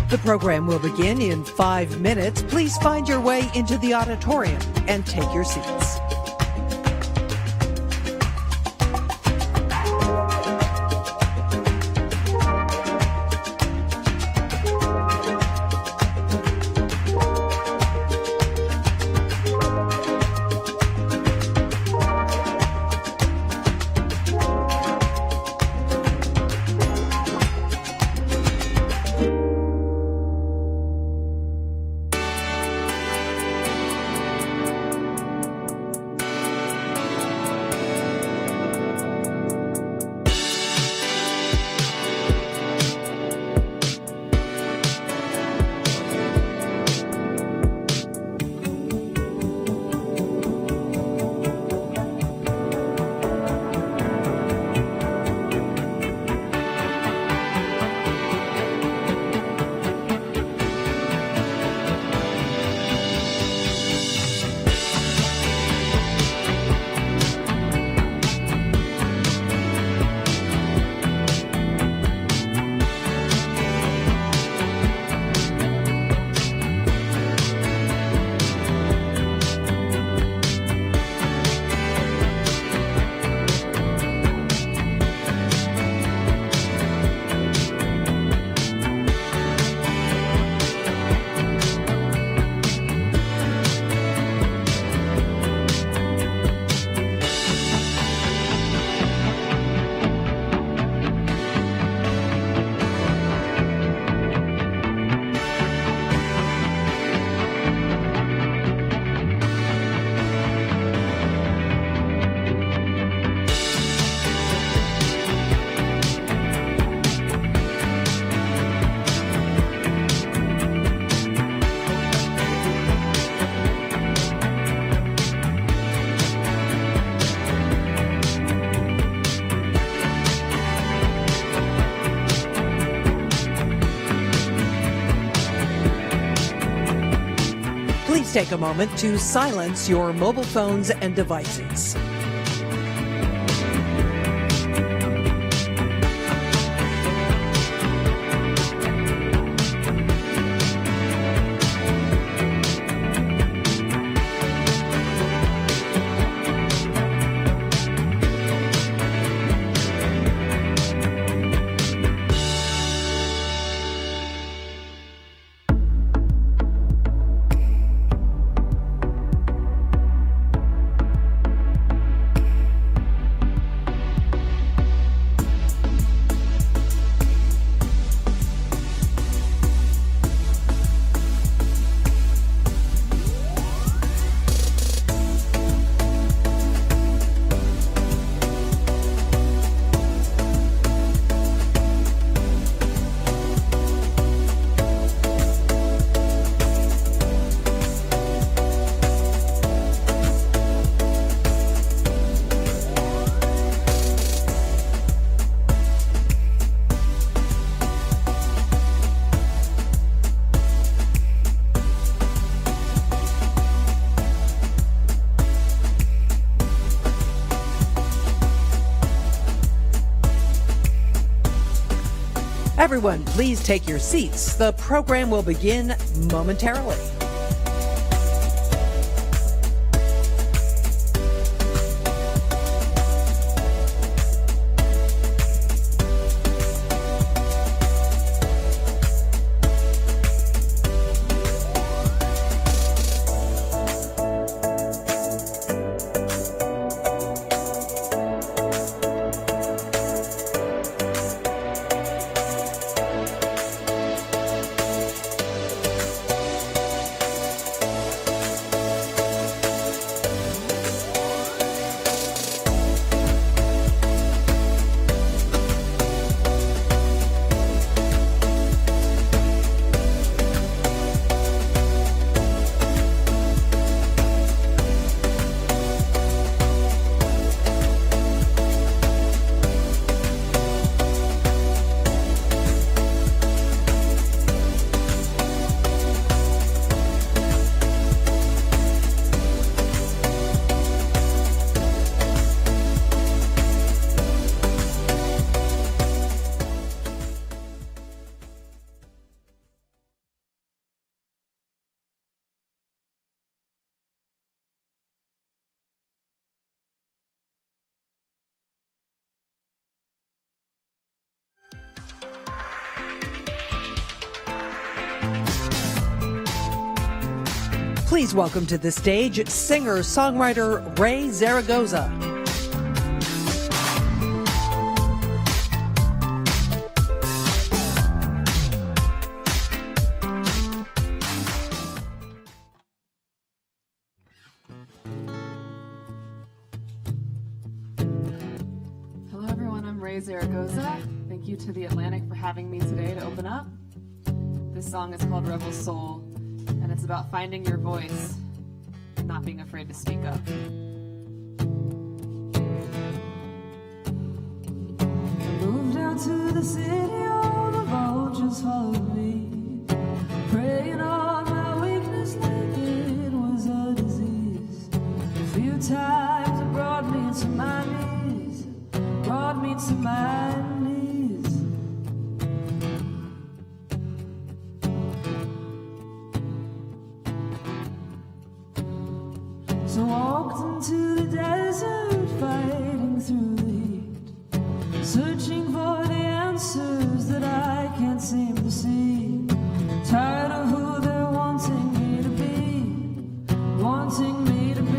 The program will begin in 5 minutes. Please find your way into the auditorium and take your seats. Please take a moment to silence your mobile phones and devices. Everyone, please take your seats. The program will begin momentarily. Please welcome to the stage singer-songwriter Raye Zaragoza. Hello everyone, I'm Raye Zaragoza. Thank you to The Atlantic for having me today to open up. This song is called Rebel Soul, and it's about finding your voice, not being afraid to speak up. I moved out to the city, all the vultures followed me, preying on my weakness like it was a disease. A few times it brought me to my knees, brought me to my knees. So walked into the desert, fighting through the heat, searching for the answers that I can't seem to see. Tired of who they're wanting me to be, wanting me to be.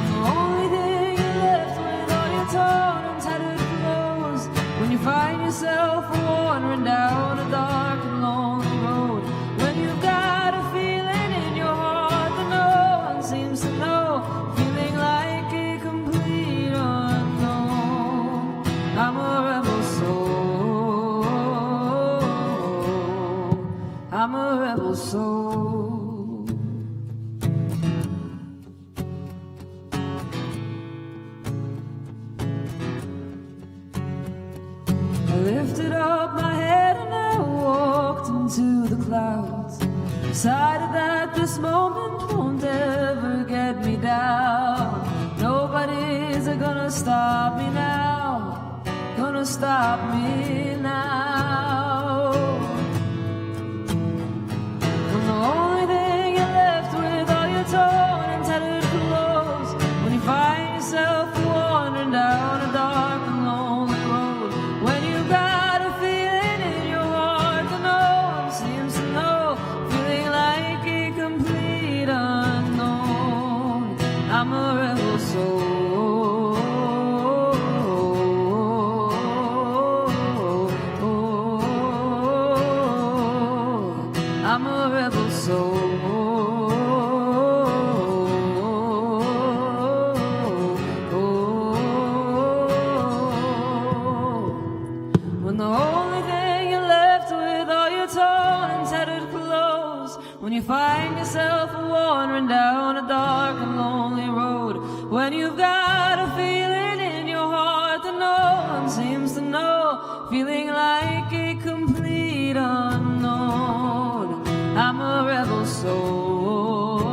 The only thing you're left with are your torn and tattered clothes, when you find yourself wandering down a dark and lonely road. When you've got a feeling in your heart that no one seems to know, feeling like a complete unknown. I'm a rebel soul, I'm a rebel soul. I lifted up my head and I walked into the clouds, decided that this moment won't ever get me down. Nobody's gonna stop me now, gonna stop me now. When the only thing you're left with are your torn and tattered clothes, when you find yourself wandering down a dark and lonely road. When you've got a feeling in your heart that no one seems to know, feeling like a complete unknown. I'm a rebel soul, I'm a rebel soul. When the only thing you're left with are your torn and tattered clothes, when you find yourself wandering down a dark and lonely road. When you've got a feeling in your heart that no one seems to know, feeling like a complete unknown. I'm a rebel soul,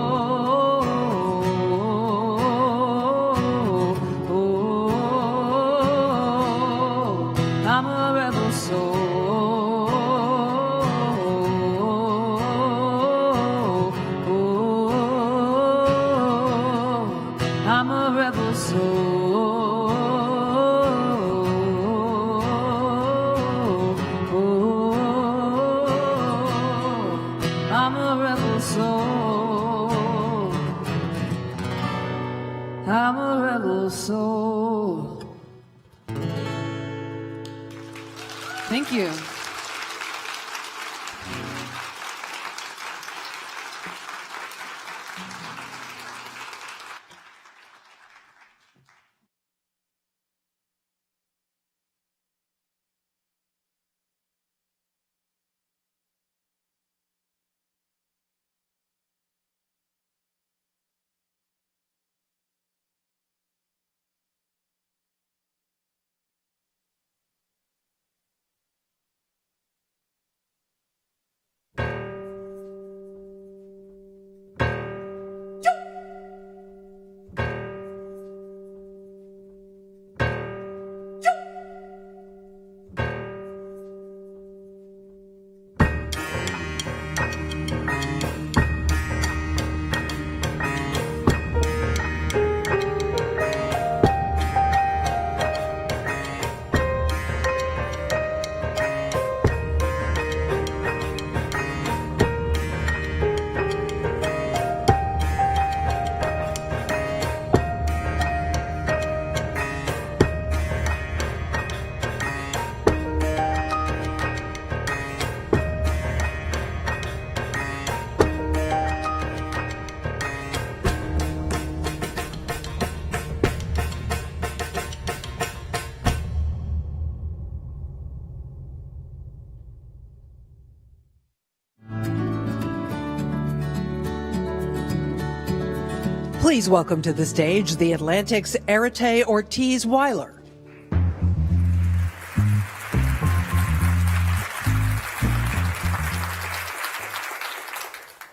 I'm a rebel soul, I'm a rebel soul, I'm a rebel soul, I'm a rebel soul. Thank you. Please welcome to the stage the Atlantic's Aretae Ortiz Wyler.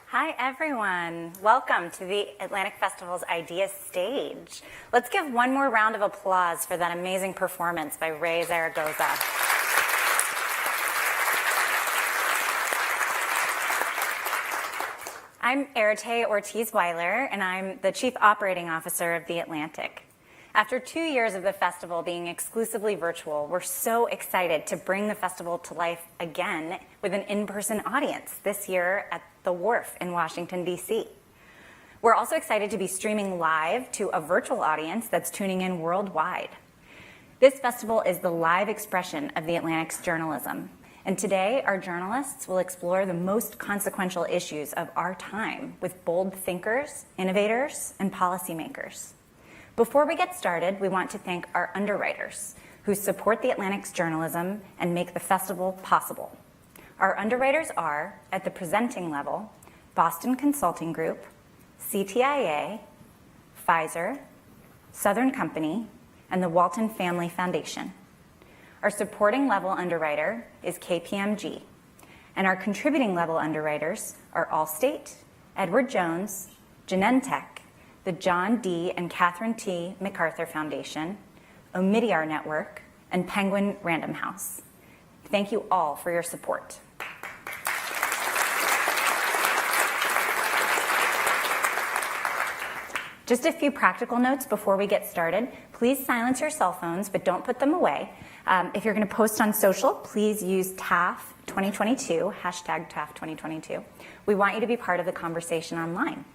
Hi everyone, welcome to the Atlantic Festival's Idea Stage. Let's give one more round of applause for that amazing performance by Raye Zaragoza. I'm Aretae Ortiz Wyler, and I'm the Chief Operating Officer of the Atlantic. After 2 years of the festival being exclusively virtual, we're so excited to bring the festival to life again with an in-person audience this year at the Wharf in Washington, D.C. We're also excited to be streaming live to a virtual audience that's tuning in worldwide. This festival is the live expression of the Atlantic's journalism. And today, our journalists will explore the most consequential issues of our time with bold thinkers, innovators, and policymakers. Before we get started, we want to thank our underwriters who support the Atlantic's journalism and make the festival possible. Our underwriters are, at the presenting level, Boston Consulting Group, CTIA, Pfizer, Southern Company, and the Walton Family Foundation. Our supporting level underwriter is KPMG, and our contributing level underwriters are Allstate, Edward Jones, Genentech, the John D. and Catherine T. MacArthur Foundation, Omidyar Network, and Penguin Random House. Thank you all for your support. Just a few practical notes before we get started. Please silence your cell phones, but don't put them away. If you're going to post on social, please use TAF 2022, hashtag TAF 2022. We want you to be part of the conversation online.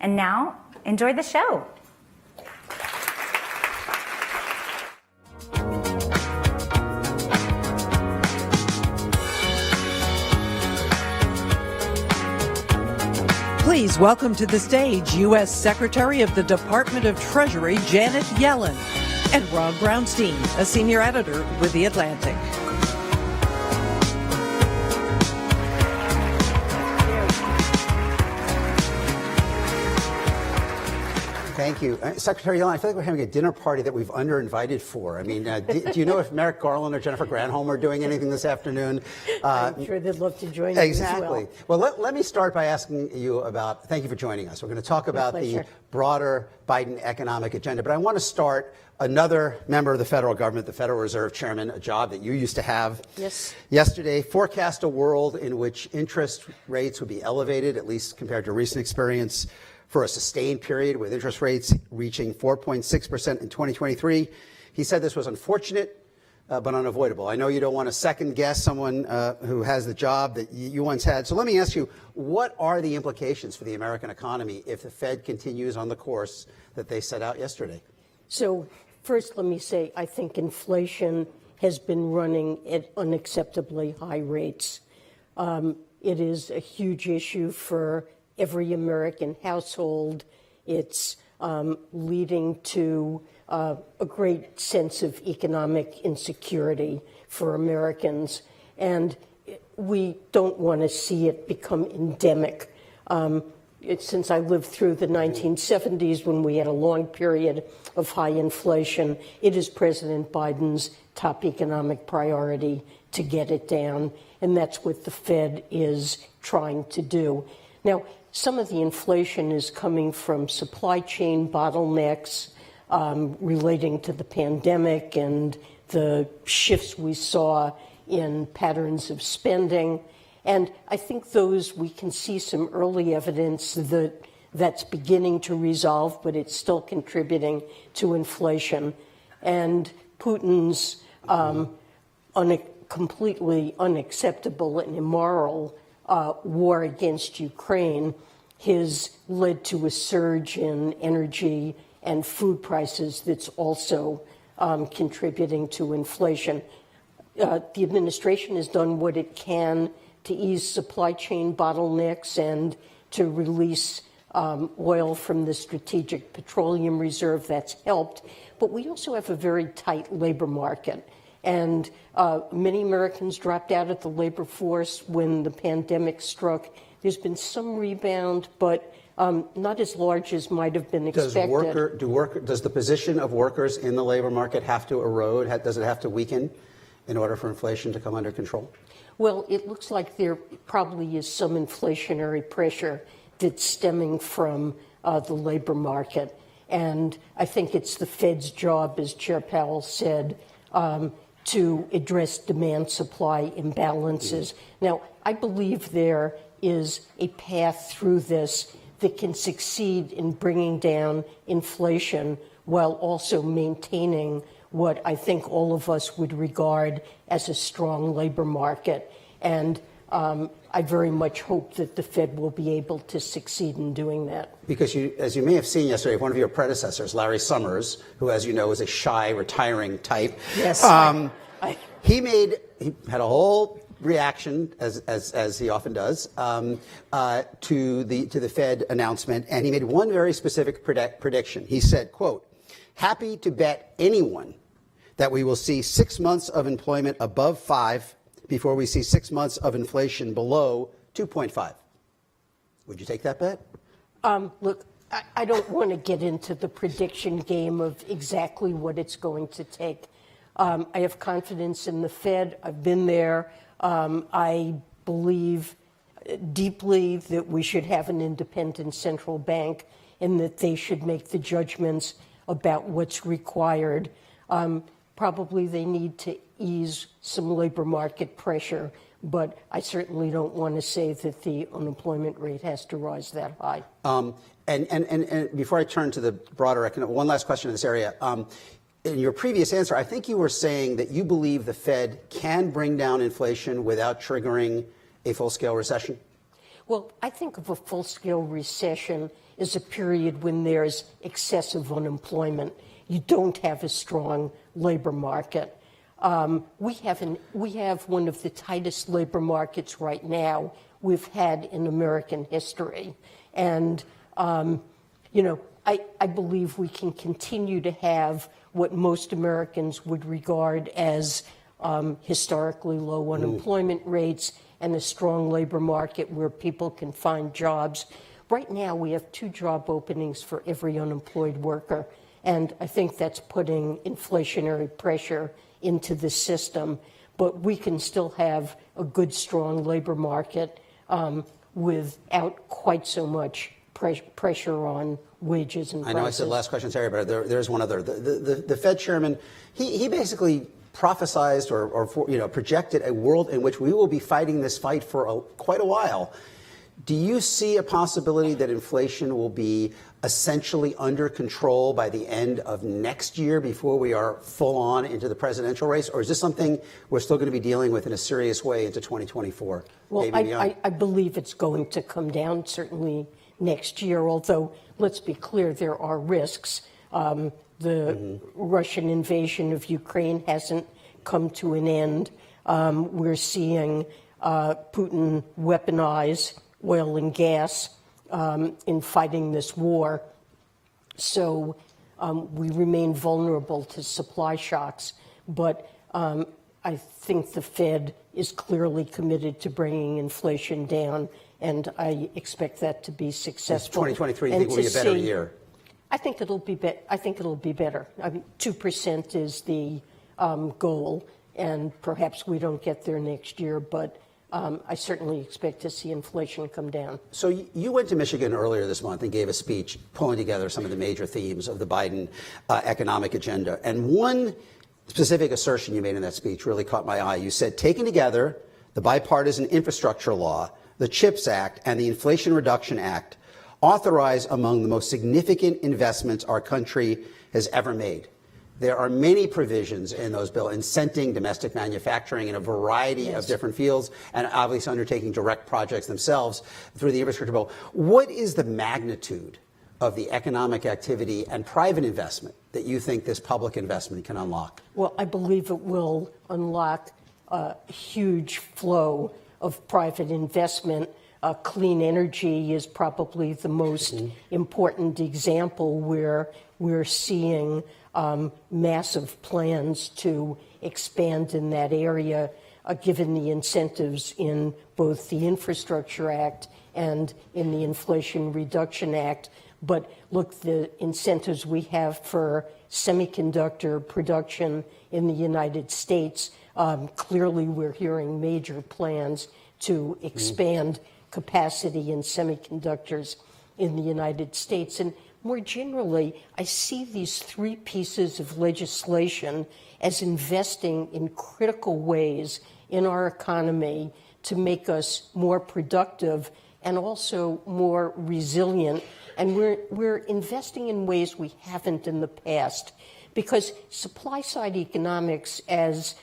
And now, enjoy the show. Please welcome to the stage U.S. Secretary of the Department of Treasury, Janet Yellen, and Rob Brownstein, a senior editor with The Atlantic. Thank you. Secretary Yellen, I feel like we're having a dinner party that we've under-invited for. I mean, do you know if Merrick Garland or Jennifer Granholm are doing anything this afternoon? I'm sure they'd love to join you exactly. as well. Well, let me start by asking you about, thank you for joining us. We're going to talk about the broader Biden economic agenda, but I want to start another member of the federal government, the Federal Reserve Chairman, a job that you used to have. Yes. Yesterday, forecast a world in which interest rates would be elevated, at least compared to recent experience, for a sustained period with interest rates reaching 4.6% in 2023. He said this was unfortunate, but unavoidable. I know you don't want to second guess someone who has the job that you once had. So let me ask you, what are the implications for the American economy if the Fed continues on the course that they set out yesterday? So first, let me say, I think inflation has been running at unacceptably high rates. It is a huge issue for every American household. It's leading to a great sense of economic insecurity for Americans, and we don't want to see it become endemic. Since I lived through the 1970s when we had a long period of high inflation, it is President Biden's top economic priority to get it down, and that's what the Fed is trying to do. Now, some of the inflation is coming from supply chain bottlenecks relating to the pandemic and the shifts we saw in patterns of spending. And I think those, we can see some early evidence that that's beginning to resolve, but it's still contributing to inflation. And Putin's completely unacceptable and immoral war against Ukraine has led to a surge in energy and food prices that's also contributing to inflation. The administration has done what it can to ease supply chain bottlenecks and to release oil from the Strategic Petroleum Reserve. That's helped. But we also have a very tight labor market. And many Americans dropped out of the labor force when the pandemic struck. There's been some rebound, but not as large as might have been expected. Does the position of workers in the labor market have to erode? Does it have to weaken in order for inflation to come under control? Well, it looks like there probably is some inflationary pressure that's stemming from the labor market. And I think it's the Fed's job, as Chair Powell said, to address demand-supply imbalances. Now, I believe there is a path through this that can succeed in bringing down inflation while also maintaining what I think all of us would regard as a strong labor market. And I very much hope that the Fed will be able to succeed in doing that. Because as you may have seen yesterday, one of your predecessors, Larry Summers, who, as you know, is a shy, retiring type. Yes. He had a whole reaction, as he often does, to the Fed announcement, and he made one very specific prediction. He said, quote, "Happy to bet anyone that we will see 6 months of employment above 5 before we see 6 months of inflation below 2.5. Would you take that bet? Look, I don't want to get into the prediction game of exactly what it's going to take. I have confidence in the Fed. I've been there. I believe deeply that we should have an independent central bank and that they should make the judgments about what's required. Probably they need to ease some labor market pressure, but I certainly don't want to say that the unemployment rate has to rise that high. And before I turn to the broader economic, one last question in this area. In your previous answer, I think you were saying that you believe the Fed can bring down inflation without triggering a full-scale recession? Well, I think of a full-scale recession as a period when there's excessive unemployment. You don't have a strong labor market. We have one of the tightest labor markets right now we've had in American history. And, I believe we can continue to have what most Americans would regard as historically low unemployment rates and a strong labor market where people can find jobs. Right now, we have 2 job openings for every unemployed worker, and I think that's putting inflationary pressure into the system. But we can still have a good, strong labor market without quite so much pressure on wages and prices. I know I said last question, Terry, but there's one other. The Fed chairman, he basically prophesized or projected a world in which we will be fighting this fight for quite a while. Do you see a possibility that inflation will be essentially under control by the end of next year before we are full on into the presidential race? Or is this something we're still going to be dealing with in a serious way into 2024? Well, I believe it's going to come down certainly next year, although let's be clear, there are risks. The Russian invasion of Ukraine hasn't come to an end. We're seeing Putin weaponize oil and gas in fighting this war. So we remain vulnerable to supply shocks. But I think the Fed is clearly committed to bringing inflation down, and I expect that to be successful. 2023, you think will be a better year? I think it'll be better. I mean, 2% is the goal, and perhaps we don't get there next year, but I certainly expect to see inflation come down. So you went to Michigan earlier this month and gave a speech pulling together some of the major themes of the Biden economic agenda. And one specific assertion you made in that speech really caught my eye. You said, taken together, the bipartisan infrastructure law, the CHIPS Act, and the Inflation Reduction Act authorize among the most significant investments our country has ever made. There are many provisions in those bills incenting domestic manufacturing in a variety of different fields and obviously undertaking direct projects themselves through the infrastructure bill. What is the magnitude of the economic activity and private investment that you think this public investment can unlock? Well, I believe it will unlock a huge flow of private investment. Clean energy is probably the most important example where we're seeing massive plans to expand in that area, given the incentives in both the Infrastructure Act and in the Inflation Reduction Act. But look, the incentives we have for semiconductor production in the United States, clearly we're hearing major plans to expand capacity in semiconductors in the United States. And more generally, I see these three pieces of legislation as investing in critical ways in our economy to make us more productive and also more resilient. And we're investing in ways we haven't in the past, because supply-side economics, as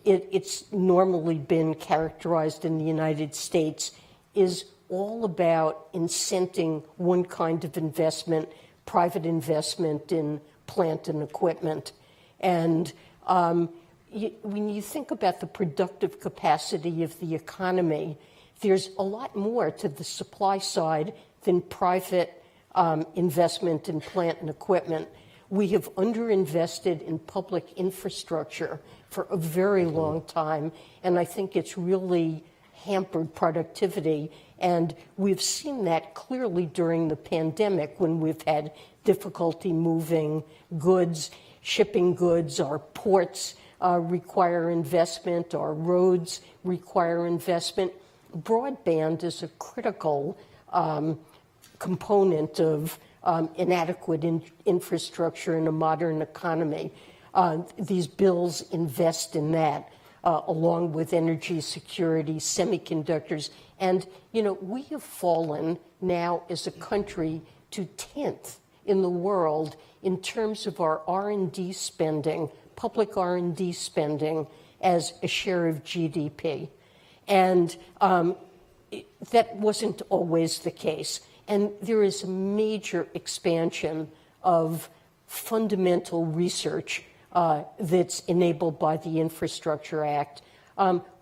it's normally been characterized in the United States, is all about incenting one kind of investment, private investment in plant and equipment. And when you think about the productive capacity of the economy, there's a lot more to the supply side than private investment in plant and equipment. We have underinvested in public infrastructure for a very long time, and I think it's really hampered productivity. And we've seen that clearly during the pandemic when we've had difficulty moving goods, shipping goods. Our ports require investment, our roads require investment. Broadband is a critical component of inadequate infrastructure in a modern economy. These bills invest in that, along with energy security, semiconductors. And, you know, we have fallen now as a country to 10th in the world in terms of our R&D spending, public R&D spending as a share of GDP. And that wasn't always the case. And there is a major expansion of fundamental research that's enabled by the Infrastructure Act.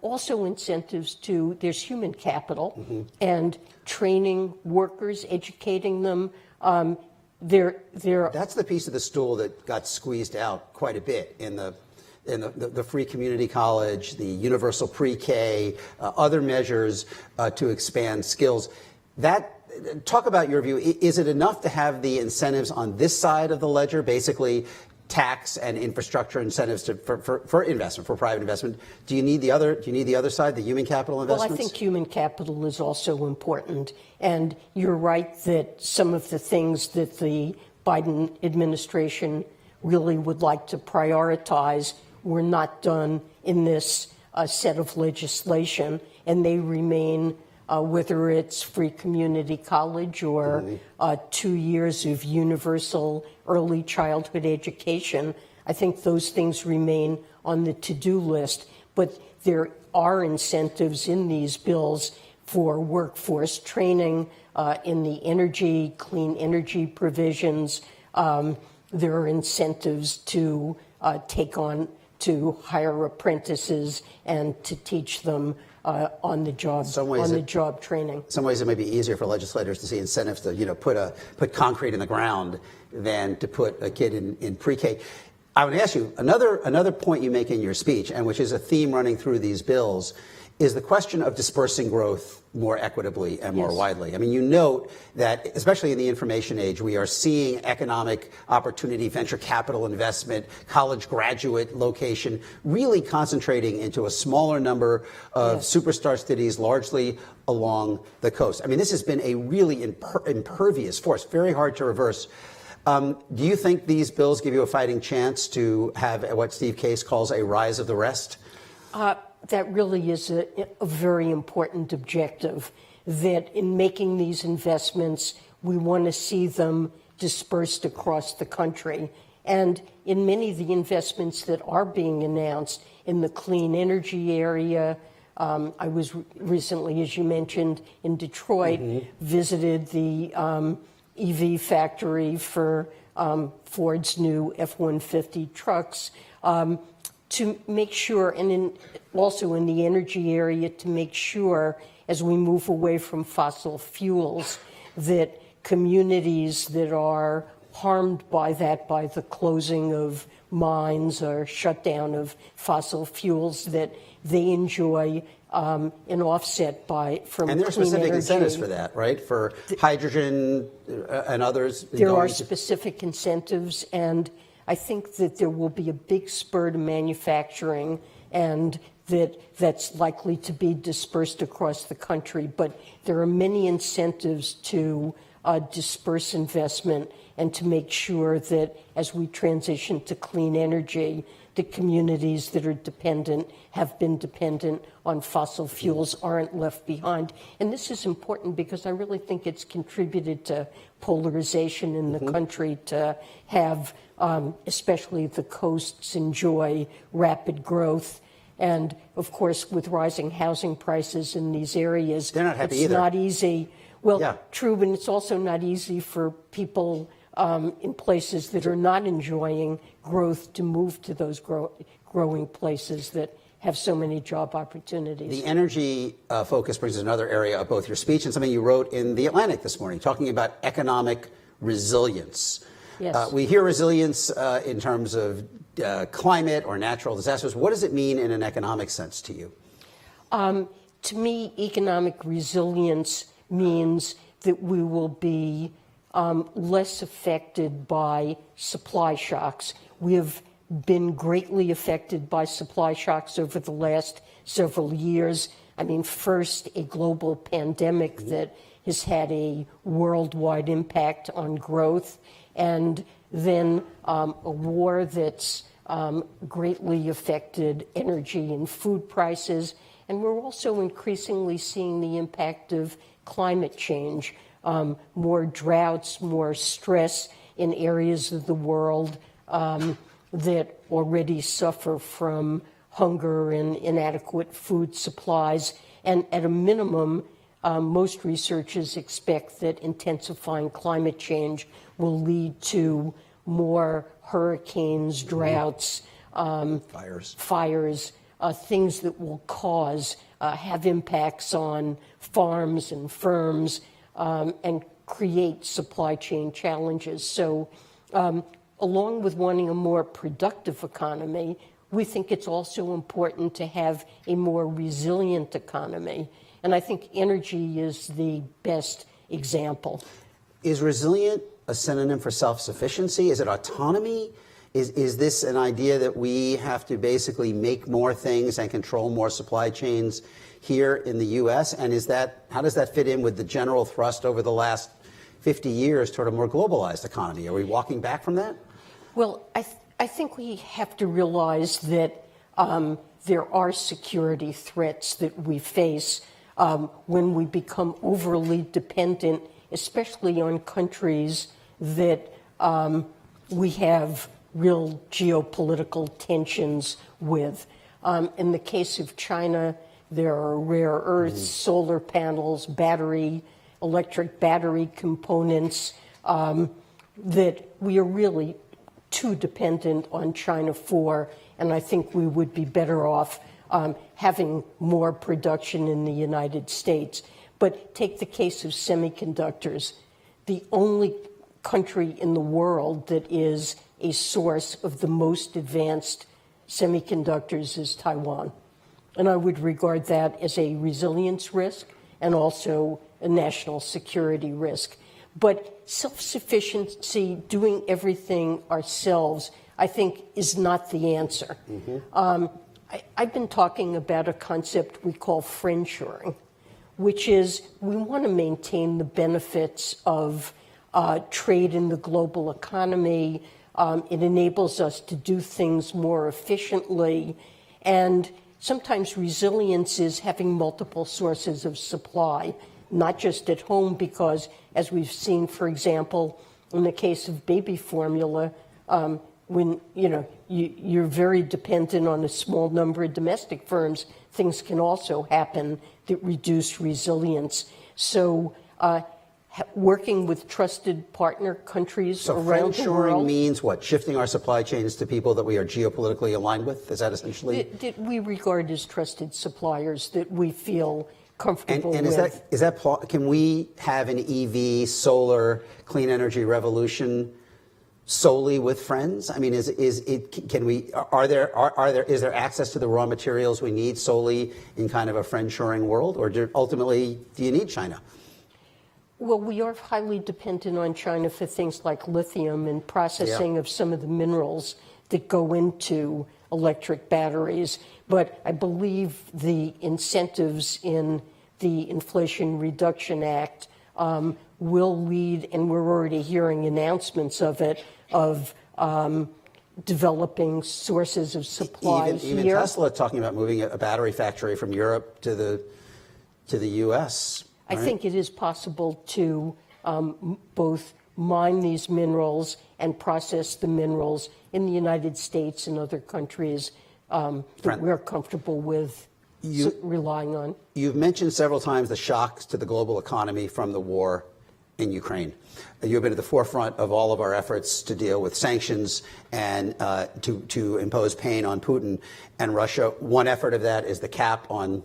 Also incentives to, there's human capital and training workers, educating them. That's the piece of the stool that got squeezed out quite a bit in the free community college, the universal pre-K, other measures to expand skills. Talk about your view. Is it enough to have the incentives on this side of the ledger, basically tax and infrastructure incentives for investment, for private investment? Do you need the other side, the human capital investments? Well, I think human capital is also important. And you're right that some of the things that the Biden administration really would like to prioritize were not done in this set of legislation, and they remain, whether it's free community college or 2 years of universal early childhood education. I think those things remain on the to-do list, but there are incentives in these bills for workforce training, in the clean energy provisions. There are incentives to hire apprentices and to teach them on the job training. In some ways, it may be easier for legislators to see incentives to, put concrete in the ground than to put a kid in pre-K. I would ask you another point you make in your speech, and which is a theme running through these bills, is the question of dispersing growth more equitably and more widely. I mean, you note that, especially in the information age, we are seeing economic opportunity, venture capital investment, college graduate location, really concentrating into a smaller number of superstar cities, largely along the coast. I mean, this has been a really impervious force, very hard to reverse. Do you think these bills give you a fighting chance to have what Steve Case calls a rise of the rest? That really is a very important objective, that in making these investments, we want to see them dispersed across the country. And in many of the investments that are being announced in the clean energy area, I was recently, as you mentioned, in Detroit, visited the EV factory for Ford's new F-150 trucks, to make sure, and also in the energy area, to make sure, as we move away from fossil fuels, that communities that are harmed by the closing of mines or shutdown of fossil fuels, that they enjoy an offset from And there are clean specific energy. incentives for that, right? For hydrogen and others. There are specific incentives, and I think that there will be a big spur to manufacturing, and that's likely to be dispersed across the country. But there are many incentives to disperse investment and to make sure that as we transition to clean energy, the communities that are have been dependent on fossil fuels aren't left behind. And this is important because I really think it's contributed to polarization in the country to have, especially the coasts, enjoy rapid growth. And of course, with rising housing prices in these areas, they're not happy it's either. not easy. Well, yeah. True, but it's also not easy for people in places that are not enjoying growth to move to those growing places that have so many job opportunities. The energy focus brings us another area of both your speech and something you wrote in The Atlantic this morning, talking about economic resilience. Yes. We hear resilience in terms of climate or natural disasters. What does it mean in an economic sense to you? To me, economic resilience means that we will be less affected by supply shocks. We have been greatly affected by supply shocks over the last several years. I mean, first, a global pandemic that has had a worldwide impact on growth, and then a war that's greatly affected energy and food prices. And we're also increasingly seeing the impact of climate change, more droughts, more stress in areas of the world that already suffer from hunger and inadequate food supplies. And at a minimum, most researchers expect that intensifying climate change will lead to more hurricanes, droughts, fires, things that will have impacts on farms and firms and create supply chain challenges. So along with wanting a more productive economy, we think it's also important to have a more resilient economy. And I think energy is the best example. Is resilient a synonym for self-sufficiency? Is it autonomy? Is this an idea that we have to basically make more things and control more supply chains here in the U.S.? And how does that fit in with the general thrust over the last 50 years toward a more globalized economy? Are we walking back from that? Well, I think we have to realize that there are security threats that we face when we become overly dependent, especially on countries that we have real geopolitical tensions with. In the case of China, there are rare earths, solar panels, electric battery components that we are really too dependent on China for, and I think we would be better off having more production in the United States. But take the case of semiconductors. The only country in the world that is a source of the most advanced semiconductors is Taiwan. And I would regard that as a resilience risk and also a national security risk. But self-sufficiency, doing everything ourselves, I think is not the answer. I've been talking about a concept we call friendshoring, which is we want to maintain the benefits of trade in the global economy. It enables us to do things more efficiently. And sometimes resilience is having multiple sources of supply, not just at home, because as we've seen, for example, in the case of baby formula, when you're very dependent on a small number of domestic firms, things can also happen that reduce resilience. So working with trusted partner countries around the world. Friendshoring means what? Shifting our supply chains to people that we are geopolitically aligned with? Is that essentially? That we regard as trusted suppliers that we feel comfortable with. And can we have an EV, solar, clean energy revolution solely with friends? I mean, is there access to the raw materials we need solely in kind of a friend-shoring world, or ultimately do you need China? Well, we are highly dependent on China for things like lithium and processing of some of the minerals that go into electric batteries. But I believe the incentives in the Inflation Reduction Act will lead, and we're already hearing announcements of it, of developing sources of supply even here. Tesla talking about moving a battery factory from Europe to the U.S. I think it is possible to both mine these minerals and process the minerals in the United States and other countries that we're comfortable with relying on. You've mentioned several times the shocks to the global economy from the war in Ukraine. You've been at the forefront of all of our efforts to deal with sanctions and to impose pain on Putin and Russia. One effort of that is the cap on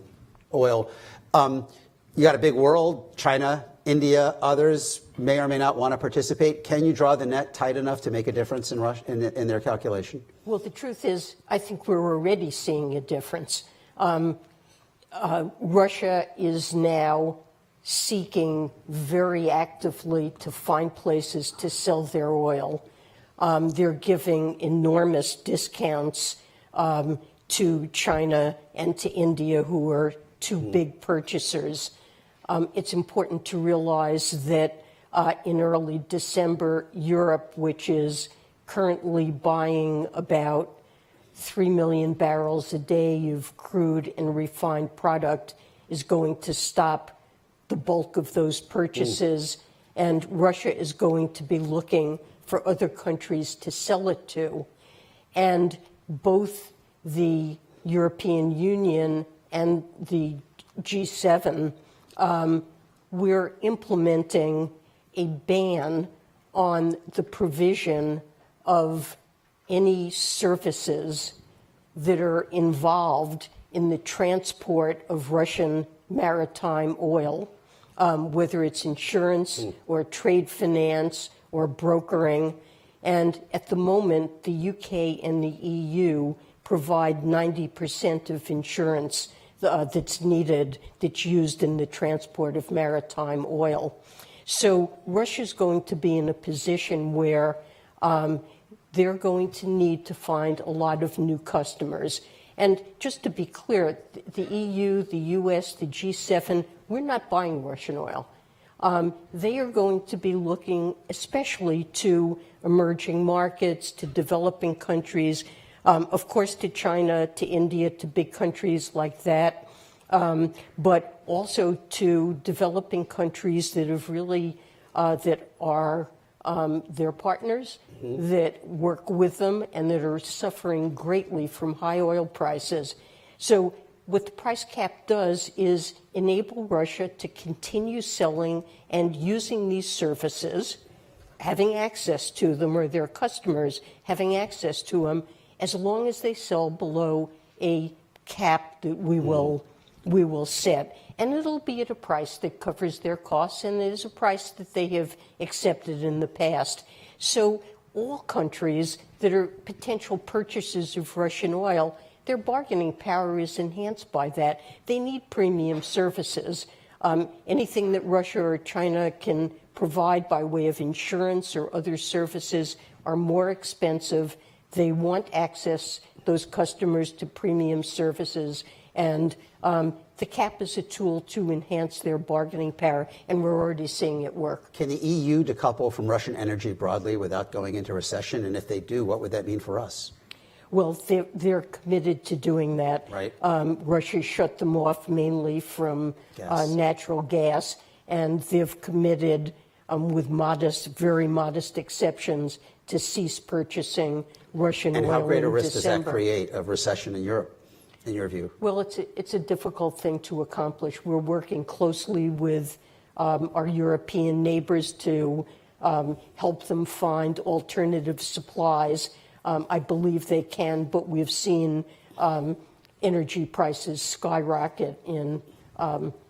oil. You got a big world, China, India, others may or may not want to participate. Can you draw the net tight enough to make a difference in Russia, in their calculation? Well, the truth is, I think we're already seeing a difference. Russia is now seeking very actively to find places to sell their oil. They're giving enormous discounts to China and to India, who are two big purchasers. It's important to realize that in early December, Europe, which is currently buying about 3 million barrels a day of crude and refined product, is going to stop the bulk of those purchases, and Russia is going to be looking for other countries to sell it to. And both the European Union and the G7, we're implementing a ban on the provision of any services that are involved in the transport of Russian maritime oil, whether it's insurance or trade finance or brokering. And at the moment, the UK and the EU provide 90% of insurance that's needed, that's used in the transport of maritime oil. So Russia's going to be in a position where they're going to need to find a lot of new customers. And just to be clear, the EU, the US, the G7, we're not buying Russian oil. They are going to be looking especially to emerging markets, to developing countries, of course to China, to India, to big countries like that, but also to developing countries that have really, that are their partners, that work with them, and that are suffering greatly from high oil prices. So what the price cap does is enable Russia to continue selling and using these services, having access to them, or their customers having access to them, as long as they sell below a cap that we will set. And it'll be at a price that covers their costs, and it is a price that they have accepted in the past. So all countries that are potential purchasers of Russian oil, their bargaining power is enhanced by that. They need premium services. Anything that Russia or China can provide by way of insurance or other services are more expensive. They want access, those customers, to premium services. And the cap is a tool to enhance their bargaining power, and we're already seeing it work. Can the EU decouple from Russian energy broadly without going into recession? And if they do, what would that mean for us? Well, they're committed to doing that. Right. Russia shut them off mainly from natural gas, and they've committed, with very modest exceptions, to cease purchasing Russian oil in December. And how great a risk does that create of recession in Europe, in your view? Well, it's a difficult thing to accomplish. We're working closely with our European neighbors to help them find alternative supplies. I believe they can, but we've seen energy prices skyrocket in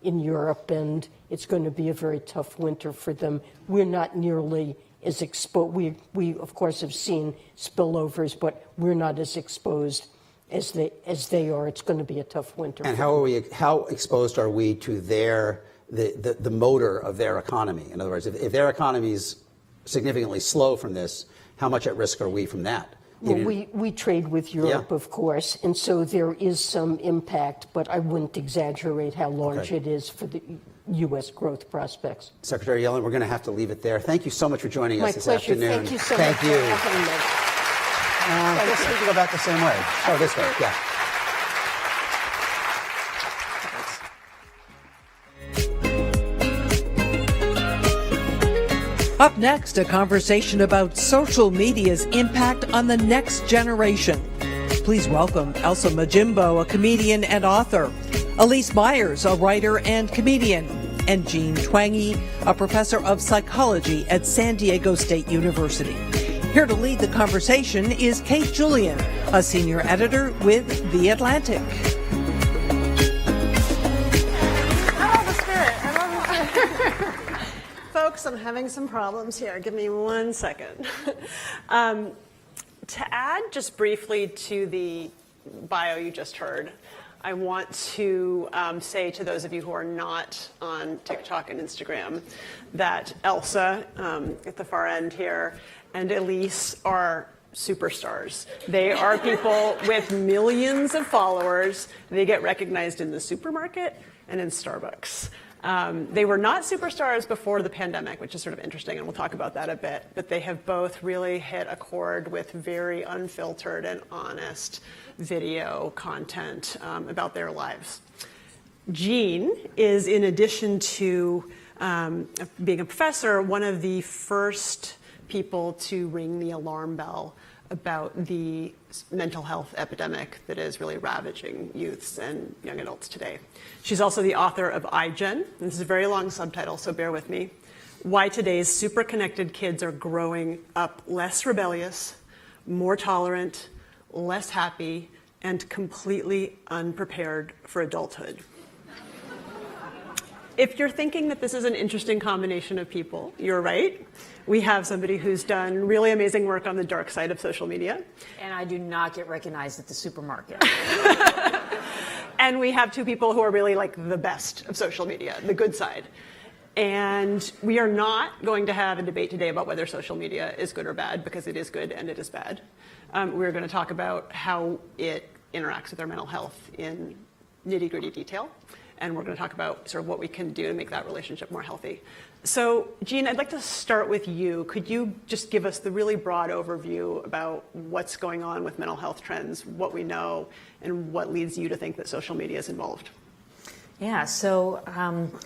Europe, and it's going to be a very tough winter for them. We're not nearly as exposed. We of course have seen spillovers, but we're not as exposed as they are. It's going to be a tough winter. And how exposed are we to the motor of their economy? In other words, if their economy is significantly slow from this, how much at risk are we from that? Well, we trade with Europe, of course, and so there is some impact, but I wouldn't exaggerate how large it is for the U.S. growth prospects. Secretary Yellen, we're going to have to leave it there. Thank you so much for joining us this pleasure. afternoon. Thank you so much for having me. I guess we can go back the same way. Oh, this way, yeah. Up next, a conversation about social media's impact on the next generation. Please welcome Elsa Majimbo, a comedian and author, Elyse Myers, a writer and comedian, and Jean Twenge, a professor of psychology at San Diego State University. Here to lead the conversation is Kate Julian, a senior editor with The Atlantic. Folks, I'm having some problems here. Give me 1 second. To add just briefly to the bio you just heard, I want to say to those of you who are not on TikTok and Instagram that Elsa, at the far end here, and Elyse are superstars. They are people with millions of followers. They get recognized in the supermarket and in Starbucks. They were not superstars before the pandemic, which is sort of interesting, and we'll talk about that a bit, but they have both really hit a chord with very unfiltered and honest video content about their lives. Jean is, in addition to being a professor, one of the first people to ring the alarm bell about the mental health epidemic that is really ravaging youths and young adults today. She's also the author of iGen. This is a very long subtitle, so bear with me. Why Today's Super Connected Kids Are Growing Up Less Rebellious, More Tolerant, Less Happy, and Completely Unprepared for Adulthood. If you're thinking that this is an interesting combination of people, you're right. We have somebody who's done really amazing work on the dark side of social media. And I do not get recognized at the supermarket. And we have two people who are really like the best of social media, the good side. And we are not going to have a debate today about whether social media is good or bad, because it is good and it is bad. We're going to talk about how it interacts with our mental health in nitty-gritty detail. And we're going to talk about sort of what we can do to make that relationship more healthy. So, Jean, I'd like to start with you. Could you just give us the really broad overview about what's going on with mental health trends, what we know, and what leads you to think that social media is involved? Yeah, so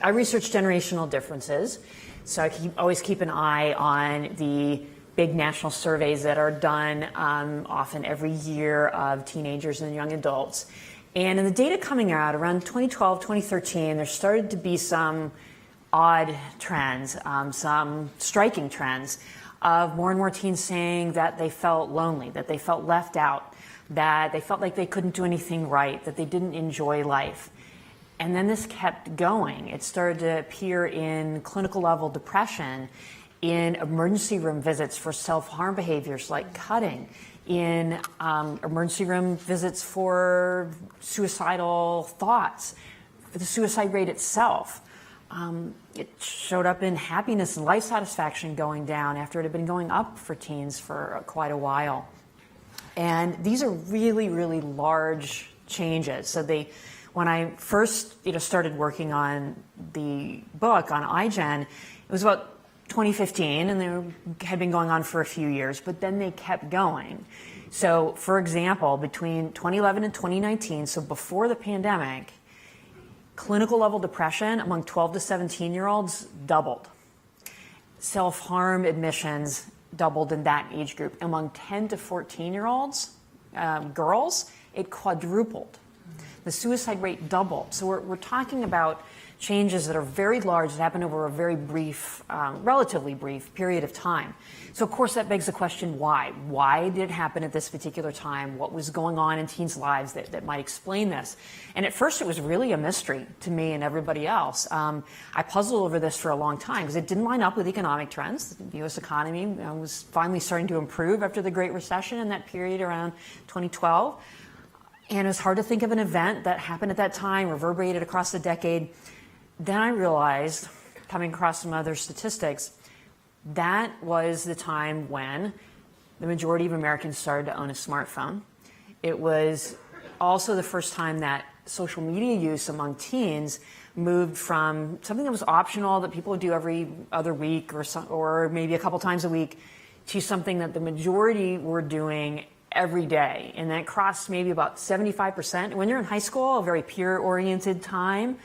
I research generational differences. So I always keep an eye on the big national surveys that are done often every year of teenagers and young adults. And in the data coming out around 2012, 2013, there started to be some odd trends, some striking trends of more and more teens saying that they felt lonely, that they felt left out, that they felt like they couldn't do anything right, that they didn't enjoy life. And then this kept going. It started to appear in clinical level depression, in emergency room visits for self-harm behaviors like cutting, in emergency room visits for suicidal thoughts, for the suicide rate itself. It showed up in happiness and life satisfaction going down after it had been going up for teens for quite a while. And these are really, really large changes. So when I first started working on the book, on iGen, it was about 2015, and they had been going on for a few years, but then they kept going. So, for example, between 2011 and 2019, so before the pandemic, clinical level depression among 12 to 17-year-olds doubled. Self-harm admissions doubled in that age group. Among 10 to 14-year-olds, girls, it quadrupled. The suicide rate doubled. So we're talking about changes that are very large that happen over a very brief, relatively brief period of time. So of course that begs the question, why? Why did it happen at this particular time? What was going on in teens' lives that might explain this? And at first it was really a mystery to me and everybody else. I puzzled over this for a long time because it didn't line up with economic trends. The U.S. economy was finally starting to improve after the Great Recession in that period around 2012. And it was hard to think of an event that happened at that time, reverberated across the decade. Then I realized, coming across some other statistics, that was the time when the majority of Americans started to own a smartphone. It was also the first time that social media use among teens moved from something that was optional that people would do every other week or maybe a couple times a week to something that the majority were doing every day. And that crossed maybe about 75%. When you're in high school, a very peer-oriented time,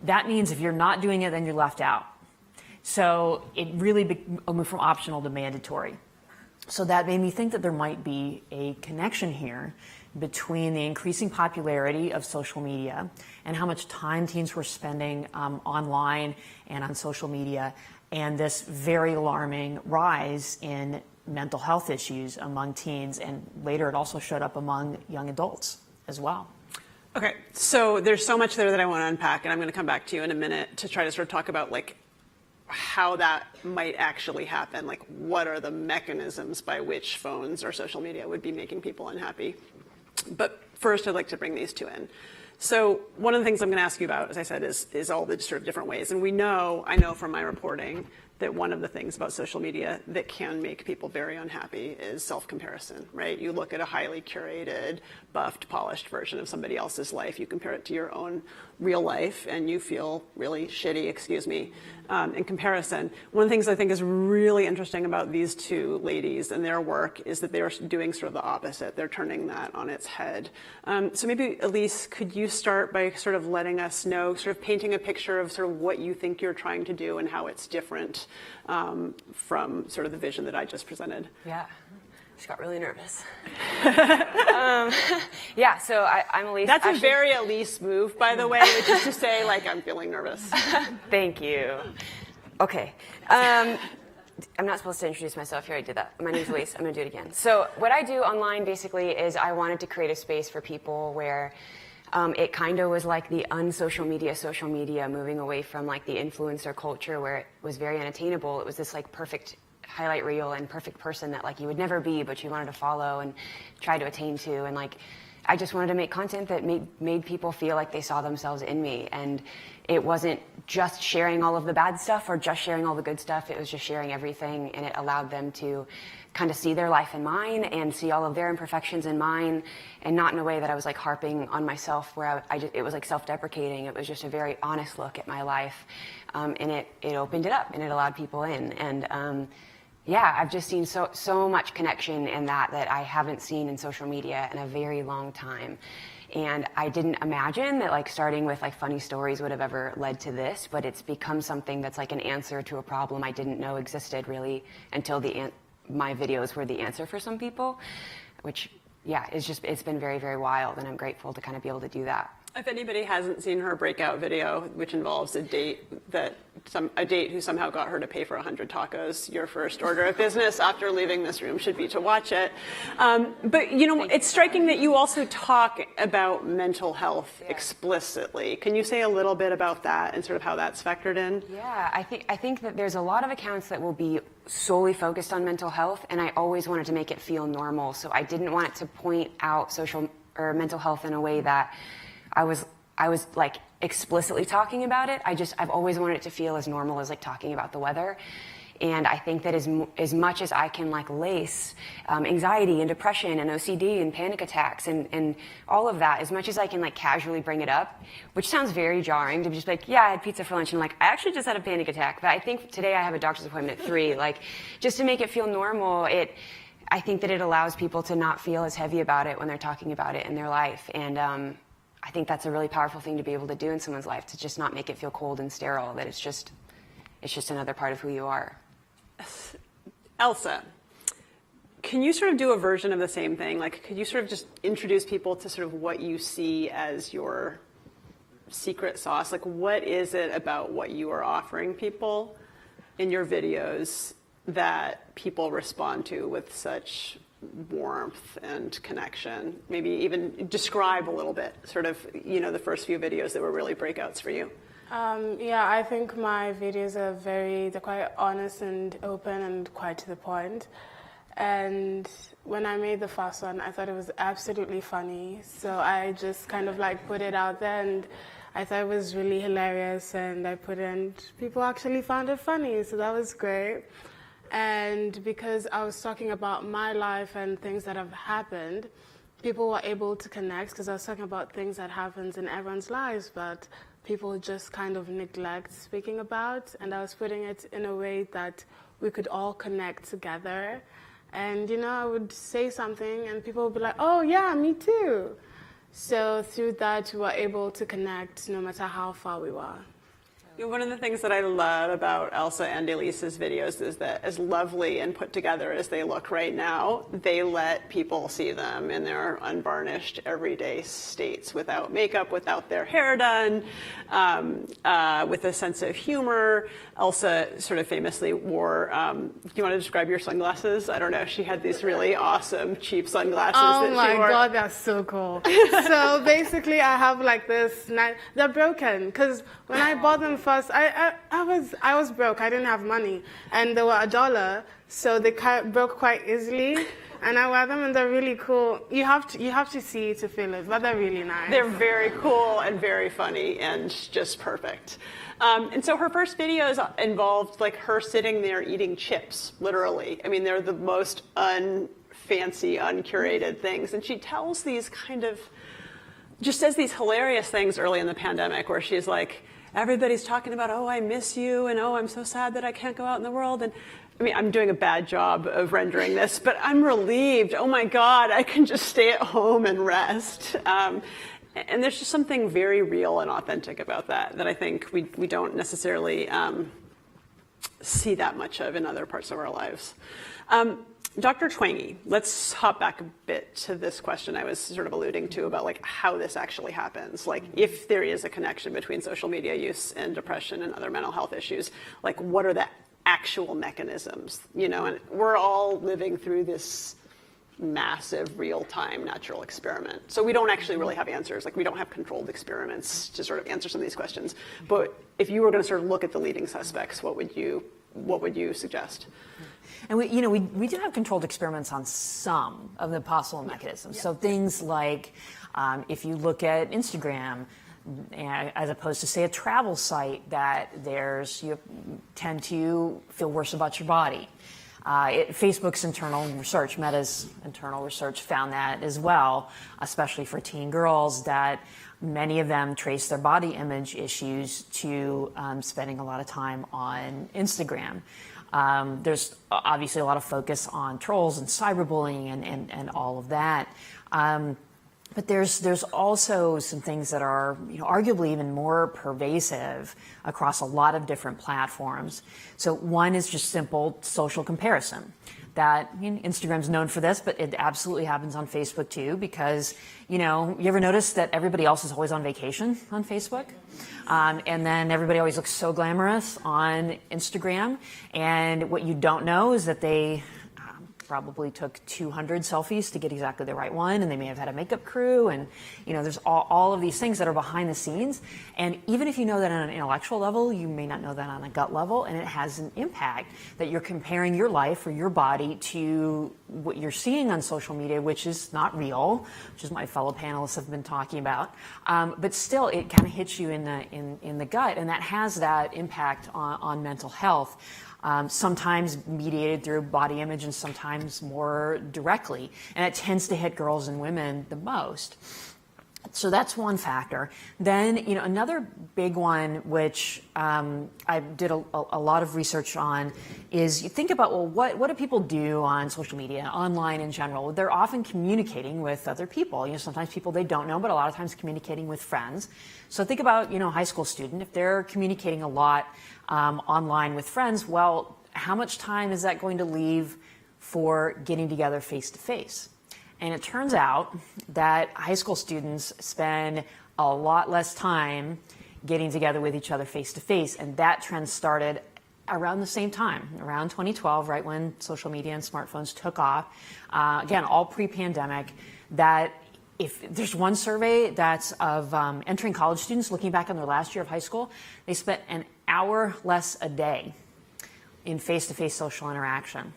that means if you're not doing it, then you're left out. So it really moved from optional to mandatory. So that made me think that there might be a connection here between the increasing popularity of social media and how much time teens were spending online and on social media, and this very alarming rise in mental health issues among teens, and later it also showed up among young adults as well. Okay, so there's so much there that I want to unpack, and I'm going to come back to you in a minute to try to sort of talk about like how that might actually happen, like what are the mechanisms by which phones or social media would be making people unhappy. But first, I'd like to bring these two in. So one of the things I'm going to ask you about, as I said, is all the sort of different ways. And I know from my reporting that one of the things about social media that can make people very unhappy is self-comparison, right? You look at a highly curated, buffed, polished version of somebody else's life, you compare it to your own real life, and you feel really shitty, in comparison. One of the things I think is really interesting about these two ladies and their work is that they're doing sort of the opposite. They're turning that on its head. So maybe, Elyse, could you start by sort of letting us know, sort of painting a picture of sort of what you think you're trying to do and how it's different from sort of the vision that I just presented? Yeah. She got really nervous. Yeah, so I'm Elyse. That's a very Elyse move, by the way, which is to say, like, I'm feeling nervous. Thank you. Okay. I'm not supposed to introduce myself here. I did that. My name's Elyse. I'm going to do it again. So what I do online, basically, is I wanted to create a space for people where it kind of was like the social media, moving away from, like, the influencer culture where it was very unattainable. It was this, like, perfect highlight reel and perfect person that like you would never be, but you wanted to follow and try to attain to. And like, I just wanted to make content that made people feel like they saw themselves in me. And it wasn't just sharing all of the bad stuff or just sharing all the good stuff. It was just sharing everything, and it allowed them to kind of see their life in mine and see all of their imperfections in mine, and not in a way that I was like harping on myself where it was like self-deprecating. It was just a very honest look at my life. And it opened it up and it allowed people in. And yeah, I've just seen so much connection in that I haven't seen in social media in a very long time. And I didn't imagine that like starting with like funny stories would have ever led to this, but it's become something that's like an answer to a problem I didn't know existed really until my videos were the answer for some people, which yeah, it's been very, very wild, and I'm grateful to kind of be able to do that. If anybody hasn't seen her breakout video, which involves a date who somehow got her to pay for 100 tacos, your first order of business after leaving this room should be to watch it. But you know, it's striking that you also talk about mental health explicitly. Can you say a little bit about that and sort of how that's factored in? Yeah, I think that there's a lot of accounts that will be solely focused on mental health, and I always wanted to make it feel normal. So I didn't want it to point out social or mental health in a way that I was like explicitly talking about it. I've always wanted it to feel as normal as like talking about the weather. And I think that as much as I can like lace anxiety and depression and OCD and panic attacks and all of that, as much as I can like casually bring it up, which sounds very jarring to be just like, yeah, I had pizza for lunch and like, I actually just had a panic attack. But I think today I have a doctor's appointment at 3, like just to make it feel normal. I think that it allows people to not feel as heavy about it when they're talking about it in their life. And I think that's a really powerful thing to be able to do in someone's life, to just not make it feel cold and sterile, that it's just another part of who you are. Elsa, can you sort of do a version of the same thing? Like, could you sort of just introduce people to sort of what you see as your secret sauce? Like, what is it about what you are offering people in your videos that people respond to with such warmth and connection? Maybe even describe a little bit, sort of, the first few videos that were really breakouts for you. Yeah, I think my videos are they're quite honest and open and quite to the point. And when I made the first one, I thought it was absolutely funny. So I just kind of like put it out there, and I thought it was really hilarious, and I put it, and people actually found it funny. So that was great. And because I was talking about my life and things that have happened, people were able to connect, because I was talking about things that happens in everyone's lives, but people just kind of neglect speaking about. And I was putting it in a way that we could all connect together. And, I would say something and people would be like, oh, yeah, me too. So through that, we were able to connect no matter how far we were. One of the things that I love about Elsa and Elyse's videos is that, as lovely and put together as they look right now, they let people see them in their unvarnished everyday states, without makeup, without their hair done, with a sense of humor. Elsa sort of famously wore, do you want to describe your sunglasses? I don't know. She had these really awesome, cheap sunglasses that she wore. Oh my God, that's so cool. So basically I have like this, they're broken, because when I bought them first, I was broke. I didn't have money, and they were $1, so they broke quite easily. And I wear them, and they're really cool. You have to see to feel it, but they're really nice. They're very cool and very funny and just perfect. And so her first videos involved like her sitting there eating chips, literally. I mean, they're the most unfancy, uncurated things, and she tells these just says these hilarious things early in the pandemic, where she's like, everybody's talking about, oh, I miss you, and oh, I'm so sad that I can't go out in the world. And I mean, I'm doing a bad job of rendering this, but I'm relieved. Oh my God, I can just stay at home and rest. And there's just something very real and authentic about that I think we don't necessarily see that much of in other parts of our lives. Dr. Twangy, let's hop back a bit to this question I was sort of alluding to about like how this actually happens. Like, if there is a connection between social media use and depression and other mental health issues, like what are the actual mechanisms? And we're all living through this massive real-time natural experiment. So we don't actually really have answers. Like, we don't have controlled experiments to sort of answer some of these questions. But if you were going to sort of look at the leading suspects, what would you suggest? And we do have controlled experiments on some of the possible mechanisms. Yeah. So things like if you look at Instagram, as opposed to, say, a travel site, that you tend to feel worse about your body. Facebook's internal research, Meta's internal research, found that as well, especially for teen girls, that many of them trace their body image issues to spending a lot of time on Instagram. There's obviously a lot of focus on trolls and cyberbullying and all of that. But there's also some things that are arguably even more pervasive across a lot of different platforms. So one is just simple social comparison. That Instagram's known for this, but it absolutely happens on Facebook too, because you ever notice that everybody else is always on vacation on Facebook? And then everybody always looks so glamorous on Instagram. And what you don't know is that they probably took 200 selfies to get exactly the right one, and they may have had a makeup crew, and there's all of these things that are behind the scenes. And even if you know that on an intellectual level, you may not know that on a gut level, and it has an impact that you're comparing your life or your body to what you're seeing on social media, which is not real, which is my fellow panelists have been talking about. But still, it kind of hits you in the gut, and that has that impact on mental health. Sometimes mediated through body image and sometimes more directly. And it tends to hit girls and women the most. So that's one factor. Then, another big one, which I did a lot of research on, is you think about, well, what do people do on social media, online in general? They're often communicating with other people. Sometimes people they don't know, but a lot of times communicating with friends. So think about, high school student. If they're communicating a lot online with friends, well, how much time is that going to leave for getting together face to face? And it turns out that high school students spend a lot less time getting together with each other face to face. And that trend started around the same time, around 2012, right when social media and smartphones took off. Again, all pre-pandemic. That if there's one survey that's of entering college students looking back on their last year of high school, they spent an hour less a day in face-to-face social interaction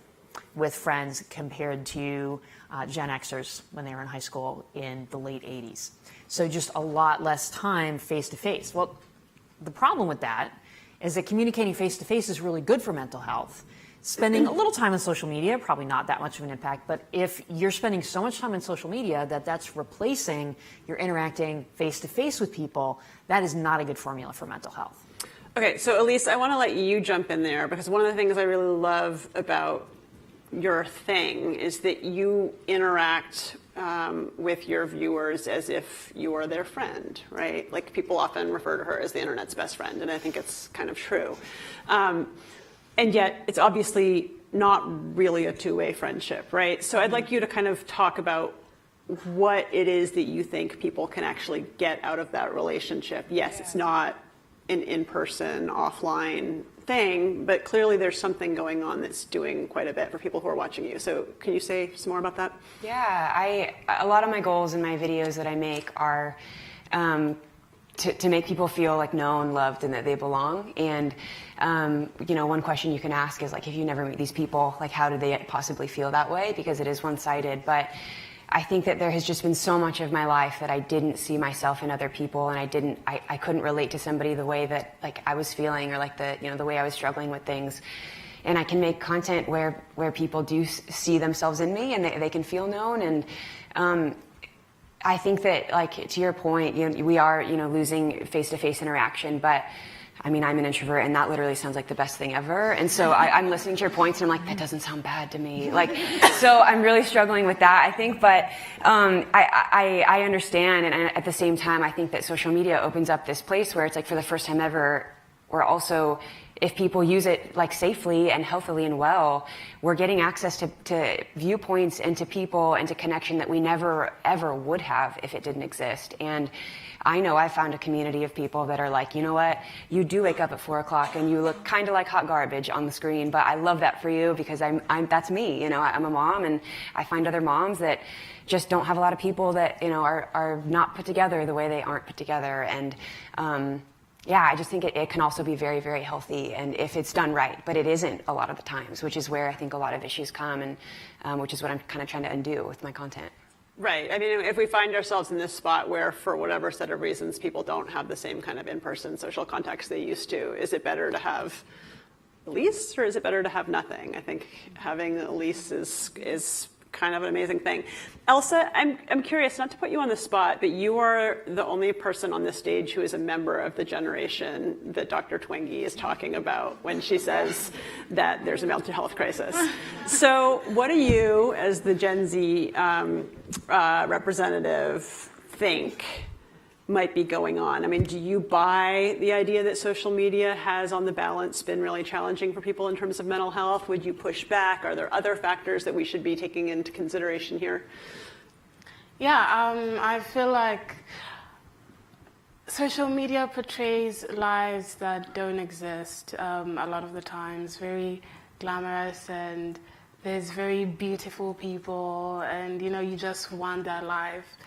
with friends compared to Gen Xers when they were in high school in the late 80s. So just a lot less time face-to-face. Well, the problem with that is that communicating face-to-face is really good for mental health. Spending a little time on social media, probably not that much of an impact, but if you're spending so much time on social media that that's replacing your interacting face-to-face with people, that is not a good formula for mental health. Okay, so Elyse, I want to let you jump in there because one of the things I really love about your thing is that you interact with your viewers as if you are their friend, right? Like people often refer to her as the internet's best friend, and I think it's kind of true. And yet it's obviously not really a two-way friendship, right? So I'd like you to kind of talk about what it is that you think people can actually get out of that relationship. Yes, it's not an in-person, offline thing, but clearly there's something going on that's doing quite a bit for people who are watching you. So can you say some more about that? Yeah, a lot of my goals in my videos that I make are to make people feel like known, loved, and that they belong. And you know, one question you can ask is like, if you never meet these people, like how do they possibly feel that way? Because it is one-sided. But I think that there has just been so much of my life that I didn't see myself in other people, and I couldn't relate to somebody the way that like I was feeling, or like the way I was struggling with things. And I can make content where people do see themselves in me, and they can feel known. And I think that, like, to your point, we are losing face-to-face interaction, but I mean, I'm an introvert, and that literally sounds like the best thing ever. And so I'm listening to your points, and I'm like, that doesn't sound bad to me. Like, so I'm really struggling with that, I think. But I understand, and at the same time, I think that social media opens up this place where it's like, for the first time ever, we're also, if people use it like safely and healthily and well, we're getting access to viewpoints and to people and to connection that we never ever would have if it didn't exist. And I know I found a community of people that are like, you know what, you do wake up at 4 o'clock and you look kind of like hot garbage on the screen, but I love that for you because I'm that's me. I'm a mom, and I find other moms that just don't have a lot of people that are not put together the way they aren't put together. And yeah, I just think it can also be very, very healthy, and if it's done right, but it isn't a lot of the times, which is where I think a lot of issues come, and which is what I'm kind of trying to undo with my content. Right. I mean, if we find ourselves in this spot where, for whatever set of reasons, people don't have the same kind of in-person social context they used to, is it better to have Elyse, or is it better to have nothing? I think having Elyse is kind of an amazing thing. Elsa, I'm curious, not to put you on the spot, but you are the only person on this stage who is a member of the generation that Dr. Twenge is talking about when she says that there's a mental health crisis. So what do you, as the Gen Z representative, think might be going on? I mean, do you buy the idea that social media has, on the balance, been really challenging for people in terms of mental health? Would you push back? Are there other factors that we should be taking into consideration here? Yeah, I feel like social media portrays lives that don't exist a lot of the times. Very glamorous, and there's very beautiful people, and you just want that life.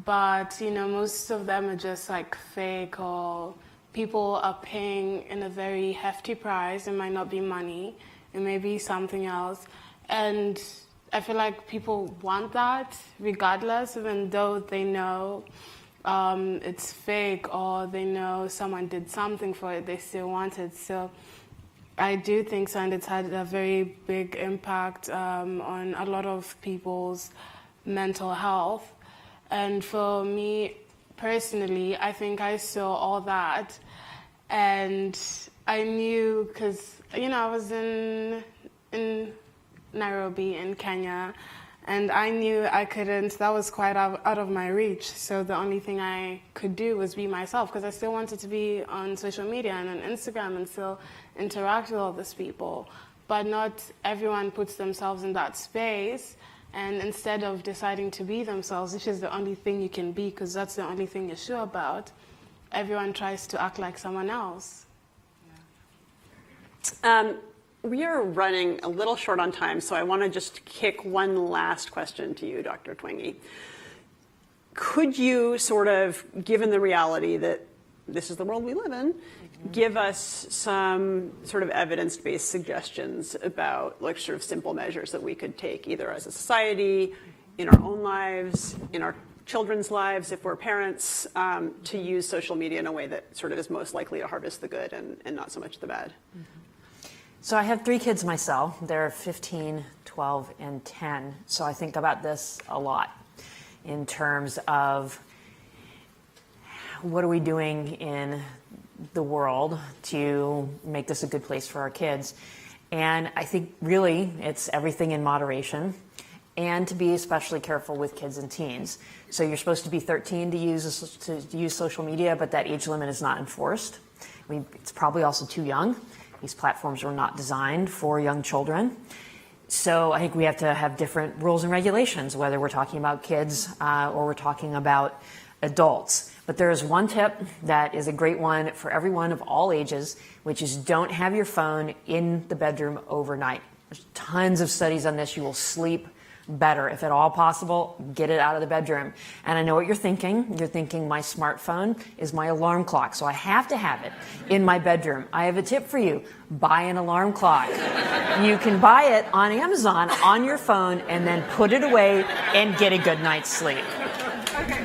But most of them are just like fake, or people are paying in a very hefty price. It might not be money, it may be something else, and I feel like people want that regardless, even though they know it's fake, or they know someone did something for it, they still want it. So I do think so, and it's had a very big impact on a lot of people's mental health. And for me personally, I think I saw all that, and I knew, because I was in Nairobi in Kenya, and I knew I couldn't, that was quite out of my reach. So the only thing I could do was be myself, because I still wanted to be on social media and on Instagram and still interact with all these people. But not everyone puts themselves in that space. And instead of deciding to be themselves, which is the only thing you can be because that's the only thing you're sure about, everyone tries to act like someone else. We are running a little short on time, so I want to just kick one last question to you, Dr. Twenge. Could you sort of, given the reality that this is the world we live in, give us some sort of evidence-based suggestions about like sort of simple measures that we could take either as a society, in our own lives, in our children's lives, if we're parents, to use social media in a way that sort of is most likely to harvest the good and not so much the bad? So I have 3 kids myself. They're 15, 12, and 10. So I think about this a lot in terms of what are we doing in the world to make this a good place for our kids. And I think really it's everything in moderation and to be especially careful with kids and teens. So you're supposed to be 13 to use social media, but that age limit is not enforced. I mean, it's probably also too young. These platforms are not designed for young children. So I think we have to have different rules and regulations, whether we're talking about kids or we're talking about adults. But there is one tip that is a great one for everyone of all ages, which is don't have your phone in the bedroom overnight. There's tons of studies on this. You will sleep better. If at all possible, get it out of the bedroom. And I know what you're thinking. You're thinking my smartphone is my alarm clock, so I have to have it in my bedroom. I have a tip for you. Buy an alarm clock. You can buy it on Amazon on your phone and then put it away and get a good night's sleep. Okay.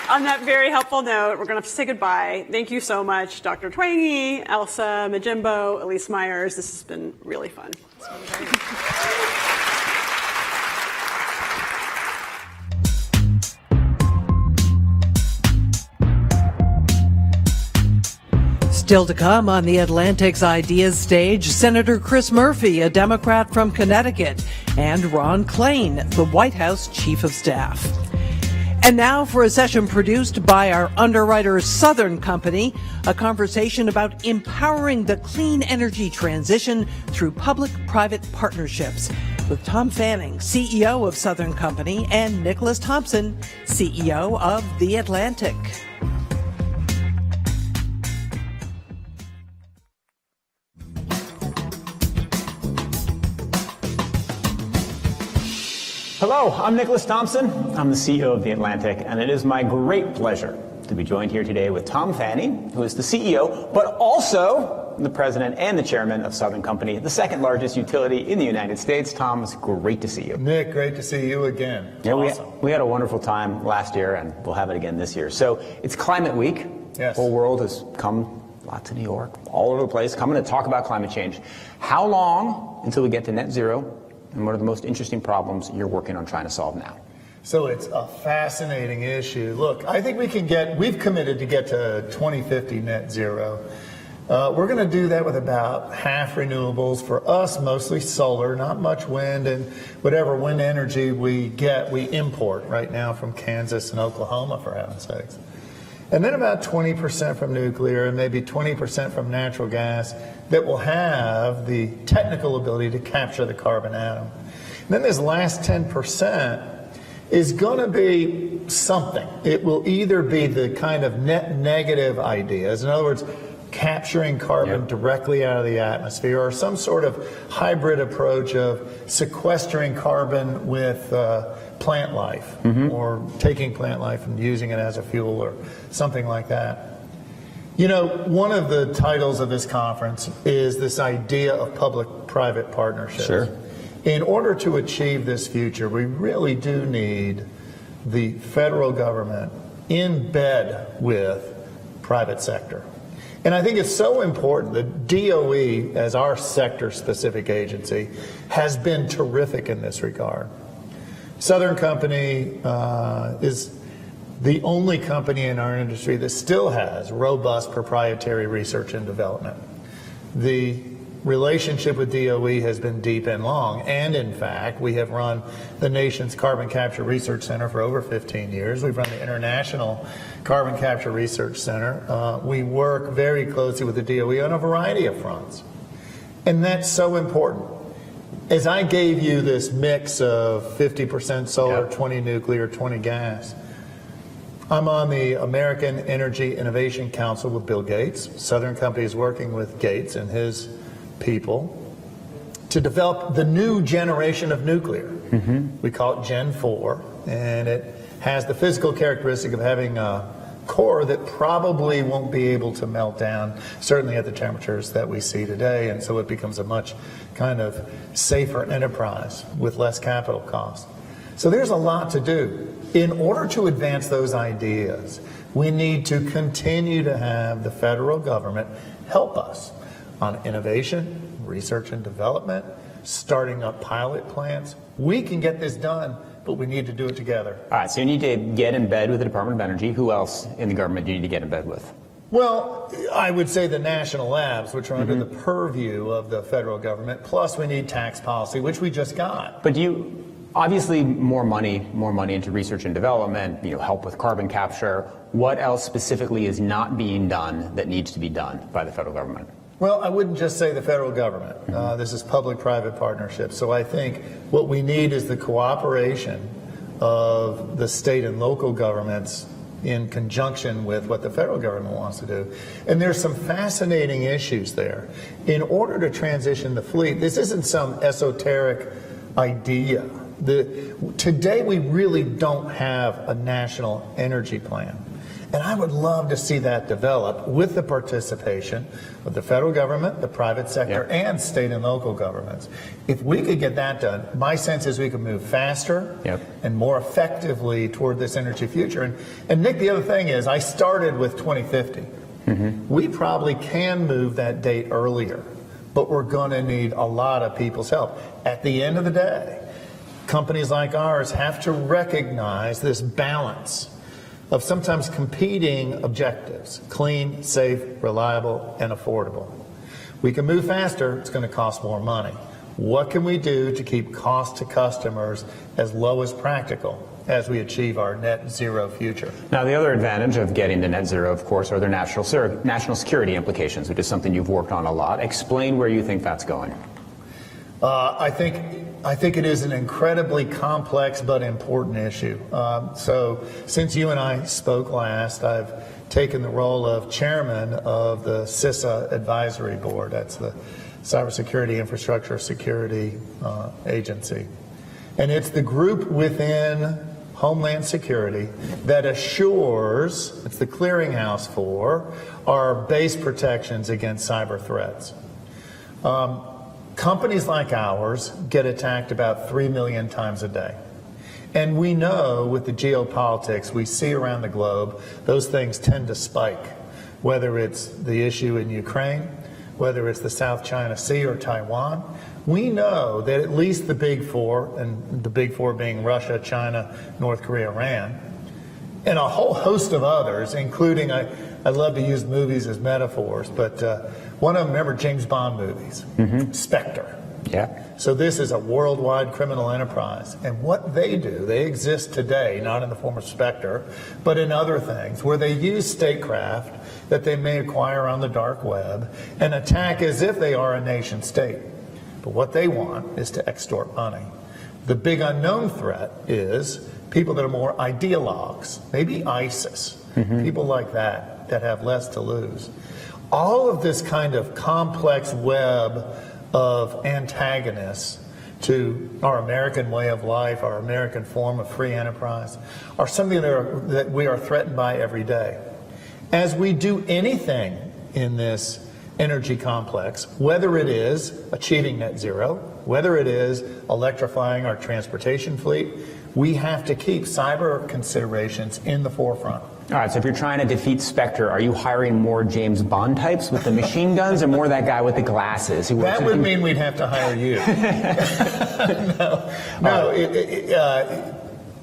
On that very helpful note, we're going to have to say goodbye. Thank you so much, Dr. Twenge, Elsa Majimbo, Elyse Myers. This has been really fun. Still to come on the Atlantic's Ideas stage, Senator Chris Murphy, a Democrat from Connecticut, and Ron Klain, the White House Chief of Staff. And now for a session produced by our underwriter Southern Company, a conversation about empowering the clean energy transition through public-private partnerships with Tom Fanning, CEO of Southern Company, and Nicholas Thompson, CEO of The Atlantic. Hello, I'm Nicholas Thompson. I'm the CEO of The Atlantic, and it is my great pleasure to be joined here today with Tom Fanning, who is the CEO, but also the president and the chairman of Southern Company, the second largest utility in the United States. Tom, it's great to see you. Nick, great to see you again. Yeah, awesome. we had a wonderful time last year, and we'll have it again this year. So it's Climate Week. Yes. The whole world has come, lots of New York, all over the place, coming to talk about climate change. How long until we get to net zero? And what are the most interesting problems you're working on trying to solve now? So it's a fascinating issue. Look, I think we've committed to get to 2050 net zero. We're going to do that with about half renewables. For us, mostly solar, not much wind, and whatever wind energy we get, we import right now from Kansas and Oklahoma, for heaven's sakes. And then about 20% from nuclear and maybe 20% from natural gas that will have the technical ability to capture the carbon atom. And then this last 10% is going to be something. It will either be the kind of net negative ideas, in other words, capturing carbon directly out of the atmosphere, or some sort of hybrid approach of sequestering carbon with plant life, or taking plant life and using it as a fuel or something like that. You know, one of the titles of this conference is this idea of public-private partnerships. Sure. In order to achieve this future, we really do need the federal government in bed with private sector. And I think it's so important that DOE, as our sector-specific agency, has been terrific in this regard. Southern Company is the only company in our industry that still has robust proprietary research and development. The relationship with DOE has been deep and long, and in fact, we have run the nation's Carbon Capture Research Center for over 15 years. We've run the International Carbon Capture Research Center. We work very closely with the DOE on a variety of fronts. And that's so important. As I gave you this mix of 50% solar, 20 nuclear, 20 gas, I'm on the American Energy Innovation Council with Bill Gates. Southern Company is working with Gates and his people to develop the new generation of nuclear. We call it Gen 4, and it has the physical characteristic of having a core that probably won't be able to melt down, certainly at the temperatures that we see today, and so it becomes a much kind of safer enterprise with less capital cost. So there's a lot to do. In order to advance those ideas, we need to continue to have the federal government help us on innovation, research and development, starting up pilot plants. We can get this done, but we need to do it together. All right, so you need to get in bed with the Department of Energy. Who else in the government do you need to get in bed with? Well, I would say the national labs, which are under the purview of the federal government, plus we need tax policy, which we just got. But obviously more money into research and development, help with carbon capture. What else specifically is not being done that needs to be done by the federal government? Well, I wouldn't just say the federal government. This is public-private partnership. So I think what we need is the cooperation of the state and local governments in conjunction with what the federal government wants to do. And there's some fascinating issues there. In order to transition the fleet, this isn't some esoteric idea. Today we really don't have a national energy plan. And I would love to see that develop with the participation of the federal government, the private sector, and state and local governments. If we could get that done, my sense is we could move faster and more effectively toward this energy future. And Nick, the other thing is, I started with 2050. We probably can move that date earlier, but we're going to need a lot of people's help. At the end of the day, companies like ours have to recognize this balance of sometimes competing objectives: clean, safe, reliable, and affordable. We can move faster, it's going to cost more money. What can we do to keep cost to customers as low as practical as we achieve our net zero future? Now, the other advantage of getting to net zero, of course, are their national security implications, which is something you've worked on a lot. Explain where you think that's going. I think it is an incredibly complex but important issue. So since you and I spoke last, I've taken the role of chairman of the CISA Advisory Board. That's the Cybersecurity Infrastructure Security Agency. And it's the group within Homeland Security that assures, it's the clearinghouse for, our base protections against cyber threats. Companies like ours get attacked about 3 million times a day. And we know with the geopolitics we see around the globe, those things tend to spike, whether it's the issue in Ukraine, whether it's the South China Sea or Taiwan. We know that at least the big four, and the big four being Russia, China, North Korea, Iran, and a whole host of others, including, I love to use movies as metaphors, but one of them, remember James Bond movies, Spectre. So this is a worldwide criminal enterprise. And what they do, they exist today, not in the form of Spectre, but in other things, where they use statecraft that they may acquire on the dark web and attack as if they are a nation state. But what they want is to extort money. The big unknown threat is people that are more ideologues, maybe ISIS, people like that have less to lose. All of this kind of complex web of antagonists to our American way of life, our American form of free enterprise, are something that we are threatened by every day. As we do anything in this energy complex, whether it is achieving net zero, whether it is electrifying our transportation fleet, we have to keep cyber considerations in the forefront. All right, so if you're trying to defeat Spectre, are you hiring more James Bond types with the machine guns or more that guy with the glasses? That would mean we'd have to hire you.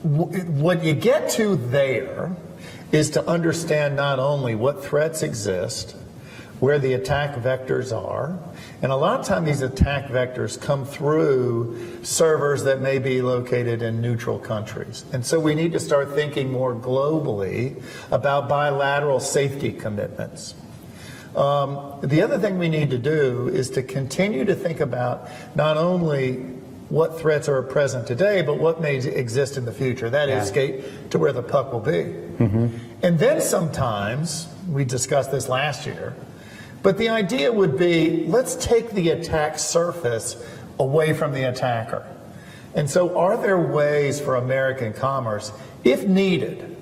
What you get to there is to understand not only what threats exist, where the attack vectors are, and a lot of times these attack vectors come through servers that may be located in neutral countries. And so we need to start thinking more globally about bilateral safety commitments. The other thing we need to do is to continue to think about not only what threats are present today, but what may exist in the future. That is, skate to where the puck will be. And then sometimes, we discussed this last year, but the idea would be, let's take the attack surface away from the attacker. And so are there ways for American commerce, if needed,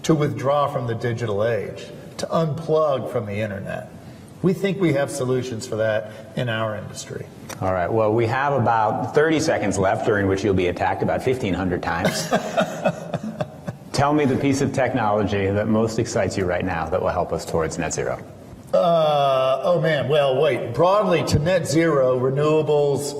to withdraw from the digital age, to unplug from the internet? We think we have solutions for that in our industry. All right, well, we have about 30 seconds left, during which you'll be attacked about 1,500 times. Tell me the piece of technology that most excites you right now that will help us towards net zero. Oh man, well, wait. Broadly to net zero, renewables,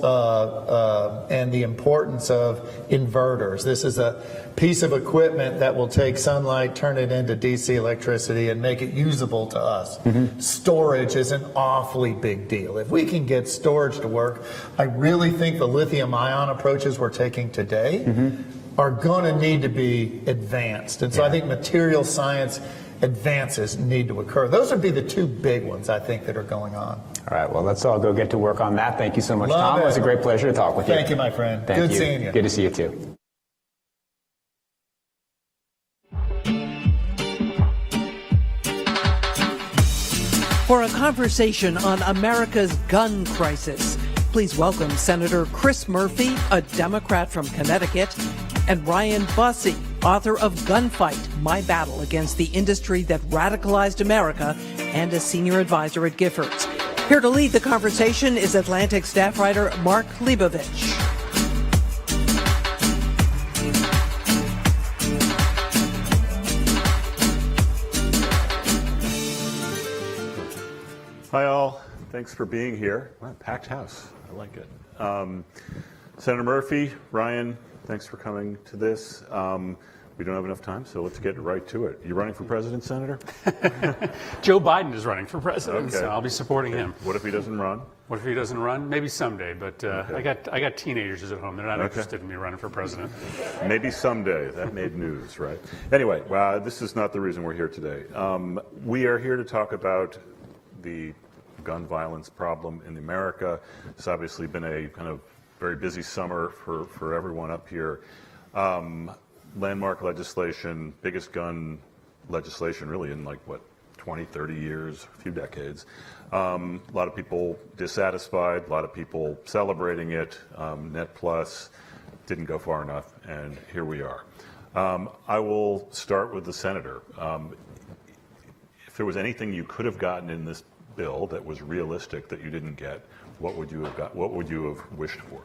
and the importance of inverters. This is a piece of equipment that will take sunlight, turn it into DC electricity, and make it usable to us. Storage is an awfully big deal. If we can get storage to work, I really think the lithium-ion approaches we're taking today are going to need to be advanced. And so I think material science advances need to occur. Those would be the two big ones, I think, that are going on. All right, well, let's all go get to work on that. Thank you so much, Tom. It was a great pleasure to talk with you. Thank you, my friend. Thank Good you. seeing you. Good to see you, too. For a conversation on America's gun crisis, please welcome Senator Chris Murphy, a Democrat from Connecticut, and Ryan Bussey, author of Gunfight, My Battle Against the Industry That Radicalized America, and a senior advisor at Giffords. Here to lead the conversation is Atlantic staff writer Mark Leibovich. Hi all, thanks for being here. Wow, packed house, I like it. Senator Murphy, Ryan, thanks for coming to this. We don't have enough time, so let's get right to it. You running for president, Senator? Joe Biden is running for president, so I'll be supporting him. What if he doesn't run? What if he doesn't run? Maybe someday, but I got teenagers at home. They're not interested in me running for president. Maybe someday. That made news, right? Anyway, this is not the reason we're here today. We are here to talk about the gun violence problem in America. It's obviously been a kind of very busy summer for everyone up here. Landmark legislation, biggest gun legislation really in 20, 30 years, a few decades. A lot of people dissatisfied, a lot of people celebrating it. Net Plus didn't go far enough, and here we are. I will start with the senator. If there was anything you could have gotten in this bill that was realistic that you didn't get, what would you have got? What would you have wished for?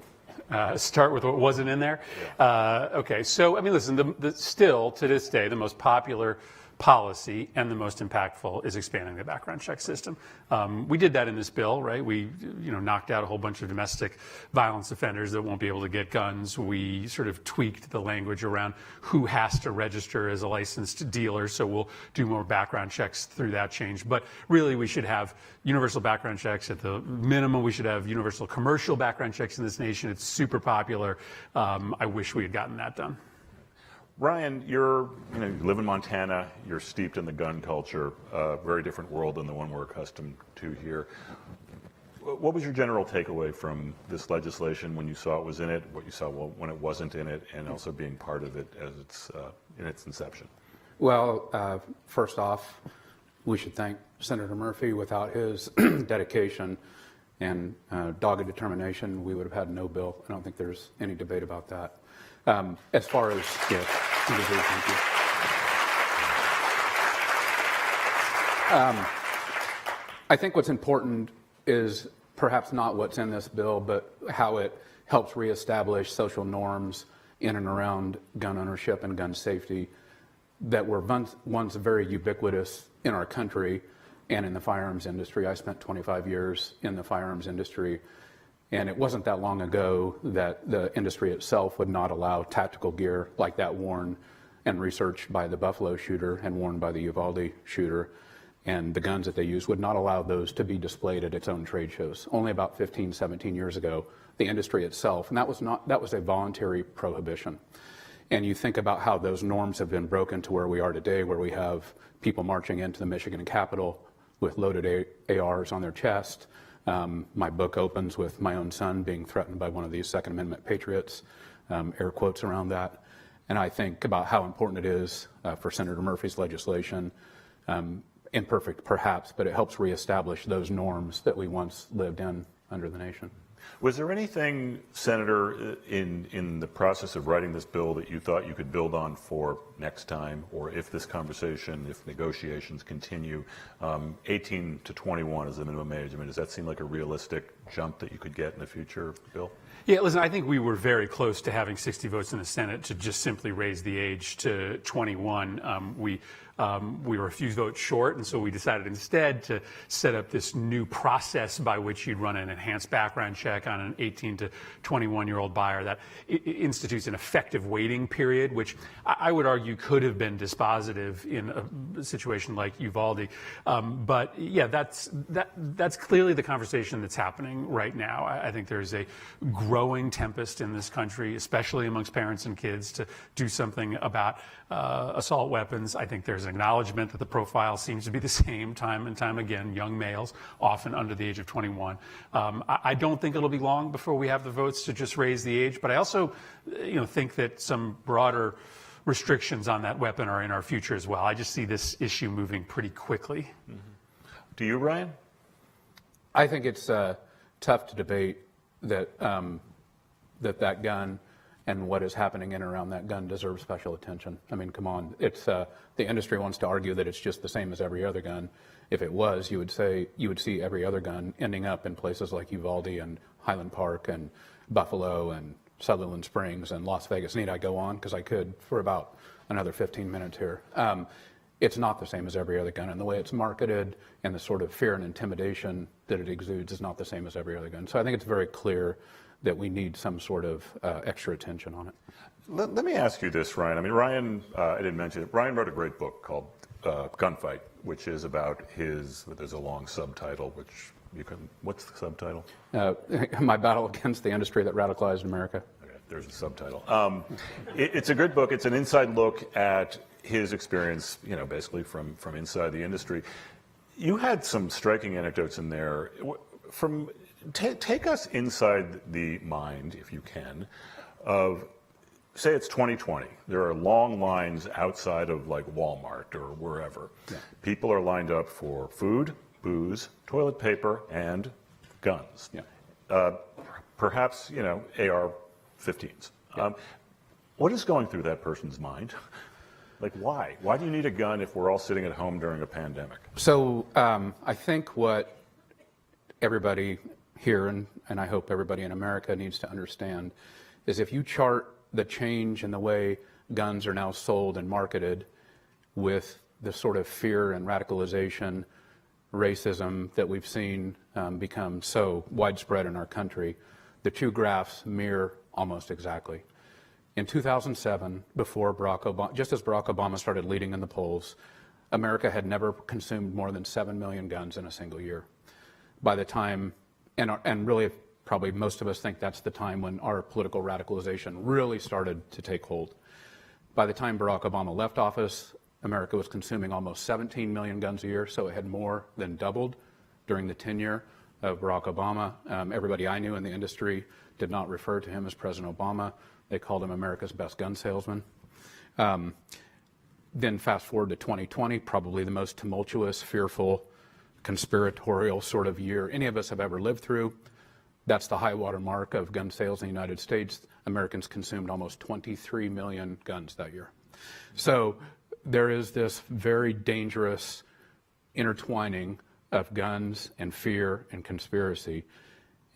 Start with what wasn't in there. Okay, so I mean, listen. Still to this day, the most popular policy and the most impactful is expanding the background check system. We did that in this bill, right? We, knocked out a whole bunch of domestic violence offenders that won't be able to get guns. We sort of tweaked the language around who has to register as a licensed dealer, so we'll do more background checks through that change. But really, we should have universal background checks. At the minimum, we should have universal commercial background checks in this nation. It's super popular. I wish we had gotten that done. Ryan, you live in Montana, you're steeped in the gun culture, a very different world than the one we're accustomed to here. What was your general takeaway from this legislation when you saw it was in it, what you saw when it wasn't in it, and also being part of it as it's in its inception? Well, first off, we should thank Senator Murphy. Without his dedication and dogged determination, we would have had no bill. I don't think there's any debate about that. As far as, thank you. I think what's important is perhaps not what's in this bill, but how it helps reestablish social norms in and around gun ownership and gun safety that were once very ubiquitous in our country and in the firearms industry. I spent 25 years in the firearms industry. And it wasn't that long ago that the industry itself would not allow tactical gear like that worn and researched by the Buffalo shooter and worn by the Uvalde shooter. And the guns that they used would not allow those to be displayed at its own trade shows. Only about 15, 17 years ago, the industry itself, and that was a voluntary prohibition. And you think about how those norms have been broken to where we are today, where we have people marching into the Michigan Capitol with loaded ARs on their chest. My book opens with my own son being threatened by one of these Second Amendment patriots, air quotes around that. And I think about how important it is for Senator Murphy's legislation, imperfect perhaps, but it helps reestablish those norms that we once lived in under the nation. Was there anything, Senator, in the process of writing this bill that you thought you could build on for next time, or if this conversation, if negotiations continue, 18 to 21 is the minimum age? I mean, does that seem like a realistic jump that you could get in the future, Bill? Yeah, listen, I think we were very close to having 60 votes in the Senate to just simply raise the age to 21. We were a few votes short, and so we decided instead to set up this new process by which you'd run an enhanced background check on an 18 to 21-year-old buyer that institutes an effective waiting period, which I would argue could have been dispositive in a situation like Uvalde. But yeah, that's clearly the conversation that's happening right now. I think there's a growing tempest in this country, especially amongst parents and kids, to do something about assault weapons. I think there's an acknowledgement that the profile seems to be the same time and time again, young males, often under the age of 21. I don't think it'll be long before we have the votes to just raise the age, but I also think that some broader restrictions on that weapon are in our future as well. I just see this issue moving pretty quickly. Mm-hmm. Do you, Ryan? I think it's tough to debate that that gun and what is happening in and around that gun deserves special attention. I mean, come on. It's the industry wants to argue that it's just the same as every other gun. If it was, you would see every other gun ending up in places like Uvalde and Highland Park and Buffalo and Sutherland Springs and Las Vegas. Need I go on? Because I could for about another 15 minutes here. It's not the same as every other gun, and the way it's marketed and the sort of fear and intimidation that it exudes is not the same as every other gun. So I think it's very clear that we need some sort of extra attention on it. Let me ask you this, Ryan. I mean, Ryan, I didn't mention it. Ryan wrote a great book called Gunfight, which is about there's a long subtitle, which what's the subtitle? My Battle Against the Industry That Radicalized America. Okay, there's a subtitle. It's a good book. It's an inside look at his experience, basically from inside the industry. You had some striking anecdotes in there. Take us inside the mind, if you can, of, say it's 2020. There are long lines outside of like Walmart or wherever. Yeah. People are lined up for food, booze, toilet paper, and guns. Yeah. Perhaps, AR-15s. Yeah. What is going through that person's mind? Like, why? Why do you need a gun if we're all sitting at home during a pandemic? So I think what everybody here, and I hope everybody in America needs to understand, is if you chart the change in the way guns are now sold and marketed with the sort of fear and radicalization, racism that we've seen become so widespread in our country, the two graphs mirror almost exactly. In 2007, before Barack Obama, just as Barack Obama started leading in the polls, America had never consumed more than 7 million guns in a single year. By the time, and really probably most of us think that's the time when our political radicalization really started to take hold. By the time Barack Obama left office, America was consuming almost 17 million guns a year, so it had more than doubled during the tenure of Barack Obama. Everybody I knew in the industry did not refer to him as President Obama. They called him America's best gun salesman. Then fast forward to 2020, probably the most tumultuous, fearful, conspiratorial sort of year any of us have ever lived through. That's the high water mark of gun sales in the United States. Americans consumed almost 23 million guns that year. So there is this very dangerous intertwining of guns and fear and conspiracy.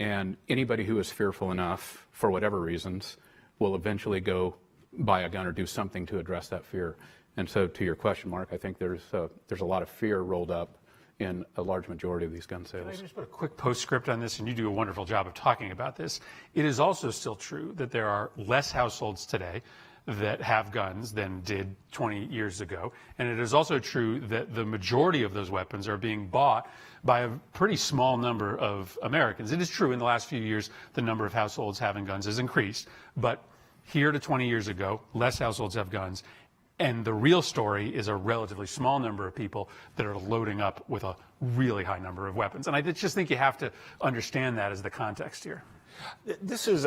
And anybody who is fearful enough, for whatever reasons, will eventually go buy a gun or do something to address that fear. And so to your question, Mark, I think there's a lot of fear rolled up in a large majority of these gun sales. Can I just put a quick postscript on this, and you do a wonderful job of talking about this. It is also still true that there are less households today that have guns than did 20 years ago. And it is also true that the majority of those weapons are being bought by a pretty small number of Americans. It is true in the last few years the number of households having guns has increased, but here to 20 years ago, less households have guns. And the real story is a relatively small number of people that are loading up with a really high number of weapons. And I just think you have to understand that as the context here.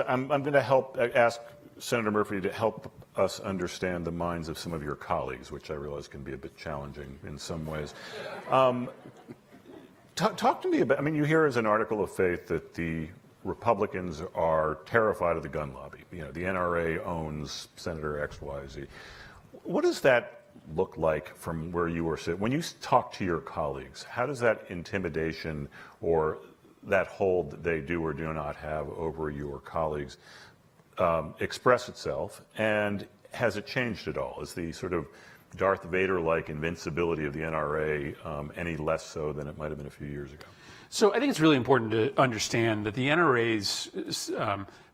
I'm going to ask Senator Murphy to help us understand the minds of some of your colleagues, which I realize can be a bit challenging in some ways. Talk to me about, you hear as an article of faith that the Republicans are terrified of the gun lobby. The NRA owns Senator XYZ. What does that look like from where you are sitting? When you talk to your colleagues, how does that intimidation or that hold that they do or do not have over your colleagues express itself? And has it changed at all? Is the sort of Darth Vader-like invincibility of the NRA any less so than it might have been a few years ago? So I think it's really important to understand that the NRA's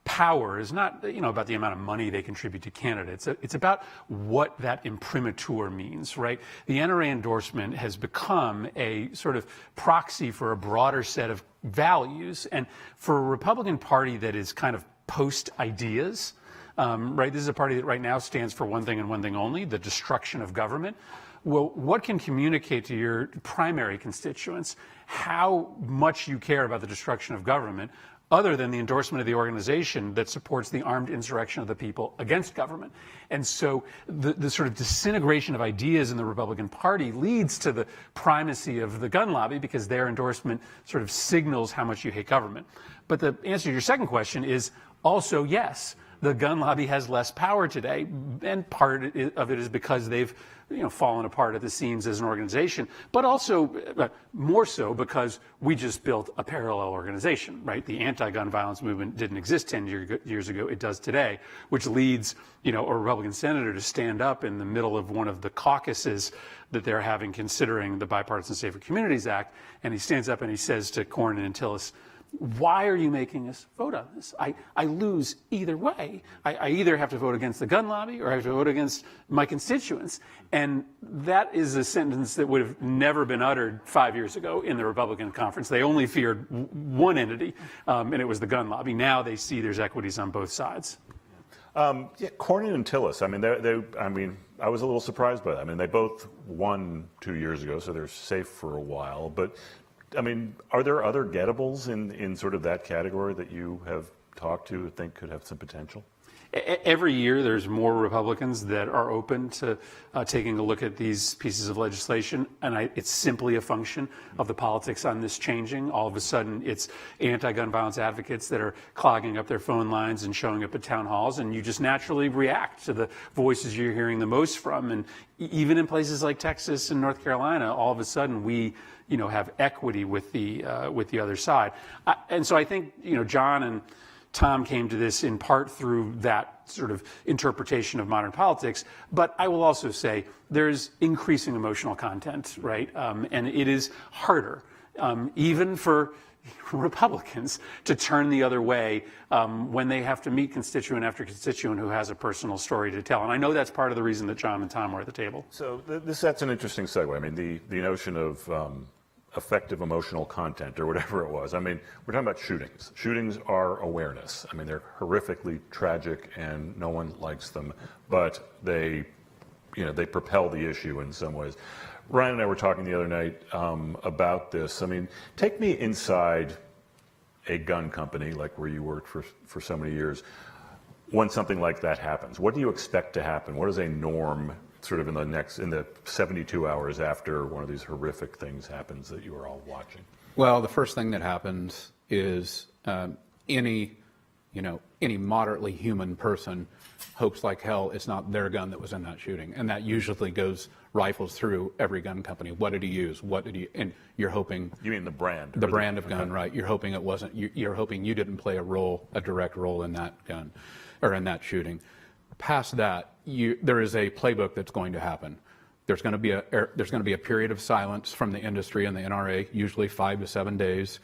power is not, about the amount of money they contribute to candidates. It's about what that imprimatur means, right? The NRA endorsement has become a sort of proxy for a broader set of values. And for a Republican Party that is kind of post-ideas, right? This is a party that right now stands for one thing and one thing only, the destruction of government. Well, what can communicate to your primary constituents how much you care about the destruction of government, other than the endorsement of the organization that supports the armed insurrection of the people against government? And so the sort of disintegration of ideas in the Republican Party leads to the primacy of the gun lobby, because their endorsement sort of signals how much you hate government. But the answer to your second question is also yes. The gun lobby has less power today, and part of it is because they've fallen apart at the seams as an organization, but also more so because we just built a parallel organization, right? The anti-gun violence movement didn't exist 10 years ago. It does today, which leads a Republican senator to stand up in the middle of one of the caucuses that they're having considering the Bipartisan Safer Communities Act, and he stands up and he says to Cornyn and Tillis, why are you making us vote on this? I lose either way. I either have to vote against the gun lobby or I have to vote against my constituents. And that is a sentence that would have never been uttered 5 years ago in the Republican conference. They only feared one entity, and it was the gun lobby. Now they see there's equities on both sides. Cornyn and Tillis, I was a little surprised by that. They both won 2 years ago, so they're safe for a while. But are there other gettables in sort of that category that you have talked to think could have some potential? Every year there's more Republicans that are open to taking a look at these pieces of legislation, and it's simply a function of the politics on this changing. All of a sudden it's anti-gun violence advocates that are clogging up their phone lines and showing up at town halls, and you just naturally react to the voices you're hearing the most from. And even in places like Texas and North Carolina, all of a sudden we have equity with the other side. And so I think, John and Tom came to this in part through that sort of interpretation of modern politics. But I will also say there's increasing emotional content, right? And it is harder, even for Republicans, to turn the other way when they have to meet constituent after constituent who has a personal story to tell. And I know that's part of the reason that John and Tom were at the table. So that's an interesting segue. The notion of effective emotional content, or whatever it was. We're talking about shootings. Shootings are awareness. They're horrifically tragic and no one likes them, but they propel the issue in some ways. Ryan and I were talking the other night about this. Take me inside a gun company, like where you worked for so many years, when something like that happens. What do you expect to happen? What is a norm sort of in the 72 hours after one of these horrific things happens that you are all watching? Well, the first thing that happens is any moderately human person hopes like hell it's not their gun that was in that shooting, and that usually rifles through every gun company. What did he use? And you're hoping. You mean the brand? The brand of gun, right? You're hoping it wasn't. You're hoping you didn't play a direct role in that gun, or in that shooting. Past that, there is a playbook that's going to happen. There's going to be a period of silence from the industry and the NRA, usually 5 to 7 days.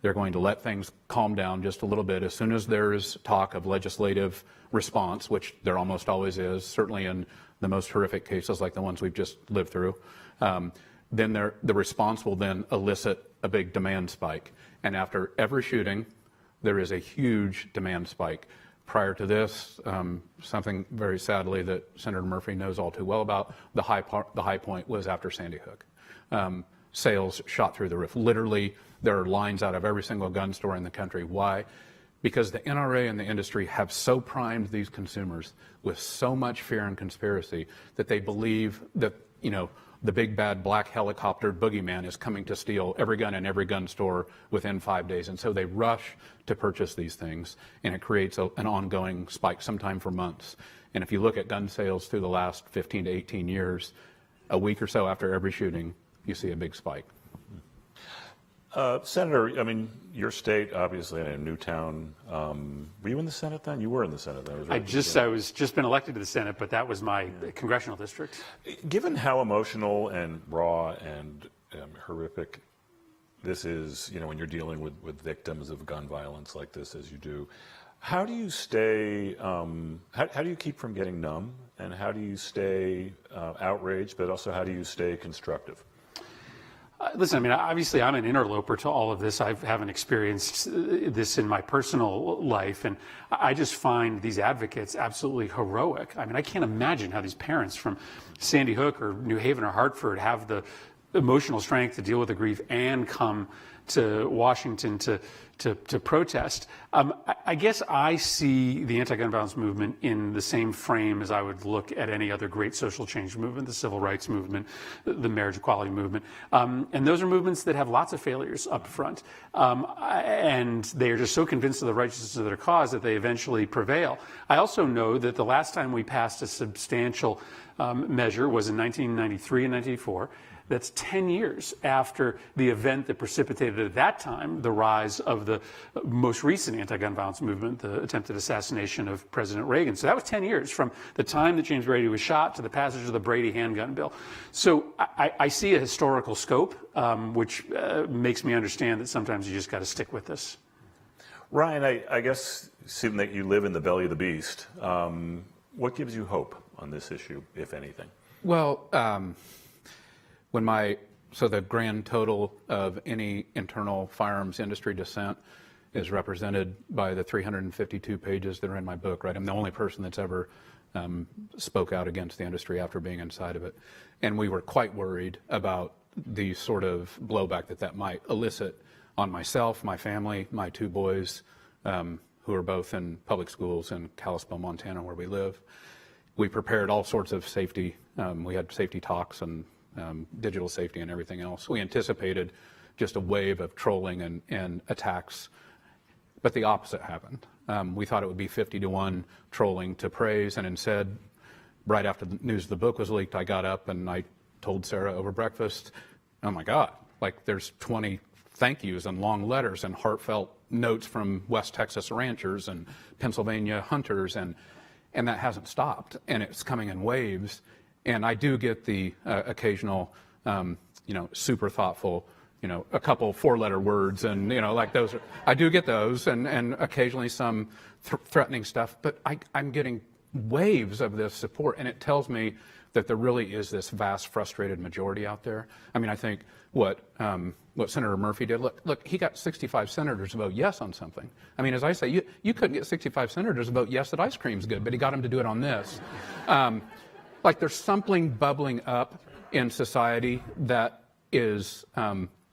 They're going to let things calm down just a little bit. As soon as there's talk of legislative response, which there almost always is, certainly in the most horrific cases like the ones we've just lived through, then the response will then elicit a big demand spike. And after every shooting, there is a huge demand spike. Prior to this, something very sadly that Senator Murphy knows all too well about, the high point was after Sandy Hook. Sales shot through the roof. Literally, there are lines out of every single gun store in the country. Why? Because the NRA and the industry have so primed these consumers with so much fear and conspiracy that they believe that, the big bad black helicopter boogeyman is coming to steal every gun in every gun store within 5 days. And so they rush to purchase these things, and it creates an ongoing spike, sometime for months. And if you look at gun sales through the last 15 to 18 years, a week or so after every shooting, you see a big spike. Senator, I mean, your state, obviously, in Newtown. Were you in the Senate then? You were in the Senate then. I was just been elected to the Senate, but that was my congressional district. Given how emotional and raw and horrific this is, when you're dealing with victims of gun violence like this, as you do, how do you stay? How do you keep from getting numb, and how do you stay outraged, but also how do you stay constructive? Listen, I mean, obviously I'm an interloper to all of this. I haven't experienced this in my personal life, and I just find these advocates absolutely heroic. I mean, I can't imagine how these parents from Sandy Hook or New Haven or Hartford have the emotional strength to deal with the grief and come to Washington to protest. I guess I see the anti-gun violence movement in the same frame as I would look at any other great social change movement, the civil rights movement, the marriage equality movement. And those are movements that have lots of failures up front. And they are just so convinced of the righteousness of their cause that they eventually prevail. I also know that the last time we passed a substantial measure was in 1993 and 1994. That's 10 years after the event that precipitated at that time the rise of the most recent anti-gun violence movement, the attempted assassination of President Reagan. So that was 10 years from the time that James Brady was shot to the passage of the Brady handgun bill. So I see a historical scope, which makes me understand that sometimes you just got to stick with this. Ryan, I guess, seeing that you live in the belly of the beast, what gives you hope on this issue, if anything? Well, so the grand total of any internal firearms industry dissent is represented by the 352 pages that are in my book, right? I'm the only person that's ever spoke out against the industry after being inside of it. And we were quite worried about the sort of blowback that might elicit on myself, my family, my two boys, who are both in public schools in Kalispell, Montana, where we live. We prepared all sorts of safety. We had safety talks and digital safety and everything else. We anticipated just a wave of trolling and attacks, but the opposite happened. We thought it would be 50-1 trolling to praise, and instead, right after the news of the book was leaked, I got up and I told Sarah over breakfast, oh my God, like there's 20 thank yous and long letters and heartfelt notes from West Texas ranchers and Pennsylvania hunters, and that hasn't stopped, and it's coming in waves. And I do get the occasional, super thoughtful, a couple four-letter words, and like those. I do get those, and occasionally some threatening stuff. But I'm getting waves of this support, and it tells me that there really is this vast, frustrated majority out there. I mean, I think what Senator Murphy did. Look, he got 65 senators to vote yes on something. I mean, as I say, you couldn't get 65 senators to vote yes that ice cream's good, but he got them to do it on this. Like there's something bubbling up in society that is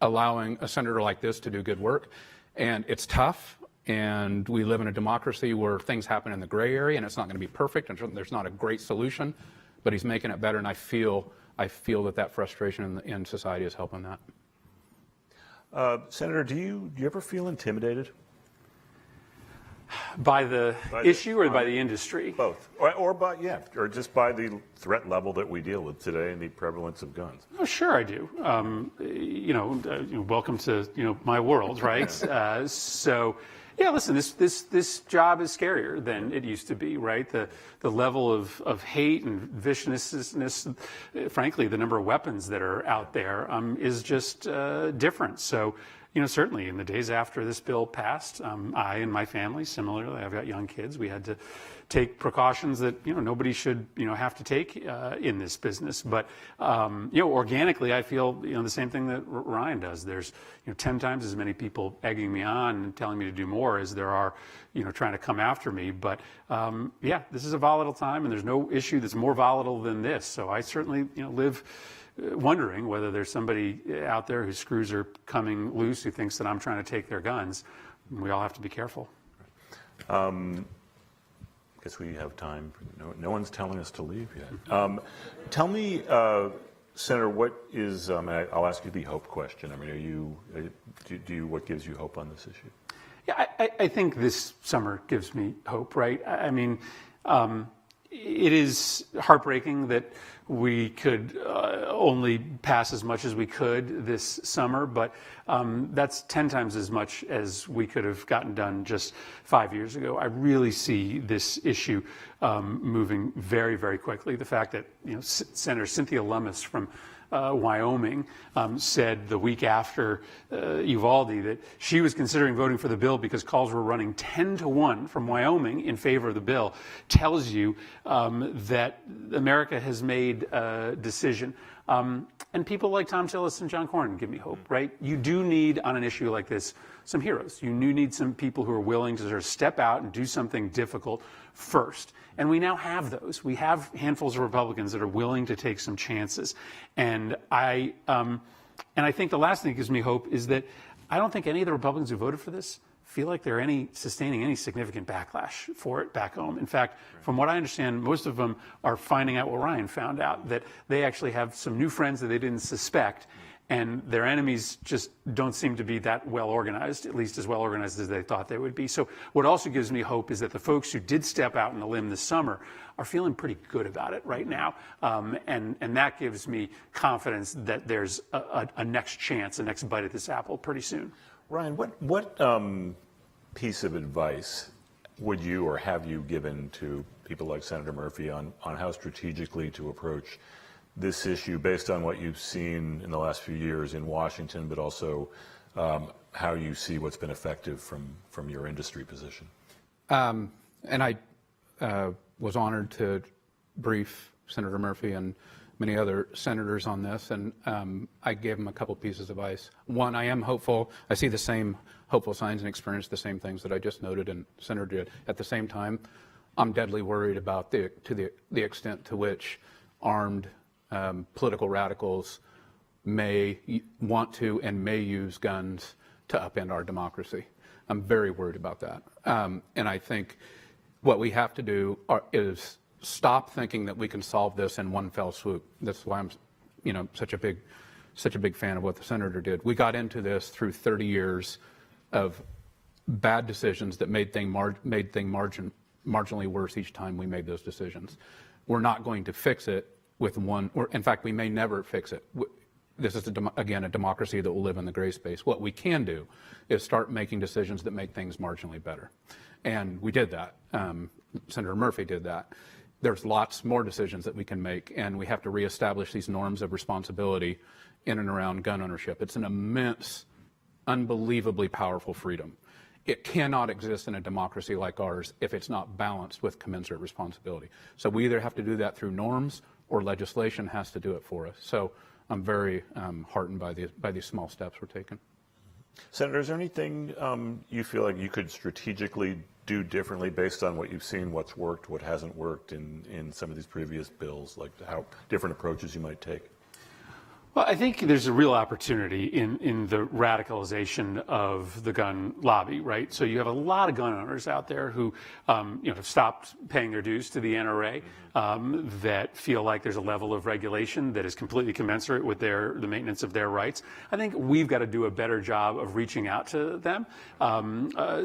allowing a senator like this to do good work. And it's tough, and we live in a democracy where things happen in the gray area, and it's not going to be perfect, and there's not a great solution, but he's making it better, and I feel that frustration in society is helping that. Senator, do you ever feel intimidated? By the issue or by the industry? Both. Or just by the threat level that we deal with today and the prevalence of guns. Oh, sure I do. Welcome to, my world, right? So, yeah, listen, this job is scarier than it used to be, right? The level of hate and viciousness, frankly, the number of weapons that are out there is just different. So, certainly in the days after this bill passed, I and my family, similarly, I've got young kids, we had to take precautions that, nobody should, have to take in this business. But, organically, I feel, the same thing that Ryan does. There's, 10 times as many people egging me on and telling me to do more as there are, trying to come after me. But, this is a volatile time, and there's no issue that's more volatile than this. So I certainly, live wondering whether there's somebody out there whose screws are coming loose who thinks that I'm trying to take their guns. We all have to be careful. Guess we have time. No one's telling us to leave yet. Tell me, Senator, what is? I'll ask you the hope question. I mean, what gives you hope on this issue? Yeah, I think this summer gives me hope. Right? I mean, it is heartbreaking that we could only pass as much as we could this summer, but that's 10 times as much as we could have gotten done just 5 years ago. I really see this issue moving very, very quickly. The fact that Senator Cynthia Lummis from Wyoming said the week after Uvalde that she was considering voting for the bill because calls were running 10-1 from Wyoming in favor of the bill, tells you that America has made a decision. And people like Tom Tillis and John Cornyn give me hope, right? You do need, on an issue like this, some heroes. You do need some people who are willing to sort of step out and do something difficult first. And we now have those. We have handfuls of Republicans that are willing to take some chances. And I think the last thing that gives me hope is that I don't think any of the Republicans who voted for this feel like they're sustaining any significant backlash for it back home. In fact, from what I understand, most of them are finding out what Ryan found out, that they actually have some new friends that they didn't suspect, and their enemies just don't seem to be that well organized, at least as well organized as they thought they would be. So what also gives me hope is that the folks who did step out on a limb this summer are feeling pretty good about it right now. And that gives me confidence that there's a next chance, a next bite at this apple pretty soon. Ryan, what piece of advice would you or have you given to people like Senator Murphy on how strategically to approach this issue based on what you've seen in the last few years in Washington, but also how you see what's been effective from your industry position? And I was honored to brief Senator Murphy and many other senators on this, and I gave them a couple pieces of advice. One, I am hopeful. I see the same hopeful signs and experience the same things that I just noted and Senator did. At the same time, I'm deadly worried about the extent to which armed political radicals may want to and may use guns to upend our democracy. I'm very worried about that. And I think what we have to do is stop thinking that we can solve this in one fell swoop. That's why I'm, such a big fan of what the senator did. We got into this through 30 years of bad decisions that made things marginally worse each time we made those decisions. We're not going to fix it with one, or in fact, we may never fix it. This is, again, a democracy that will live in the gray space. What we can do is start making decisions that make things marginally better. And we did that. Senator Murphy did that. There's lots more decisions that we can make, and we have to reestablish these norms of responsibility in and around gun ownership. It's an immense, unbelievably powerful freedom. It cannot exist in a democracy like ours if it's not balanced with commensurate responsibility. So we either have to do that through norms or legislation has to do it for us. So I'm very heartened by these small steps we're taking. Senator, is there anything you feel like you could strategically do differently based on what you've seen, what's worked, what hasn't worked in some of these previous bills, like how different approaches you might take? Well, I think there's a real opportunity in the radicalization of the gun lobby, right? So you have a lot of gun owners out there who, have stopped paying their dues to the NRA, that feel like there's a level of regulation that is completely commensurate with the maintenance of their rights. I think we've got to do a better job of reaching out to them.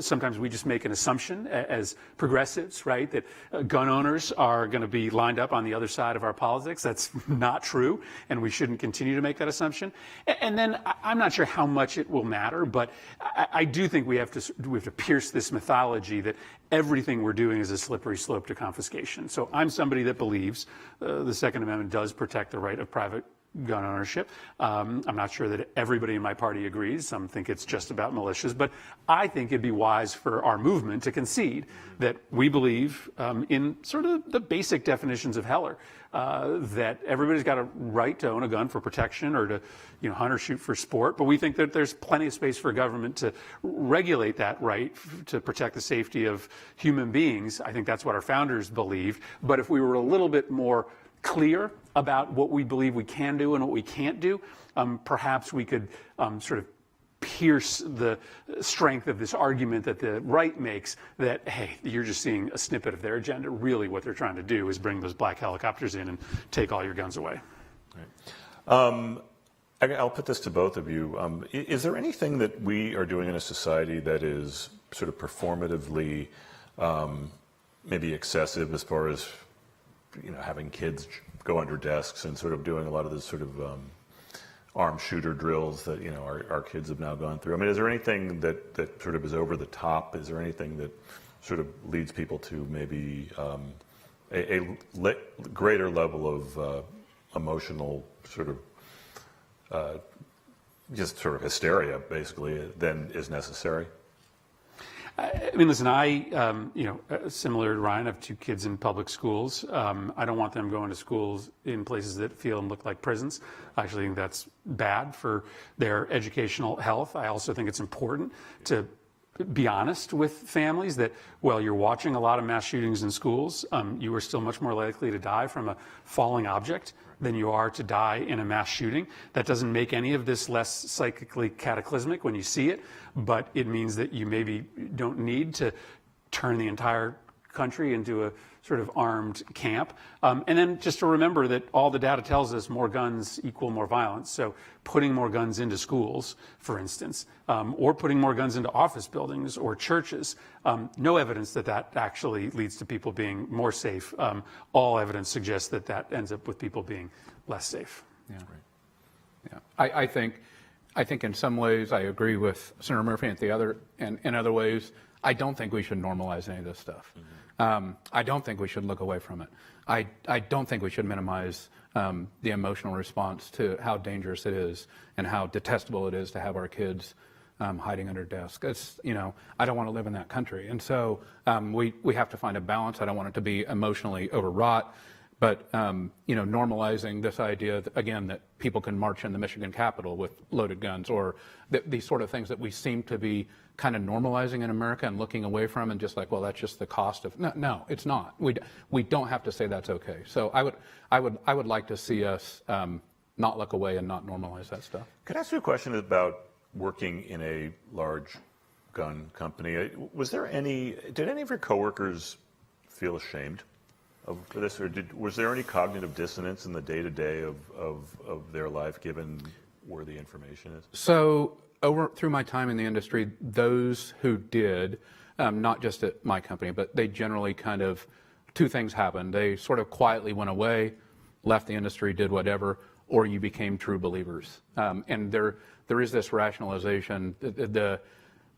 Sometimes we just make an assumption as progressives, right, that gun owners are going to be lined up on the other side of our politics. That's not true, and we shouldn't continue to make that assumption. And then I'm not sure how much it will matter, but I do think we have to pierce this mythology that everything we're doing is a slippery slope to confiscation. So I'm somebody that believes the Second Amendment does protect the right of private gun ownership. I'm not sure that everybody in my party agrees. Some think it's just about militias, but I think it'd be wise for our movement to concede that we believe in sort of the basic definitions of Heller, that everybody's got a right to own a gun for protection or to, hunt or shoot for sport. But we think that there's plenty of space for government to regulate that right to protect the safety of human beings. I think that's what our founders believed. But if we were a little bit more clear about what we believe we can do and what we can't do, perhaps we could sort of pierce the strength of this argument that the right makes that, hey, you're just seeing a snippet of their agenda. Really what they're trying to do is bring those black helicopters in and take all your guns away. Right. I'll put this to both of you. Is there anything that we are doing in a society that is sort of performatively maybe excessive as far as having kids go under desks and sort of doing a lot of this sort of armed shooter drills that our kids have now gone through? I mean, is there anything that sort of is over the top? Is there anything that sort of leads people to maybe a greater level of emotional sort of just sort of hysteria, basically, than is necessary? I mean, listen, similar to Ryan, I have 2 kids in public schools. I don't want them going to schools in places that feel and look like prisons. I actually think that's bad for their educational health. I also think it's important to be honest with families that while you're watching a lot of mass shootings in schools, you are still much more likely to die from a falling object than you are to die in a mass shooting. That doesn't make any of this less psychically cataclysmic when you see it, but it means that you maybe don't need to turn the entire country into a sort of armed camp. And then just to remember that all the data tells us more guns equal more violence. So putting more guns into schools, for instance, or putting more guns into office buildings or churches, no evidence that that actually leads to people being more safe. All evidence suggests that that ends up with people being less safe. Yeah. Right. Yeah. I think in some ways I agree with Senator Murphy, and in other ways I don't think we should normalize any of this stuff. I don't think we should look away from it. I don't think we should minimize the emotional response to how dangerous it is and how detestable it is to have our kids hiding under desks. It's, I don't want to live in that country. And so we have to find a balance. I don't want it to be emotionally overwrought. But, normalizing this idea, again, that people can march in the Michigan Capitol with loaded guns, or these sort of things that we seem to be kind of normalizing in America and looking away from, and just like, well, that's just the cost of. No, it's not. We don't have to say that's okay. So I would like to see us not look away and not normalize that stuff. Could I ask you a question about working in a large gun company? Did any of your coworkers feel ashamed for this, or was there any cognitive dissonance in the day-to-day of their life, given where the information is? So through my time in the industry, those who did, not just at my company, but they generally kind of, 2 things happened. They sort of quietly went away, left the industry, did whatever, or you became true believers. And there is this rationalization,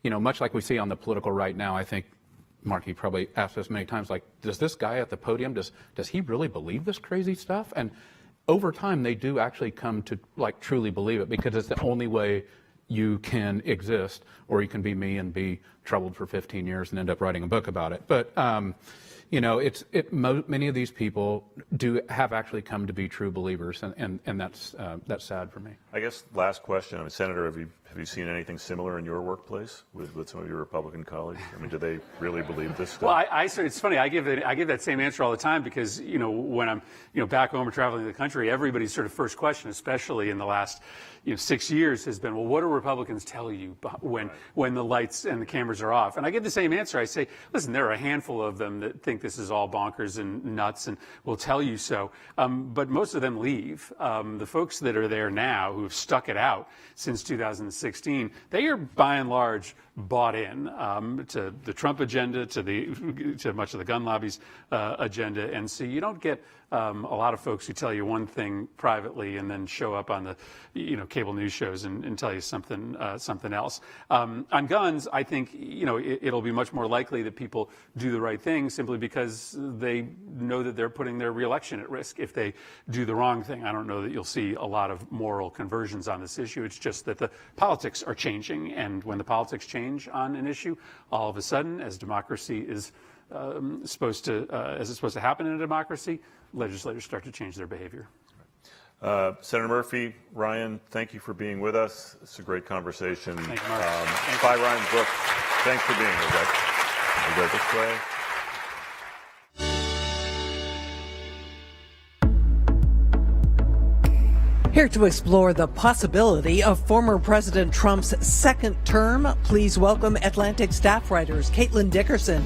much like we see on the political right now. I think Mark, you probably asked us many times, like, does this guy at the podium, does he really believe this crazy stuff? And over time, they do actually come to, like, truly believe it, because it's the only way you can exist, or you can be me and be troubled for 15 years and end up writing a book about it. But, many of these people have actually come to be true believers, and that's sad for me. I guess last question, Senator, have you seen anything similar in your workplace with some of your Republican colleagues? I mean, do they really believe this stuff? Well, it's funny. I give that same answer all the time, because when I'm back home or traveling the country, everybody's sort of first question, especially in the last 6 years, has been, well, what do Republicans tell you when the lights and the cameras are off? And I give the same answer. I say, listen, there are a handful of them that think this is all bonkers and nuts and will tell you so. But most of them leave. The folks that are there now who have stuck it out since 2016, they are by and large bought in to the Trump agenda, to much of the gun lobby's agenda, and so you don't get a lot of folks who tell you one thing privately and then show up on the cable news shows and tell you something else. On guns, I think it'll be much more likely that people do the right thing simply because they know that they're putting their reelection at risk if they do the wrong thing. I don't know that you'll see a lot of moral conversions on this issue. It's just that the politics are changing, and when the politics change on an issue, all of a sudden, as democracy is supposed to happen in a democracy, legislators start to change their behavior. Senator Murphy, Ryan, thank you for being with us. It's a great conversation. Thank you, Mark. Bye, Ryan Brooks. Thanks for being here, guys. We'll go this way. Here to explore the possibility of former President Trump's second term, please welcome Atlantic staff writers Caitlin Dickerson,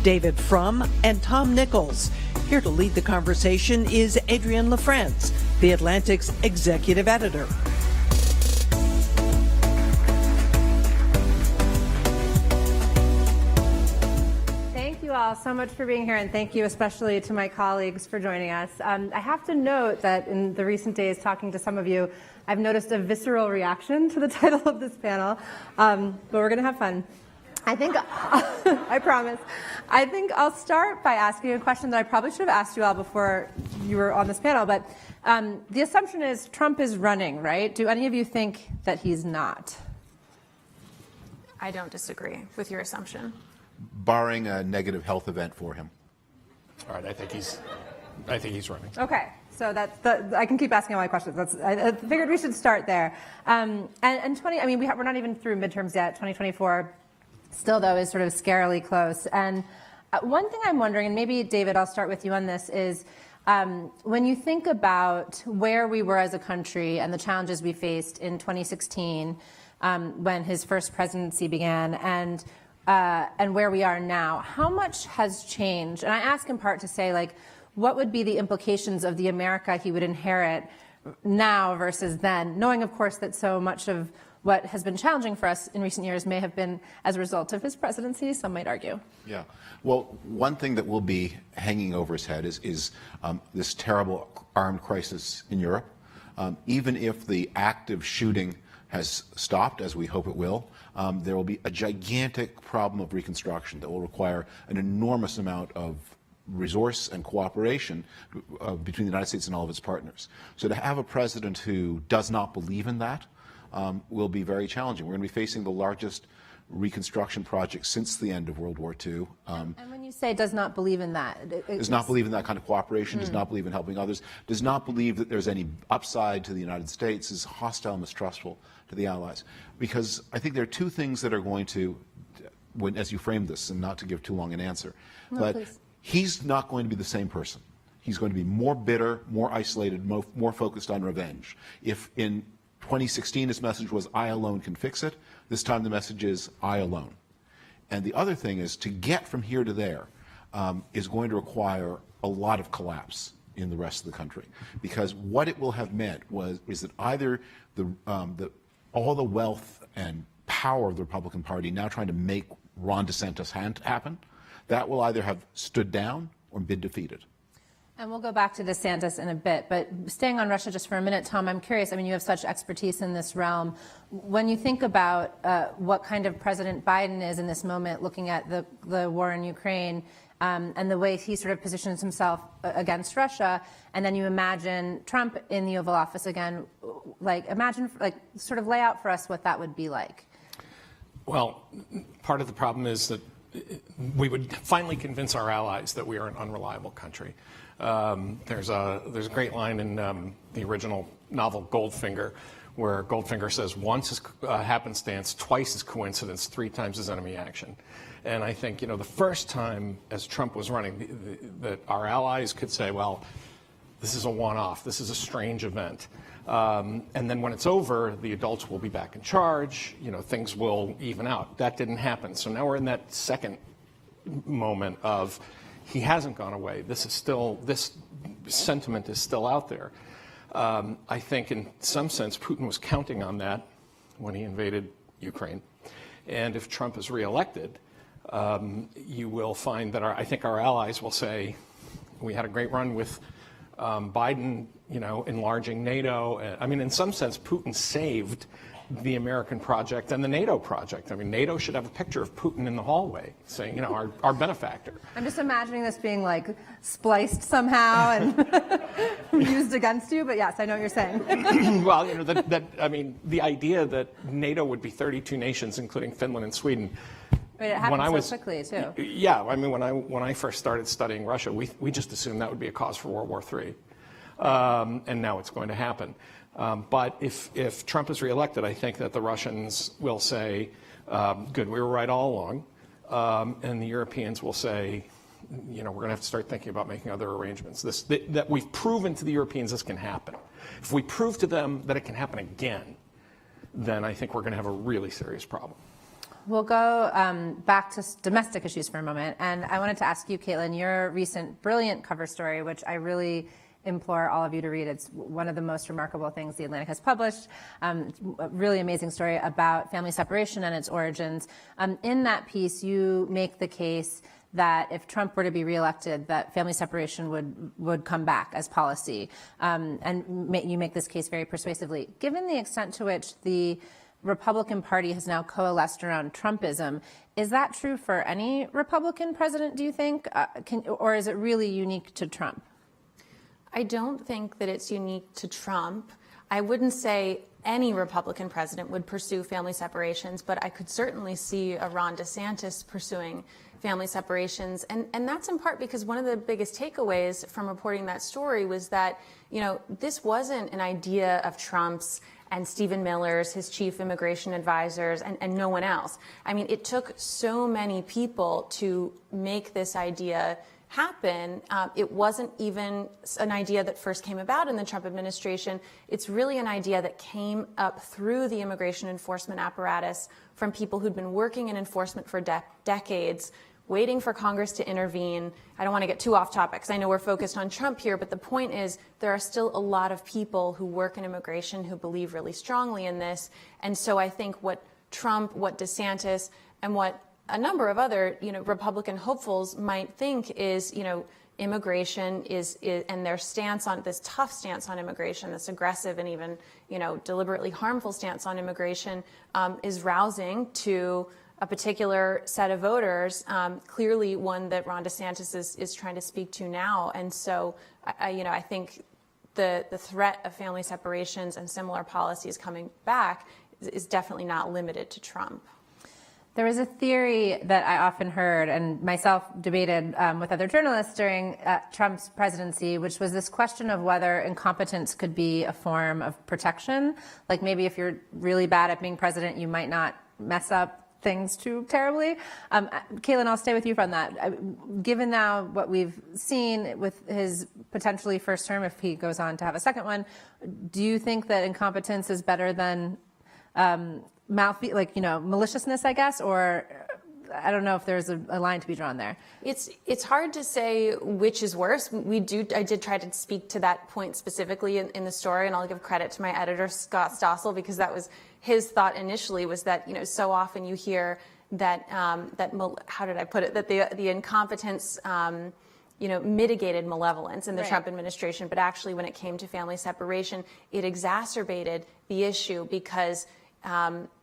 David Frum, and Tom Nichols. Here to lead the conversation is Adrienne LaFrance, The Atlantic's executive editor. Thank you all so much for being here, and thank you especially to my colleagues for joining us. I have to note that in the recent days, talking to some of you, I've noticed a visceral reaction to the title of this panel, but we're going to have fun. I think, I promise. I think I'll start by asking a question that I probably should have asked you all before you were on this panel, but the assumption is Trump is running, right? Do any of you think that he's not? I don't disagree with your assumption. Barring a negative health event for him. All right, I think he's running. Okay, so I can keep asking all my questions. I figured we should start there. And we're not even through midterms yet. 2024 still, though, is sort of scarily close. And one thing I'm wondering, and maybe David, I'll start with you on this, is when you think about where we were as a country and the challenges we faced in 2016 when his first presidency began, and where we are now, how much has changed? And I ask in part to say, like, what would be the implications of the America he would inherit now versus then, knowing, of course, that so much of what has been challenging for us in recent years may have been as a result of his presidency, some might argue. Yeah. Well, one thing that will be hanging over his head is this terrible armed crisis in Europe. Even if the active shooting has stopped, as we hope it will, there will be a gigantic problem of reconstruction that will require an enormous amount of resource and cooperation between the United States and all of its partners. So to have a president who does not believe in that will be very challenging. We're going to be facing the largest reconstruction project since the end of World War II. And when you say does not believe in that? Does not believe in that kind of cooperation, does not believe in helping others, does not believe that there's any upside to the United States, is hostile, mistrustful to the Allies. Because I think there are two things that are going to, as you frame this, and not to give too long an answer, but please. He's not going to be the same person. He's going to be more bitter, more isolated, more focused on revenge. If in 2016 his message was, I alone can fix it, this time the message is, I alone. And the other thing is, to get from here to there is going to require a lot of collapse in the rest of the country. Because what it will have meant is that either all the wealth and power of the Republican Party now trying to make Ron DeSantis happen, that will either have stood down or been defeated. And we'll go back to DeSantis in a bit, but staying on Russia just for a minute, Tom, I'm curious, I mean, you have such expertise in this realm. When you think about what kind of President Biden is in this moment, looking at the war in Ukraine and the way he sort of positions himself against Russia, and then you imagine Trump in the Oval Office again, sort of lay out for us what that would be like. Well, part of the problem is that we would finally convince our allies that we are an unreliable country. There's a great line in the original novel Goldfinger, where Goldfinger says, once is happenstance, twice is coincidence, three times is enemy action. And I think, the first time as Trump was running, that our allies could say, well, this is a one-off, this is a strange event. And then when it's over, the adults will be back in charge, things will even out. That didn't happen. So now we're in that second moment of, he hasn't gone away. This sentiment is still out there. I think in some sense, Putin was counting on that when he invaded Ukraine. And if Trump is reelected, you will find that I think our allies will say, we had a great run with Biden, enlarging NATO. I mean, in some sense, Putin saved the American project and the NATO project. I mean, NATO should have a picture of Putin in the hallway saying, our benefactor. I'm just imagining this being like spliced somehow and used against you, but yes, I know what you're saying. Well, the idea that NATO would be 32 nations, including Finland and Sweden. But it happened so quickly, too. Yeah, I mean, when I first started studying Russia, we just assumed that would be a cause for World War III. And now it's going to happen. But if Trump is reelected, I think that the Russians will say, good, we were right all along. And the Europeans will say, we're going to have to start thinking about making other arrangements. That we've proven to the Europeans this can happen. If we prove to them that it can happen again, then I think we're going to have a really serious problem. We'll go back to domestic issues for a moment. And I wanted to ask you, Caitlin, your recent brilliant cover story, which I really implore all of you to read. It's one of the most remarkable things The Atlantic has published. A really amazing story about family separation and its origins. In that piece, you make the case that if Trump were to be reelected, that family separation would come back as policy. And you make this case very persuasively. Given the extent to which the Republican Party has now coalesced around Trumpism, is that true for any Republican president, do you think? Or is it really unique to Trump? I don't think that it's unique to Trump. I wouldn't say any Republican president would pursue family separations, but I could certainly see a Ron DeSantis pursuing family separations. And that's in part because one of the biggest takeaways from reporting that story was that, this wasn't an idea of Trump's and Stephen Miller's, his chief immigration advisors, and no one else. I mean, it took so many people to make this idea happen. It wasn't even an idea that first came about in the Trump administration. It's really an idea that came up through the immigration enforcement apparatus from people who'd been working in enforcement for decades, waiting for Congress to intervene. I don't want to get too off topic because I know we're focused on Trump here, but the point is there are still a lot of people who work in immigration who believe really strongly in this. And so I think what Trump, what DeSantis, and what a number of other, Republican hopefuls might think is, immigration is and their stance on this tough stance on immigration, this aggressive and even, deliberately harmful stance on immigration is rousing to a particular set of voters, clearly one that Ron DeSantis is trying to speak to now. And so, I think the threat of family separations and similar policies coming back is definitely not limited to Trump. There was a theory that I often heard and myself debated with other journalists during Trump's presidency, which was this question of whether incompetence could be a form of protection. Like maybe if you're really bad at being president, you might not mess up things too terribly. Caitlin, I'll stay with you from that. Given now what we've seen with his potentially first term, if he goes on to have a second one, do you think that incompetence is better than maliciousness, I guess, or I don't know if there's a line to be drawn there. It's hard to say which is worse. I did try to speak to that point specifically in the story, and I'll give credit to my editor, Scott Stossel, because that was his thought initially, was that, so often you hear that, how did I put it, that the incompetence, mitigated malevolence in the Trump administration, but actually when it came to family separation, it exacerbated the issue because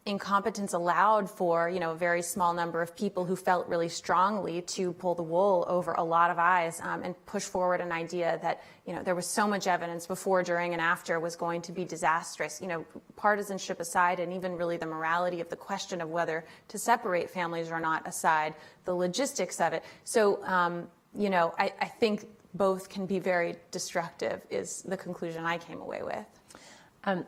incompetence allowed for, a very small number of people who felt really strongly to pull the wool over a lot of eyes and push forward an idea that, there was so much evidence before, during, and after was going to be disastrous, partisanship aside, and even really the morality of the question of whether to separate families or not aside, the logistics of it. So, I think both can be very destructive is the conclusion I came away with.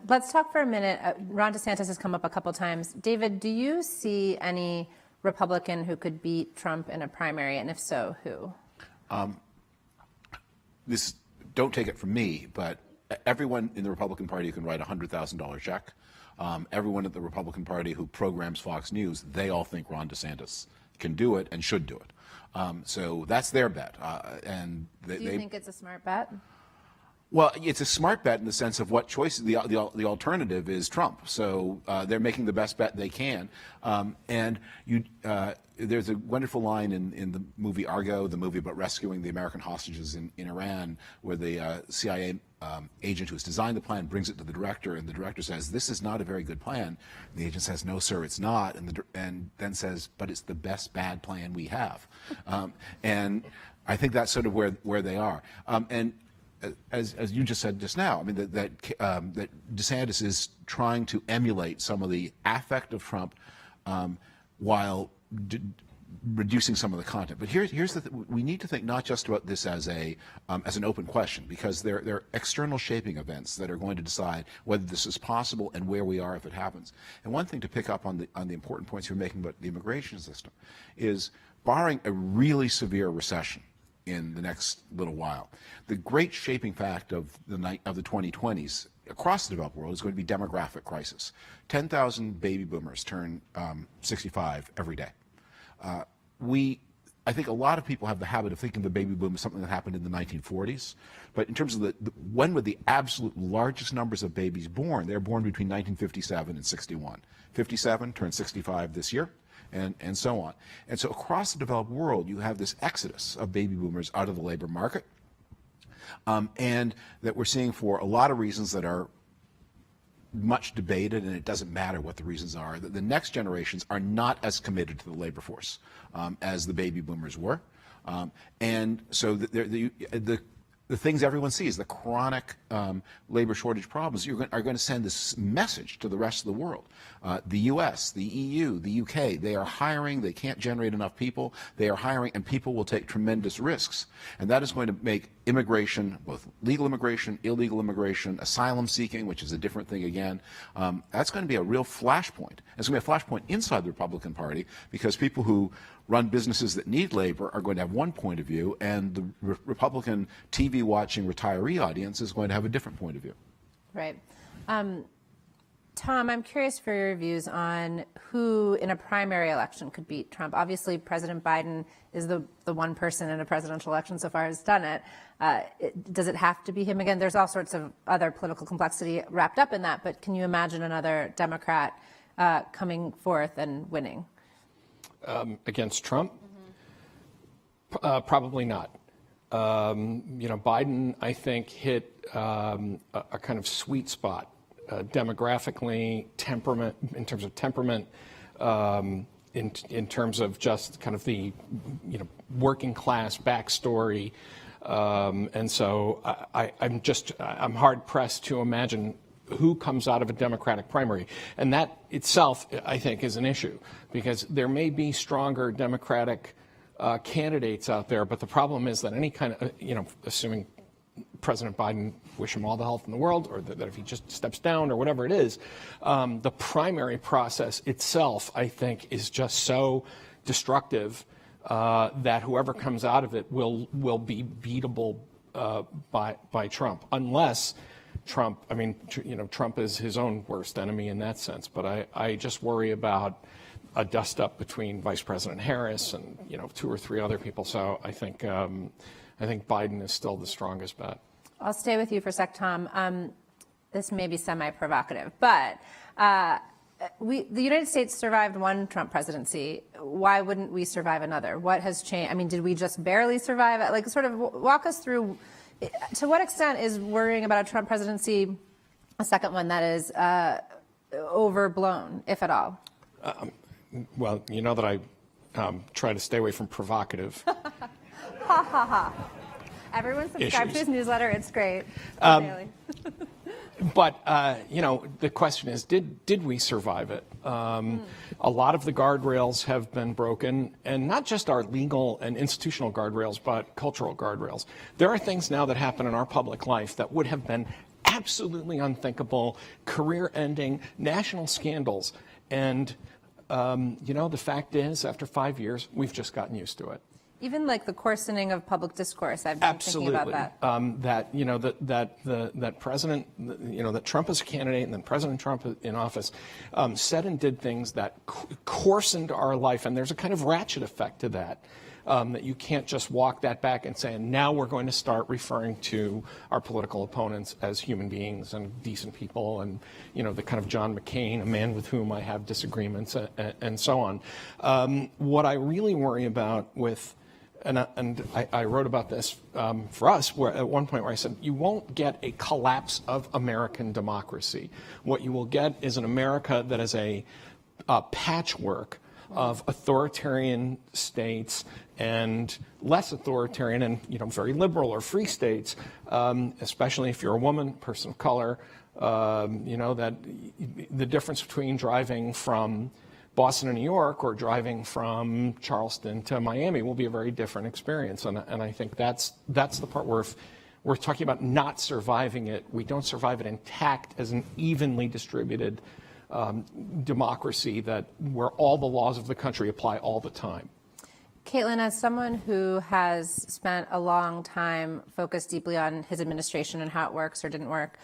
Let's talk for a minute. Ron DeSantis has come up a couple times. David, do you see any Republican who could beat Trump in a primary, and if so, who? Don't take it from me, but everyone in the Republican Party can write a $100,000 check. Everyone at the Republican Party who programs Fox News, they all think Ron DeSantis can do it and should do it. So that's their bet. Do you think it's a smart bet? Well, it's a smart bet in the sense of what choice. The alternative is Trump. So they're making the best bet they can. There's a wonderful line in the movie Argo, the movie about rescuing the American hostages in Iran, where the CIA agent who's designed the plan brings it to the director, and the director says, "This is not a very good plan." And the agent says, "No, sir, it's not," and then says, "But it's the best bad plan we have." And I think that's sort of where they are. As you just said just now, I mean that DeSantis is trying to emulate some of the affect of Trump while reducing some of the content. But here's the we need to think not just about this as an open question, because there are external shaping events that are going to decide whether this is possible and where we are if it happens. And one thing to pick up on the important points you're making about the immigration system is, barring a really severe recession in the next little while, the great shaping fact of the 2020s across the developed world is going to be demographic crisis. 10,000 baby boomers turn 65 every day. I think a lot of people have the habit of thinking the baby boom is something that happened in the 1940s, but in terms of when were the absolute largest numbers of babies born, they're born between 1957 and 61. 57 turns 65 this year. And so on. And so across the developed world, you have this exodus of baby boomers out of the labor market, and that we're seeing for a lot of reasons that are much debated, and it doesn't matter what the reasons are, that the next generations are not as committed to the labor force as the baby boomers were. And so the things everyone sees, the chronic labor shortage problems, are going to send this message to the rest of the world. The U.S., the EU, the UK, they are hiring. They can't generate enough people. They are hiring, and people will take tremendous risks. And that is going to make immigration, both legal immigration, illegal immigration, asylum seeking, which is a different thing again, that's going to be a real flashpoint. It's going to be a flashpoint inside the Republican Party, because people who run businesses that need labor are going to have one point of view, and the Republican TV-watching retiree audience is going to have a different point of view. Right. Tom, I'm curious for your views on who in a primary election could beat Trump. Obviously, President Biden is the one person in a presidential election so far who's done it. Does it have to be him again? There's all sorts of other political complexity wrapped up in that, but can you imagine another Democrat coming forth and winning? Against Trump? Probably not. Biden, I think, hit a kind of sweet spot demographically, temperament, in terms of temperament, in terms of just kind of the working class backstory, and so I'm hard pressed to imagine who comes out of a Democratic primary. And that itself, I think, is an issue, because there may be stronger Democratic candidates out there, but the problem is that any kind of, assuming President Biden, wish him all the health in the world, or that if he just steps down or whatever it is, the primary process itself, I think, is just so destructive that whoever comes out of it will be beatable by Trump, unless Trump, Trump is his own worst enemy in that sense. But I just worry about a dust-up between Vice President Harris and, 2 or 3 other people. So I think Biden is still the strongest bet. I'll stay with you for a sec, Tom. This may be semi-provocative, but the United States survived one Trump presidency. Why wouldn't we survive another? What has changed? Did we just barely survive? Sort of walk us through, to what extent is worrying about a Trump presidency, a second one, that is overblown, if at all? Well, you know that I try to stay away from provocative. Ha, ha, ha. Everyone subscribe to his newsletter. It's great. But, the question is, did we survive it? A lot of the guardrails have been broken, and not just our legal and institutional guardrails, but cultural guardrails. There are things now that happen in our public life that would have been absolutely unthinkable, career-ending, national scandals. And, the fact is, after 5 years, we've just gotten used to it. Even the coarsening of public discourse, I've been thinking about that. That president, that Trump as a candidate and then President Trump in office said and did things that coarsened our life, and there's a kind of ratchet effect to that. that you can't just walk that back and say, and now we're going to start referring to our political opponents as human beings and decent people, and the kind of John McCain, a man with whom I have disagreements, and so on. What I really worry about with and I wrote about this for us at one point where I said, you won't get a collapse of American democracy. What you will get is an America that is a patchwork of authoritarian states and less authoritarian and very liberal or free states, especially if you're a woman, person of color. That the difference between driving from Boston to New York or driving from Charleston to Miami will be a very different experience. And I think that's the part where if we're talking about not surviving it, we don't survive it intact as an evenly distributed democracy where all the laws of the country apply all the time. Caitlin, as someone who has spent a long time focused deeply on his administration and how it works or didn't work,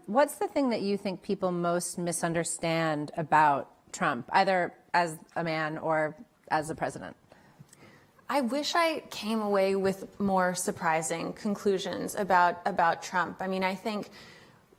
what's the thing that you think people most misunderstand about Trump, either as a man or as a president? I wish I came away with more surprising conclusions about Trump. I mean, I think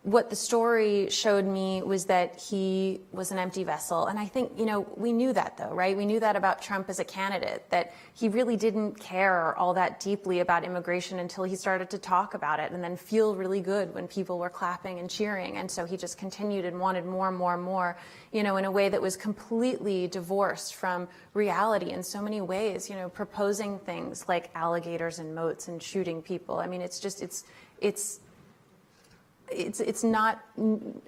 what the story showed me was that he was an empty vessel. And I think, we knew that though, right? We knew that about Trump as a candidate, that he really didn't care all that deeply about immigration until he started to talk about it and then feel really good when people were clapping and cheering. And so he just continued and wanted more and more and more, in a way that was completely divorced from reality in so many ways, proposing things like alligators and moats and shooting people. I mean, it's not,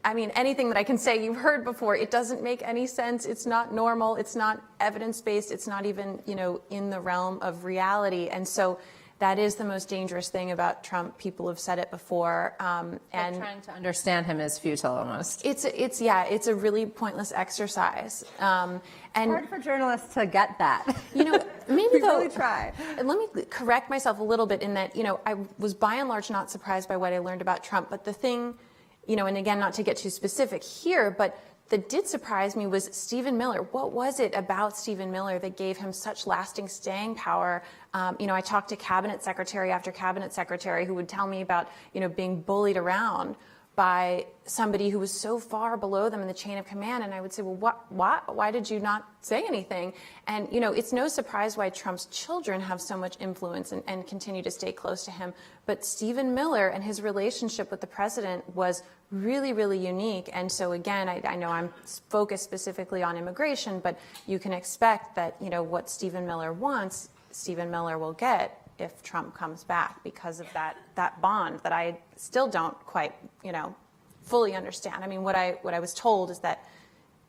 anything that I can say you've heard before, it doesn't make any sense. It's not normal. It's not evidence-based. It's not even, in the realm of reality. And so that is the most dangerous thing about Trump. People have said it before. And trying to understand him is futile almost. It's a really pointless exercise. And hard for journalists to get that. Maybe though, really try. And let me correct myself a little bit in that, I was by and large not surprised by what I learned about Trump. But the thing, and again, not to get too specific here, but that did surprise me was Stephen Miller. What was it about Stephen Miller that gave him such lasting staying power? I talked to cabinet secretary after cabinet secretary who would tell me about, being bullied around by somebody who was so far below them in the chain of command. And I would say, well, why did you not say anything? And, it's no surprise why Trump's children have so much influence and continue to stay close to him. But Stephen Miller and his relationship with the president was really, really unique. And so, again, I know I'm focused specifically on immigration, but you can expect that, what Stephen Miller wants, Stephen Miller will get if Trump comes back because of that bond that I still don't quite, fully understand. I mean, what I was told is that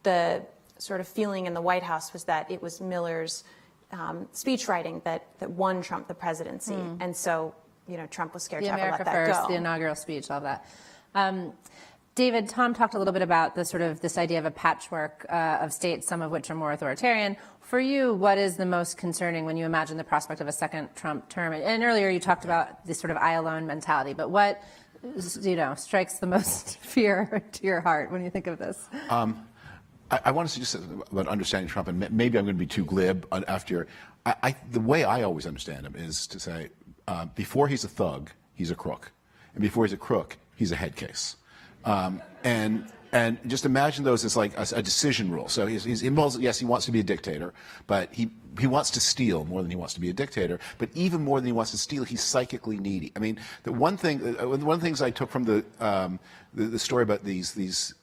the sort of feeling in the White House was that it was Miller's speech writing that won Trump the presidency. And so, Trump was scared the to ever America let that First, go. the inaugural speech, all that. David, Tom talked a little bit about this idea of a patchwork of states, some of which are more authoritarian. For you, what is the most concerning when you imagine the prospect of a second Trump term? And earlier you talked about this sort of I alone mentality, but what, strikes the most fear to your heart when you think of this? I want to suggest about understanding Trump, and maybe I'm going to be too glib after. The way I always understand him is to say, before he's a thug, he's a crook, and before he's a crook, he's a head case. And just imagine those as like a decision rule. So yes, he wants to be a dictator, but he wants to steal more than he wants to be a dictator. But even more than he wants to steal, he's psychically needy. I mean, one of the things I took from the story about these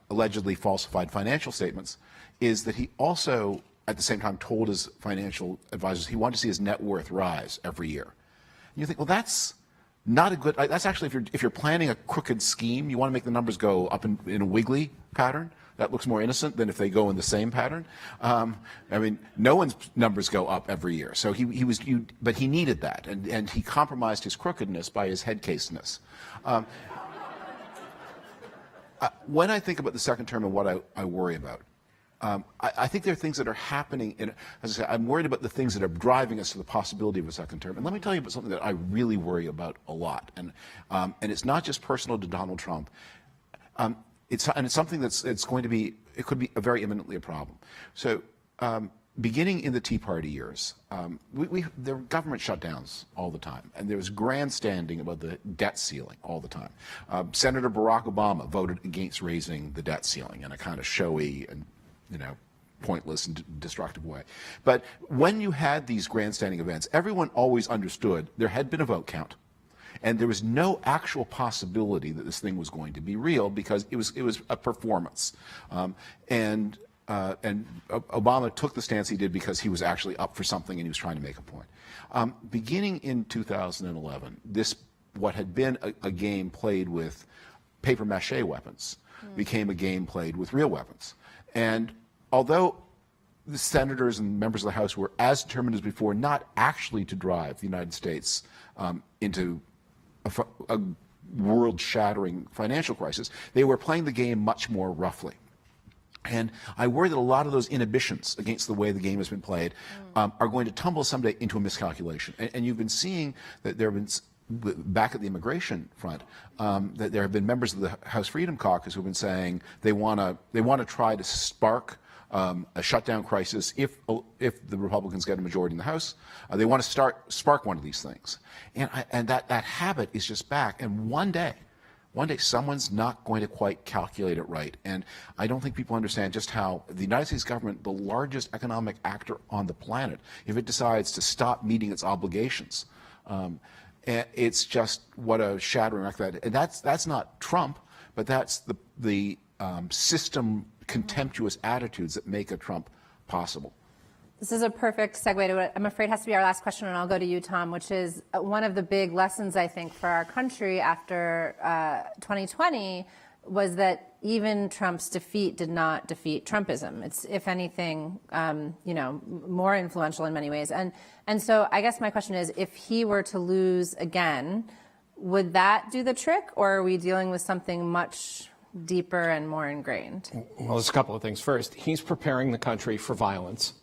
allegedly falsified financial statements is that he also, at the same time, told his financial advisors he wanted to see his net worth rise every year. And you think, well, that's not a good. That's actually, if you're planning a crooked scheme, you want to make the numbers go up in a wiggly pattern. That looks more innocent than if they go in the same pattern. No one's numbers go up every year. So but he needed that, and he compromised his crookedness by his headcaseness. When I think about the second term and what I worry about, I think there are things that are happening. As I say, I'm worried about the things that are driving us to the possibility of a second term. And let me tell you about something that I really worry about a lot. And it's not just personal to Donald Trump. It's something it's going to be. It could be very imminently a problem. So beginning in the Tea Party years, there were government shutdowns all the time, and there was grandstanding about the debt ceiling all the time. Senator Barack Obama voted against raising the debt ceiling in a kind of showy and, pointless and destructive way. But when you had these grandstanding events, everyone always understood there had been a vote count, and there was no actual possibility that this thing was going to be real because it was a performance. And Obama took the stance he did because he was actually up for something and he was trying to make a point. Beginning in 2011, what had been a game played with paper mache weapons became a game played with real weapons. And although the senators and members of the House were as determined as before not actually to drive the United States into a world-shattering financial crisis, they were playing the game much more roughly. And I worry that a lot of those inhibitions against the way the game has been played are going to tumble someday into a miscalculation. And you've been seeing that there have been, back at the immigration front, that there have been members of the House Freedom Caucus who have been saying they want to try to spark a shutdown crisis if the Republicans get a majority in the House. They want to spark one of these things. And that habit is just back. And one day someone's not going to quite calculate it right. And I don't think people understand just how the United States government, the largest economic actor on the planet, if it decides to stop meeting its obligations, it's just what a shattering wreck that. And that's not Trump, but that's the system contemptuous attitudes that make a Trump possible. This is a perfect segue to what I'm afraid has to be our last question, and I'll go to you, Tom, which is one of the big lessons, I think, for our country after 2020 was that even Trump's defeat did not defeat Trumpism. It's, if anything, more influential in many ways. And so I guess my question is, if he were to lose again, would that do the trick, or are we dealing with something much deeper and more ingrained? Well, there's a couple of things. First, he's preparing the country for violence.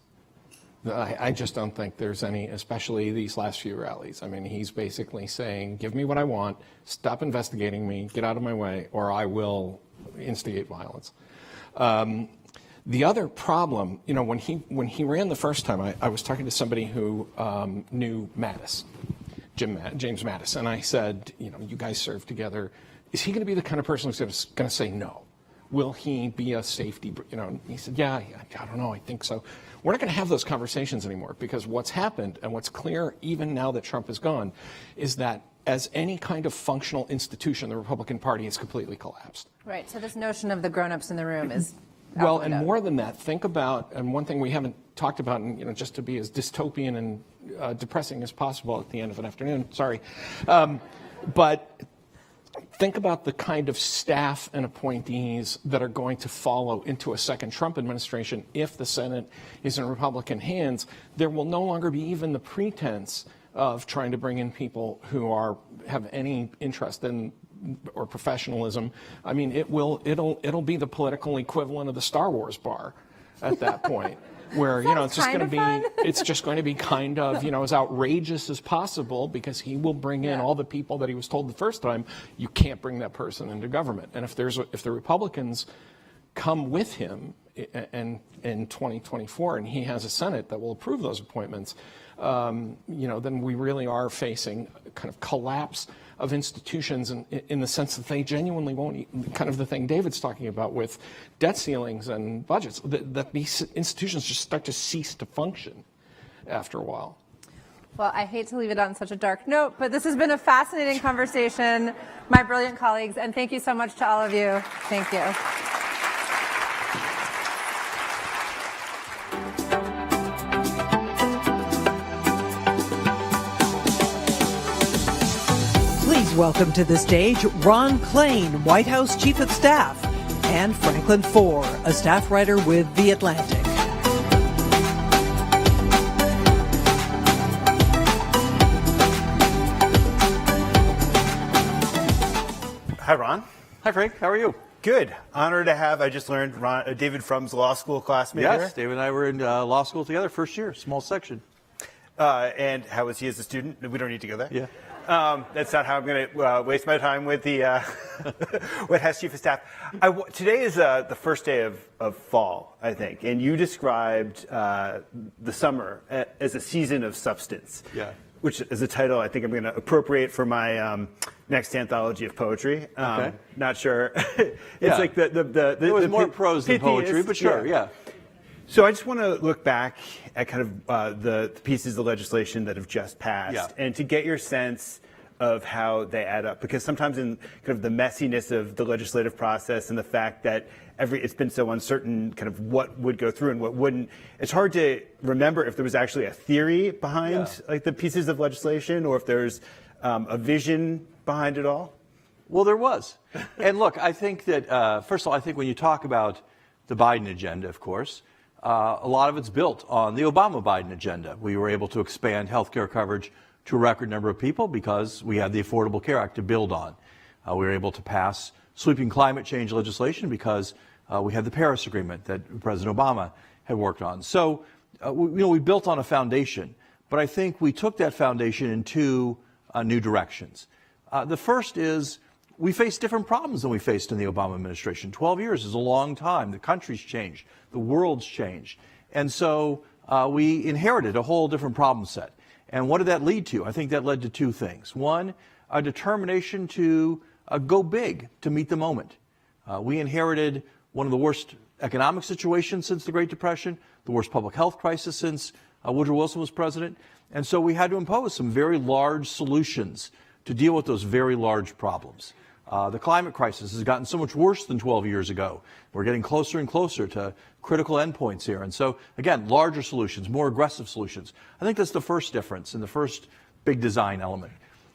I just don't think there's any, especially these last few rallies. I mean, he's basically saying, give me what I want, stop investigating me, get out of my way, or I will instigate violence. The other problem, when he ran the first time, I was talking to somebody who knew Mattis, James Mattis, and I said, you guys served together. Is he going to be the kind of person who's going to say no? Will he be a safety? He said, yeah, I don't know, I think so. We're not going to have those conversations anymore, because what's happened and what's clear even now that Trump is gone is that as any kind of functional institution, the Republican Party has completely collapsed. Right. So this notion of the grown-ups in the room is well, and more than that, think about, and one thing we haven't talked about, and just to be as dystopian and depressing as possible at the end of an afternoon, sorry, but think about the kind of staff and appointees that are going to follow into a second Trump administration. If the Senate is in Republican hands, there will no longer be even the pretense of trying to bring in people who have any interest in or professionalism. I mean, it'll be the political equivalent of the Star Wars bar at that point. Where it's just going to be kind of as outrageous as possible, because he will bring in all the people that he was told the first time you can't bring that person into government. And if the Republicans come with him in 2024 and he has a Senate that will approve those appointments, then we really are facing a kind of collapse of institutions in the sense that they genuinely won't, kind of the thing David's talking about with debt ceilings and budgets, that these institutions just start to cease to function after a while. Well, I hate to leave it on such a dark note, but this has been a fascinating conversation, my brilliant colleagues, and thank you so much to all of you. Thank you. Welcome to the stage Ron Klain, White House Chief of Staff, and Franklin Foer, a staff writer with The Atlantic. Hi, Ron. Hi, Frank. How are you? Good. Honored to have, I just learned, David Frum's law school classmate here. Yes, David and I were in law school together, first year, small section. And how was he as a student? We don't need to go there. Yeah. That's not how I'm going to waste my time with the White House Chief of Staff. Today is the first day of fall, I think, and you described the summer as a season of substance. Yeah. Which is a title I think I'm going to appropriate for my next anthology of poetry. Okay. Not sure. It's Yeah. like There was more prose than poetry, but sure, yeah. So I just want to look back at kind of the pieces of legislation that have just passed, and to get your sense of how they add up. Because sometimes in kind of the messiness of the legislative process and the fact that it's been so uncertain kind of what would go through and what wouldn't, it's hard to remember if there was actually a theory behind like the pieces of legislation or if there's a vision behind it all. Well, there was. And look, I think that, first of all, I think when you talk about the Biden agenda, of course, a lot of it's built on the Obama-Biden agenda. We were able to expand health care coverage to a record number of people because we had the Affordable Care Act to build on. We were able to pass sweeping climate change legislation because we had the Paris Agreement that President Obama had worked on. So, we built on a foundation, but I think we took that foundation in two new directions. The first is we face different problems than we faced in the Obama administration. 12 years is a long time. The country's changed. The world's changed. And so we inherited a whole different problem set. And what did that lead to? I think that led to two things. One, a determination to go big to meet the moment. We inherited one of the worst economic situations since the Great Depression, the worst public health crisis since Woodrow Wilson was president. And so we had to impose some very large solutions to deal with those very large problems. The climate crisis has gotten so much worse than 12 years ago. We're getting closer and closer to critical endpoints here. And so, again, larger solutions, more aggressive solutions. I think that's the first difference and the first big design element.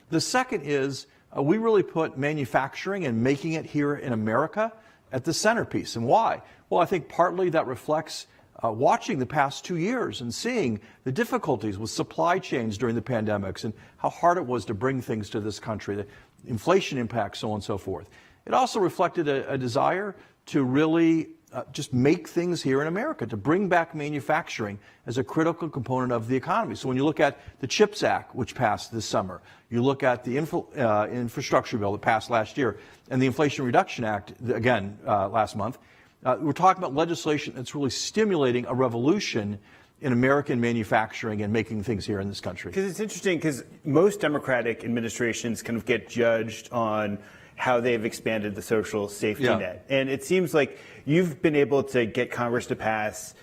The second is we really put manufacturing and making it here in America at the centerpiece. And why? Well, I think partly that reflects watching the past 2 years and seeing the difficulties with supply chains during the pandemics and how hard it was to bring things to this country, the inflation impacts, so on and so forth. It also reflected a desire to really just make things here in America, to bring back manufacturing as a critical component of the economy. So when you look at the CHIPS Act, which passed this summer, you look at the infrastructure bill that passed last year, and the Inflation Reduction Act, again, last month, we're talking about legislation that's really stimulating a revolution in American manufacturing and making things here in this country. Because it's interesting because most Democratic administrations kind of get judged on how they've expanded the social safety net. And it seems like you've been able to get Congress to pass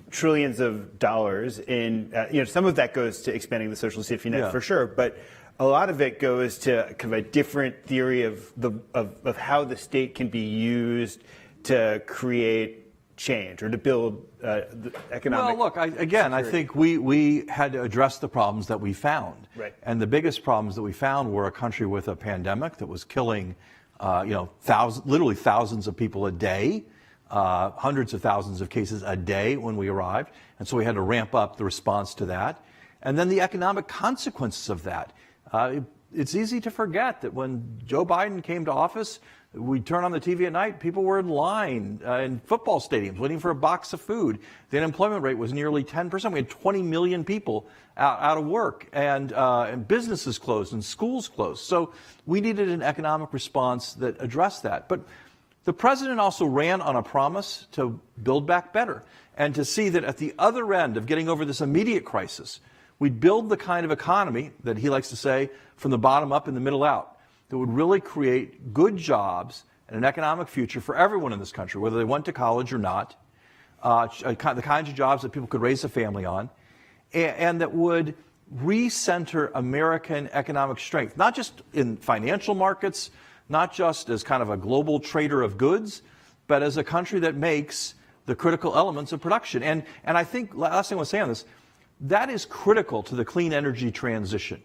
trillions of dollars in, some of that goes to expanding the social safety net for sure, but a lot of it goes to kind of a different theory of how the state can be used to create change or to build the economic. Well, look, I think we had to address the problems that we found. Right. And the biggest problems that we found were a country with a pandemic that was killing, literally thousands of people a day, hundreds of thousands of cases a day when we arrived. And so we had to ramp up the response to that. And then the economic consequences of that. It's easy to forget that when Joe Biden came to office, we'd turn on the TV at night, people were in line in football stadiums waiting for a box of food. The unemployment rate was nearly 10%. We had 20 million people out of work, and businesses closed and schools closed. So we needed an economic response that addressed that. But the president also ran on a promise to build back better and to see that at the other end of getting over this immediate crisis, we'd build the kind of economy that he likes to say from the bottom up and the middle out, that would really create good jobs and an economic future for everyone in this country, whether they went to college or not, the kinds of jobs that people could raise a family on, and that would recenter American economic strength, not just in financial markets, not just as kind of a global trader of goods, but as a country that makes the critical elements of production. And I think, last thing I want to say on this, that is critical to the clean energy transition.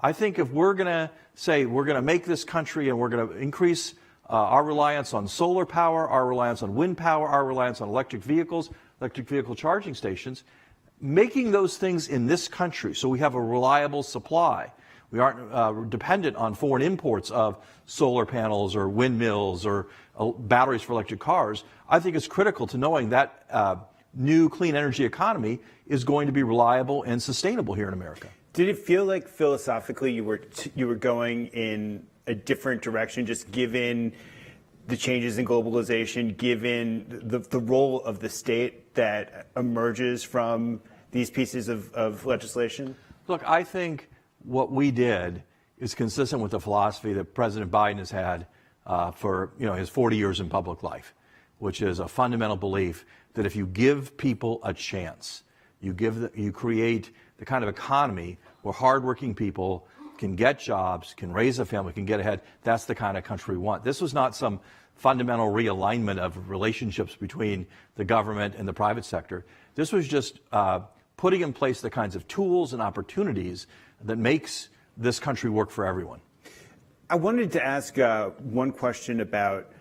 I think if we're going to say we're going to make this country and we're going to increase our reliance on solar power, our reliance on wind power, our reliance on electric vehicles, electric vehicle charging stations, making those things in this country so we have a reliable supply. We aren't dependent on foreign imports of solar panels or windmills or batteries for electric cars. I think it's critical to knowing that new clean energy economy is going to be reliable and sustainable here in America. Did it feel like philosophically you were going in a different direction, just given the changes in globalization, given the role of the state that emerges from these pieces of legislation? Look, I think what we did is consistent with the philosophy that President Biden has had for his 40 years in public life, which is a fundamental belief that if you give people a chance, you create the kind of economy where hardworking people can get jobs, can raise a family, can get ahead. That's the kind of country we want. This was not some fundamental realignment of relationships between the government and the private sector. This was just putting in place the kinds of tools and opportunities that makes this country work for everyone. I wanted to ask one question about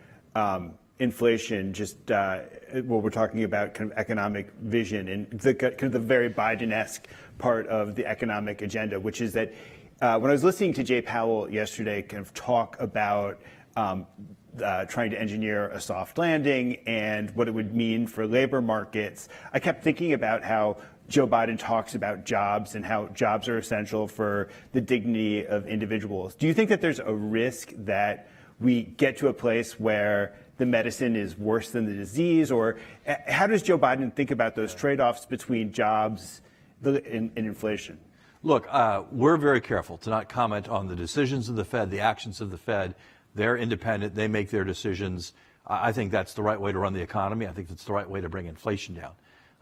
inflation, just we're talking about kind of economic vision and kind of the very Biden-esque part of the economic agenda, which is that when I was listening to Jay Powell yesterday kind of talk about trying to engineer a soft landing and what it would mean for labor markets, I kept thinking about how Joe Biden talks about jobs and how jobs are essential for the dignity of individuals. Do you think that there's a risk that we get to a place where the medicine is worse than the disease? Or how does Joe Biden think about those trade-offs between jobs and inflation? Look, we're very careful to not comment on the decisions of the Fed, the actions of the Fed. They're independent. They make their decisions. I think that's the right way to run the economy. I think that's the right way to bring inflation down.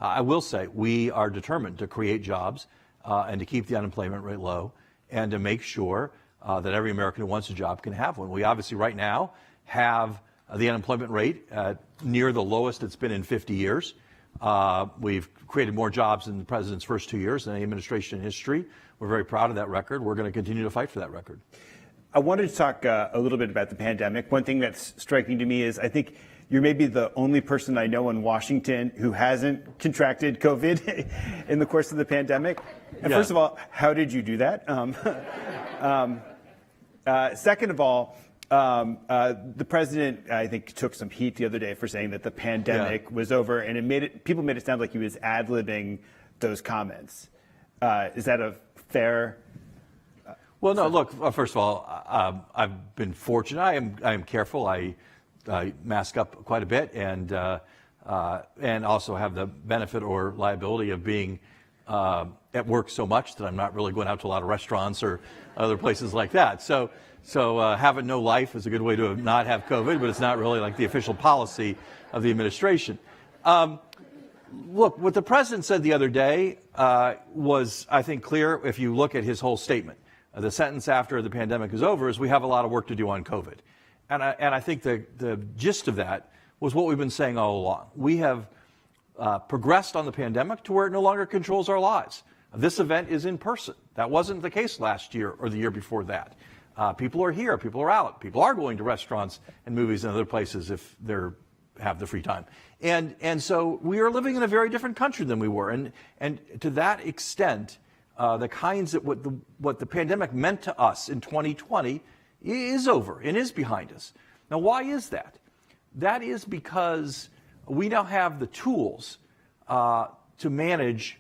I will say we are determined to create jobs and to keep the unemployment rate low and to make sure that every American who wants a job can have one. We obviously right now have the unemployment rate near the lowest it's been in 50 years. We've created more jobs in the president's first 2 years than any administration in history. We're very proud of that record. We're going to continue to fight for that record. I wanted to talk a little bit about the pandemic. One thing that's striking to me is I think you're maybe the only person I know in Washington who hasn't contracted COVID in the course of the pandemic. And first of all, how did you do that? Second of all, the president, I think, took some heat the other day for saying that the pandemic was over, and people made it sound like he was ad-libbing those comments. Is that a fair? Well, no. Look, first of all, I've been fortunate. I am careful. I mask up quite a bit, and also have the benefit or liability of being at work so much that I'm not really going out to a lot of restaurants or other places like that. So having no life is a good way to not have COVID, but it's not really like the official policy of the administration. Look, what the president said the other day was, I think, clear if you look at his whole statement. The sentence after the pandemic is over is we have a lot of work to do on COVID. And I think the gist of that was what we've been saying all along. We have progressed on the pandemic to where it no longer controls our lives. This event is in person. That wasn't the case last year or the year before that. People are here. People are out. People are going to restaurants and movies and other places if they have the free time. And so we are living in a very different country than we were. And to that extent, the kinds of what the pandemic meant to us in 2020 is over and is behind us. Now, why is that? That is because we now have the tools to manage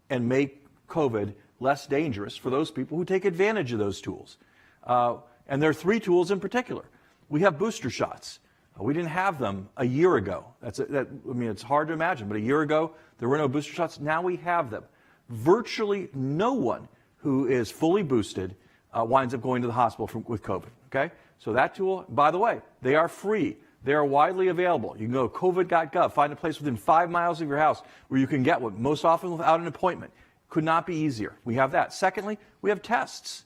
and make COVID less dangerous for those people who take advantage of those tools. And there are three tools in particular. We have booster shots. We didn't have them a year ago. It's hard to imagine, but a year ago there were no booster shots. Now we have them. Virtually no one who is fully boosted winds up going to the hospital with COVID. Okay, so that tool, by the way, they are free. They are widely available. You can go to covid.gov, find a place within 5 miles of your house where you can get one, most often without an appointment. Could not be easier. We have that. Secondly, we have tests.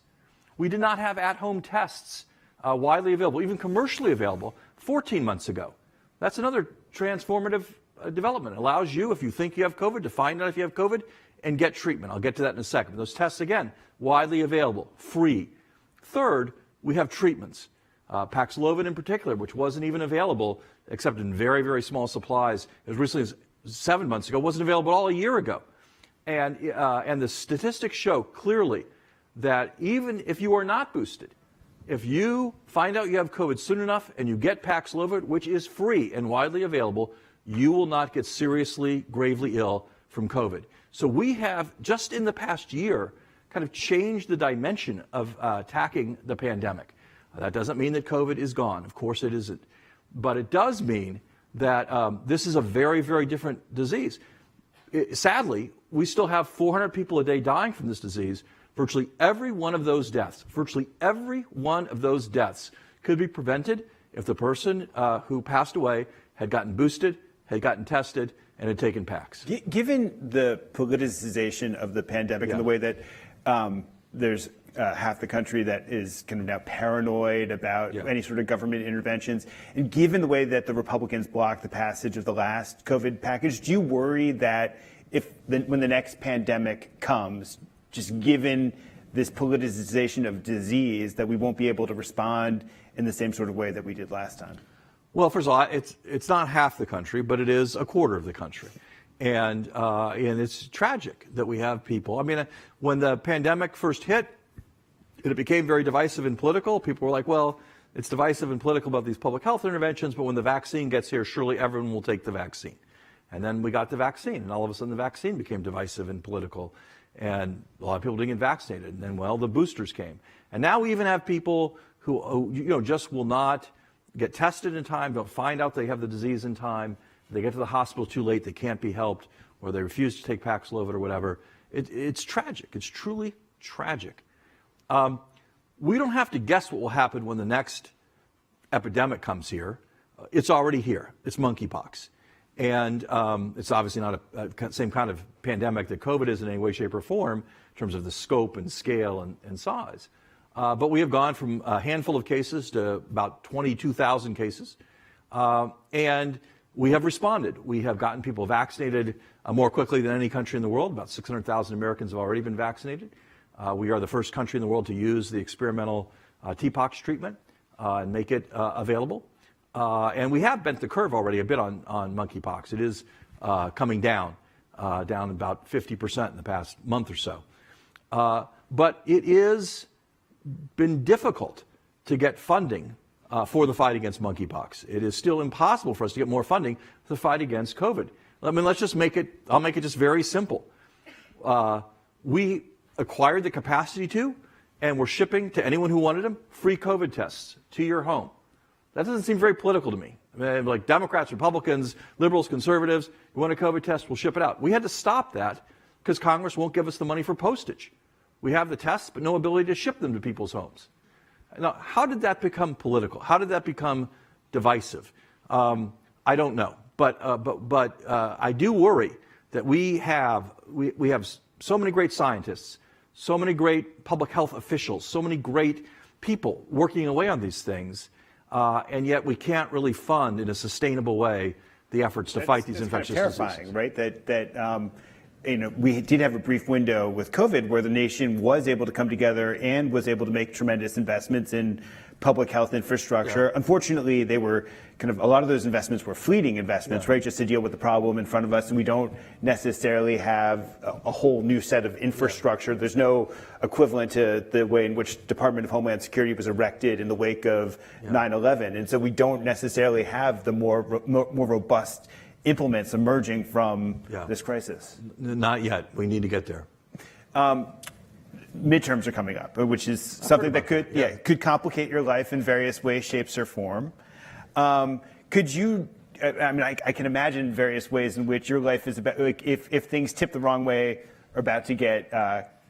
We did not have at-home tests widely available, even commercially available, 14 months ago. That's another transformative development. It allows you, if you think you have COVID, to find out if you have COVID and get treatment. I'll get to that in a second. But those tests, again, widely available, free. Third, we have treatments. Paxlovid in particular, which wasn't even available except in very, very small supplies as recently as 7 months ago, wasn't available at all a year ago. And the statistics show clearly that even if you are not boosted, if you find out you have COVID soon enough and you get Paxlovid, which is free and widely available, you will not get seriously, gravely ill from COVID. So we have, just in the past year, kind of changed the dimension of attacking the pandemic. That doesn't mean that COVID is gone. Of course it isn't. But it does mean that this is a very, very different disease. Sadly, we still have 400 people a day dying from this disease. Virtually every one of those deaths could be prevented if the person who passed away had gotten boosted, had gotten tested, and had taken packs. Given the politicization of the pandemic and the way that there's half the country that is kind of now paranoid about any sort of government interventions, and given the way that the Republicans blocked the passage of the last COVID package, do you worry that when the next pandemic comes, just given this politicization of disease, that we won't be able to respond in the same sort of way that we did last time? Well, first of all, it's not half the country, but it is a quarter of the country. And it's tragic that we have people. I mean, when the pandemic first hit, it became very divisive and political. People were like, well, it's divisive and political about these public health interventions, but when the vaccine gets here, surely everyone will take the vaccine. And then we got the vaccine, and all of a sudden the vaccine became divisive and political. And a lot of people didn't get vaccinated. And then, well, the boosters came. And now we even have people who just will not get tested in time, don't find out they have the disease in time. They get to the hospital too late, they can't be helped, or they refuse to take Paxlovid or whatever. It's tragic. It's truly tragic. We don't have to guess what will happen when the next epidemic comes here. It's already here. It's monkeypox. And it's obviously not a same kind of pandemic that COVID is in any way, shape, or form in terms of the scope and scale and size. But we have gone from a handful of cases to about 22,000 cases. And we have responded. We have gotten people vaccinated more quickly than any country in the world. About 600,000 Americans have already been vaccinated. We are the first country in the world to use the experimental TPOXX treatment and make it available. And we have bent the curve already a bit on monkeypox. It is coming down about 50% in the past month or so. But it is been difficult to get funding for the fight against monkeypox. It is still impossible for us to get more funding for the fight against COVID. I mean, let's just I'll make it just very simple. We acquired the capacity to, and we're shipping to anyone who wanted them, free COVID tests to your home. That doesn't seem very political to me. I mean, like Democrats, Republicans, liberals, conservatives, you want a COVID test, we'll ship it out. We had to stop that because Congress won't give us the money for postage. We have the tests, but no ability to ship them to people's homes. Now, how did that become political? How did that become divisive? I don't know. But I do worry that we have so many great scientists, so many great public health officials, so many great people working away on these things, and yet we can't really fund in a sustainable way the efforts to fight these infectious diseases. It's terrifying, right? That we did have a brief window with COVID where the nation was able to come together and was able to make tremendous investments in public health infrastructure. Yeah. Unfortunately, they were a lot of those investments were fleeting investments, right? Just to deal with the problem in front of us. And we don't necessarily have a whole new set of infrastructure. Yeah. There's no equivalent to the way in which Department of Homeland Security was erected in the wake of 9/11. And so we don't necessarily have the more robust implements emerging from this crisis. Not yet. We need to get there. Midterms are coming up, which is something that could complicate your life in various ways, shapes, or form. Could you? I mean, I can imagine various ways in which your life is about. Like, if things tip the wrong way, are about to get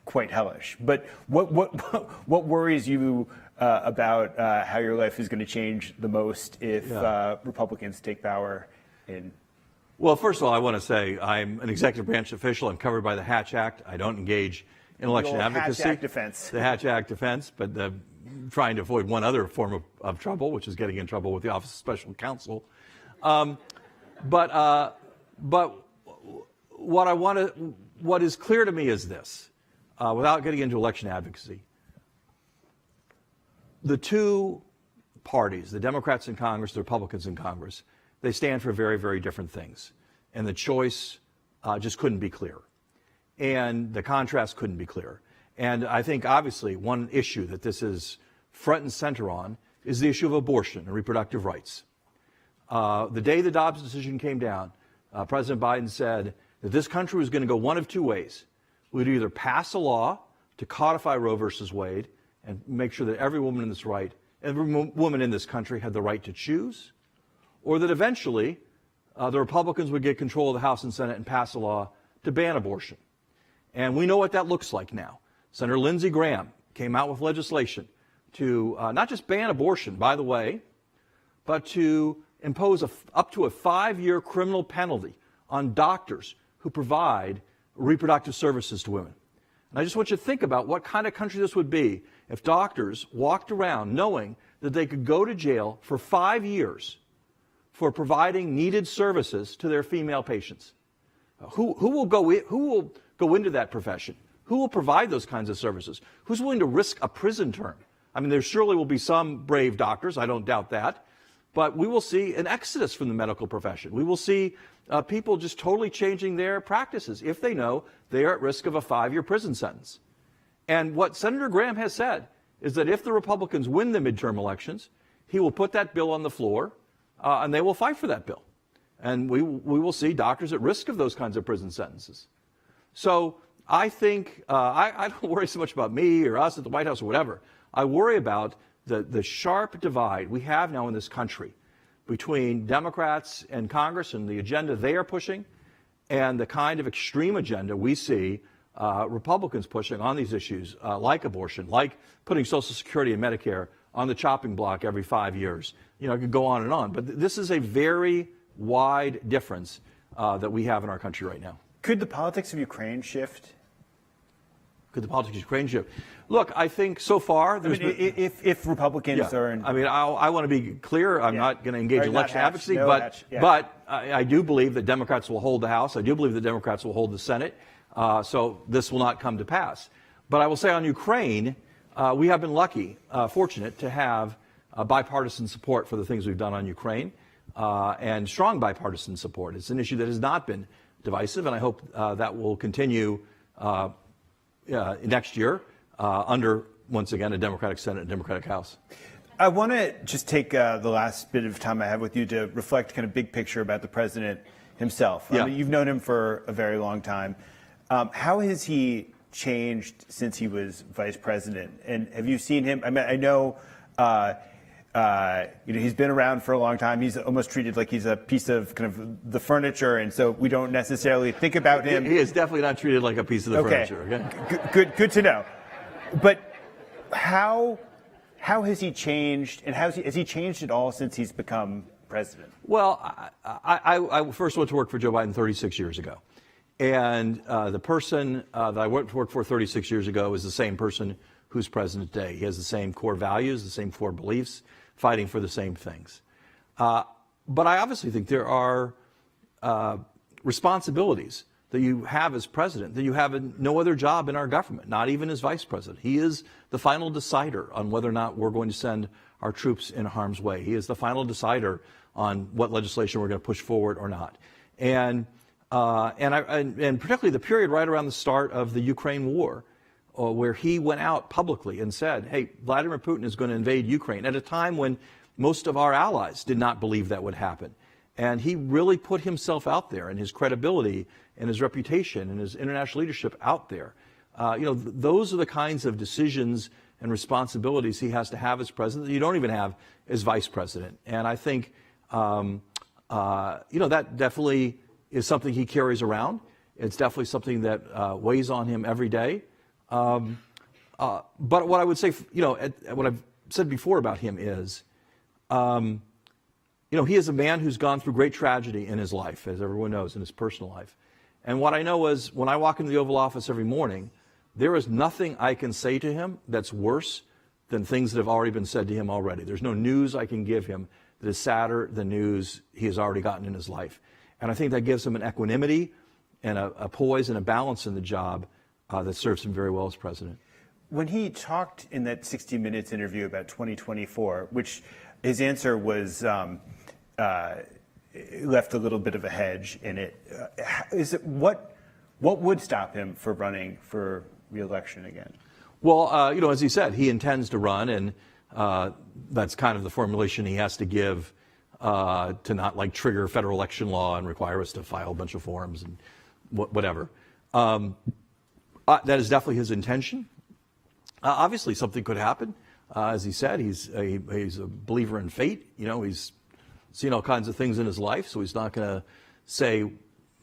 quite hellish. But what worries you about how your life is going to change the most if Republicans take power in? Well, first of all, I want to say I'm an executive branch official. I'm covered by the Hatch Act. I don't engage in election advocacy. Hatch Act defense. The Hatch Act defense, but trying to avoid one other form of trouble, which is getting in trouble with the Office of Special Counsel. But what is clear to me is this, without getting into election advocacy, the two parties, the Democrats in Congress, the Republicans in Congress, they stand for very, very different things. And the choice just couldn't be clearer. And the contrast couldn't be clearer. And I think, obviously, one issue that this is front and center on is the issue of abortion and reproductive rights. The day the Dobbs decision came down, President Biden said that this country was going to go one of two ways. We'd either pass a law to codify Roe versus Wade and make sure that every woman in this country had the right to choose, or that eventually the Republicans would get control of the House and Senate and pass a law to ban abortion. And we know what that looks like now. Senator Lindsey Graham came out with legislation to not just ban abortion, by the way, but to impose up to a 5-year criminal penalty on doctors who provide reproductive services to women. And I just want you to think about what kind of country this would be if doctors walked around knowing that they could go to jail for 5 years for providing needed services to their female patients. Who will go into that profession? Who will provide those kinds of services? Who's willing to risk a prison term? I mean, there surely will be some brave doctors, I don't doubt that, but we will see an exodus from the medical profession. We will see people just totally changing their practices if they know they are at risk of a 5-year prison sentence. And what Senator Graham has said is that if the Republicans win the midterm elections, he will put that bill on the floor and they will fight for that bill. And we will see doctors at risk of those kinds of prison sentences. So I think I don't worry so much about me or us at the White House or whatever. I worry about the sharp divide we have now in this country between Democrats and Congress and the agenda they are pushing and the kind of extreme agenda we see Republicans pushing on these issues, like abortion, like putting Social Security and Medicare on the chopping block every 5 years. You know, I could go on and on. But this is a very wide difference that we have in our country right now. Could the politics of Ukraine shift? Could the politics of Ukraine shift? Look, I think so far there's if Republicans are in... I mean, I want to be clear. I'm not going to engage in election advocacy, but I do believe that Democrats will hold the House. I do believe that Democrats will hold the Senate. So this will not come to pass. But I will say on Ukraine, we have been lucky, fortunate to have bipartisan support for the things we've done on Ukraine, and strong bipartisan support. It's an issue that has not been divisive, and I hope that will continue next year under, once again, a Democratic Senate and Democratic House. I want to just take the last bit of time I have with you to reflect kind of big picture about the president himself. I mean, you've known him for a very long time. How has he changed since he was vice president? And have you seen him? I mean, I know, he's been around for a long time. He's almost treated like he's a piece of kind of the furniture, and so we don't necessarily think about him. He is definitely not treated like a piece of the furniture. Okay? Good to know. But how has he changed, and has he changed at all since he's become president? Well, I first went to work for Joe Biden 36 years ago. And the person that I went to work for 36 years ago is the same person who's president today. He has the same core values, the same core beliefs, fighting for the same things. But I obviously think there are responsibilities that you have as president that you have in no other job in our government, not even as vice president. He is the final decider on whether or not we're going to send our troops in harm's way. He is the final decider on what legislation we're going to push forward or not. And particularly the period right around the start of the Ukraine war, where he went out publicly and said, hey, Vladimir Putin is going to invade Ukraine at a time when most of our allies did not believe that would happen. And he really put himself out there, and his credibility and his reputation and his international leadership out there. Those are the kinds of decisions and responsibilities he has to have as president that you don't even have as vice president. And I think, that definitely is something he carries around. It's definitely something that weighs on him every day. But what I would say, what I've said before about him is, he is a man who's gone through great tragedy in his life, as everyone knows, in his personal life. And what I know is when I walk into the Oval Office every morning, there is nothing I can say to him that's worse than things that have already been said to him already. There's no news I can give him that is sadder than news he has already gotten in his life. And I think that gives him an equanimity and a poise and a balance in the job that serves him very well as president. When he talked in that 60 Minutes interview about 2024, which his answer was left a little bit of a hedge in it, what would stop him from running for re-election again? Well, as he said, he intends to run, and that's kind of the formulation he has to give to not like trigger federal election law and require us to file a bunch of forms and whatever. That is definitely his intention. Obviously, something could happen. As he said, he's a believer in fate. You know, he's seen all kinds of things in his life, so he's not going to say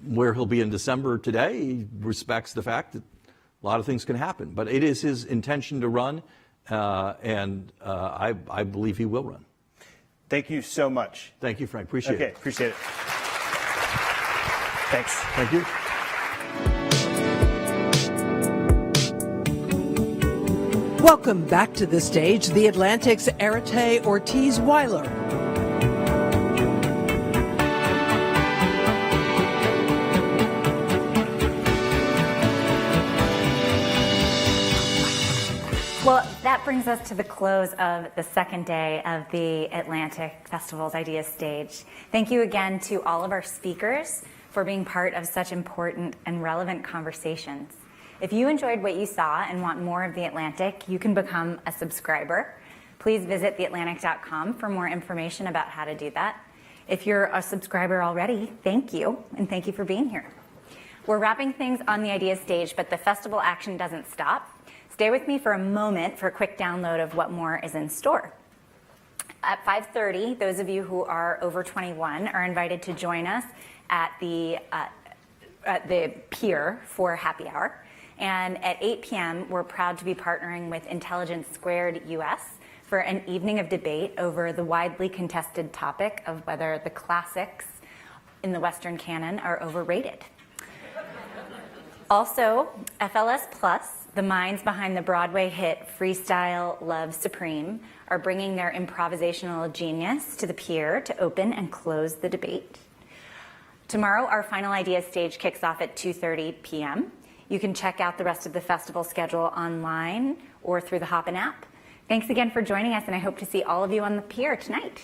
where he'll be in December today. He respects the fact that a lot of things can happen. But it is his intention to run, and I believe he will run. Thank you so much. Thank you, Frank. Appreciate it. Okay, appreciate it. Thanks. Thank you. Welcome back to the stage, The Atlantic's Aretae Ortiz Wyler. Well, that brings us to the close of the second day of the Atlantic Festival's Ideas Stage. Thank you again to all of our speakers for being part of such important and relevant conversations. If you enjoyed what you saw and want more of The Atlantic, you can become a subscriber. Please visit theatlantic.com for more information about how to do that. If you're a subscriber already, thank you, and thank you for being here. We're wrapping things on the Ideas Stage, but the festival action doesn't stop. Stay with me for a moment for a quick download of what more is in store. At 5:30, those of you who are over 21 are invited to join us at the pier for happy hour. And at 8 p.m., we're proud to be partnering with Intelligence Squared US for an evening of debate over the widely contested topic of whether the classics in the Western canon are overrated. Also, FLS Plus, the minds behind the Broadway hit Freestyle Love Supreme, are bringing their improvisational genius to the pier to open and close the debate. Tomorrow, our final Ideas Stage kicks off at 2:30 p.m. You can check out the rest of the festival schedule online or through the Hopin app. Thanks again for joining us, and I hope to see all of you on the pier tonight.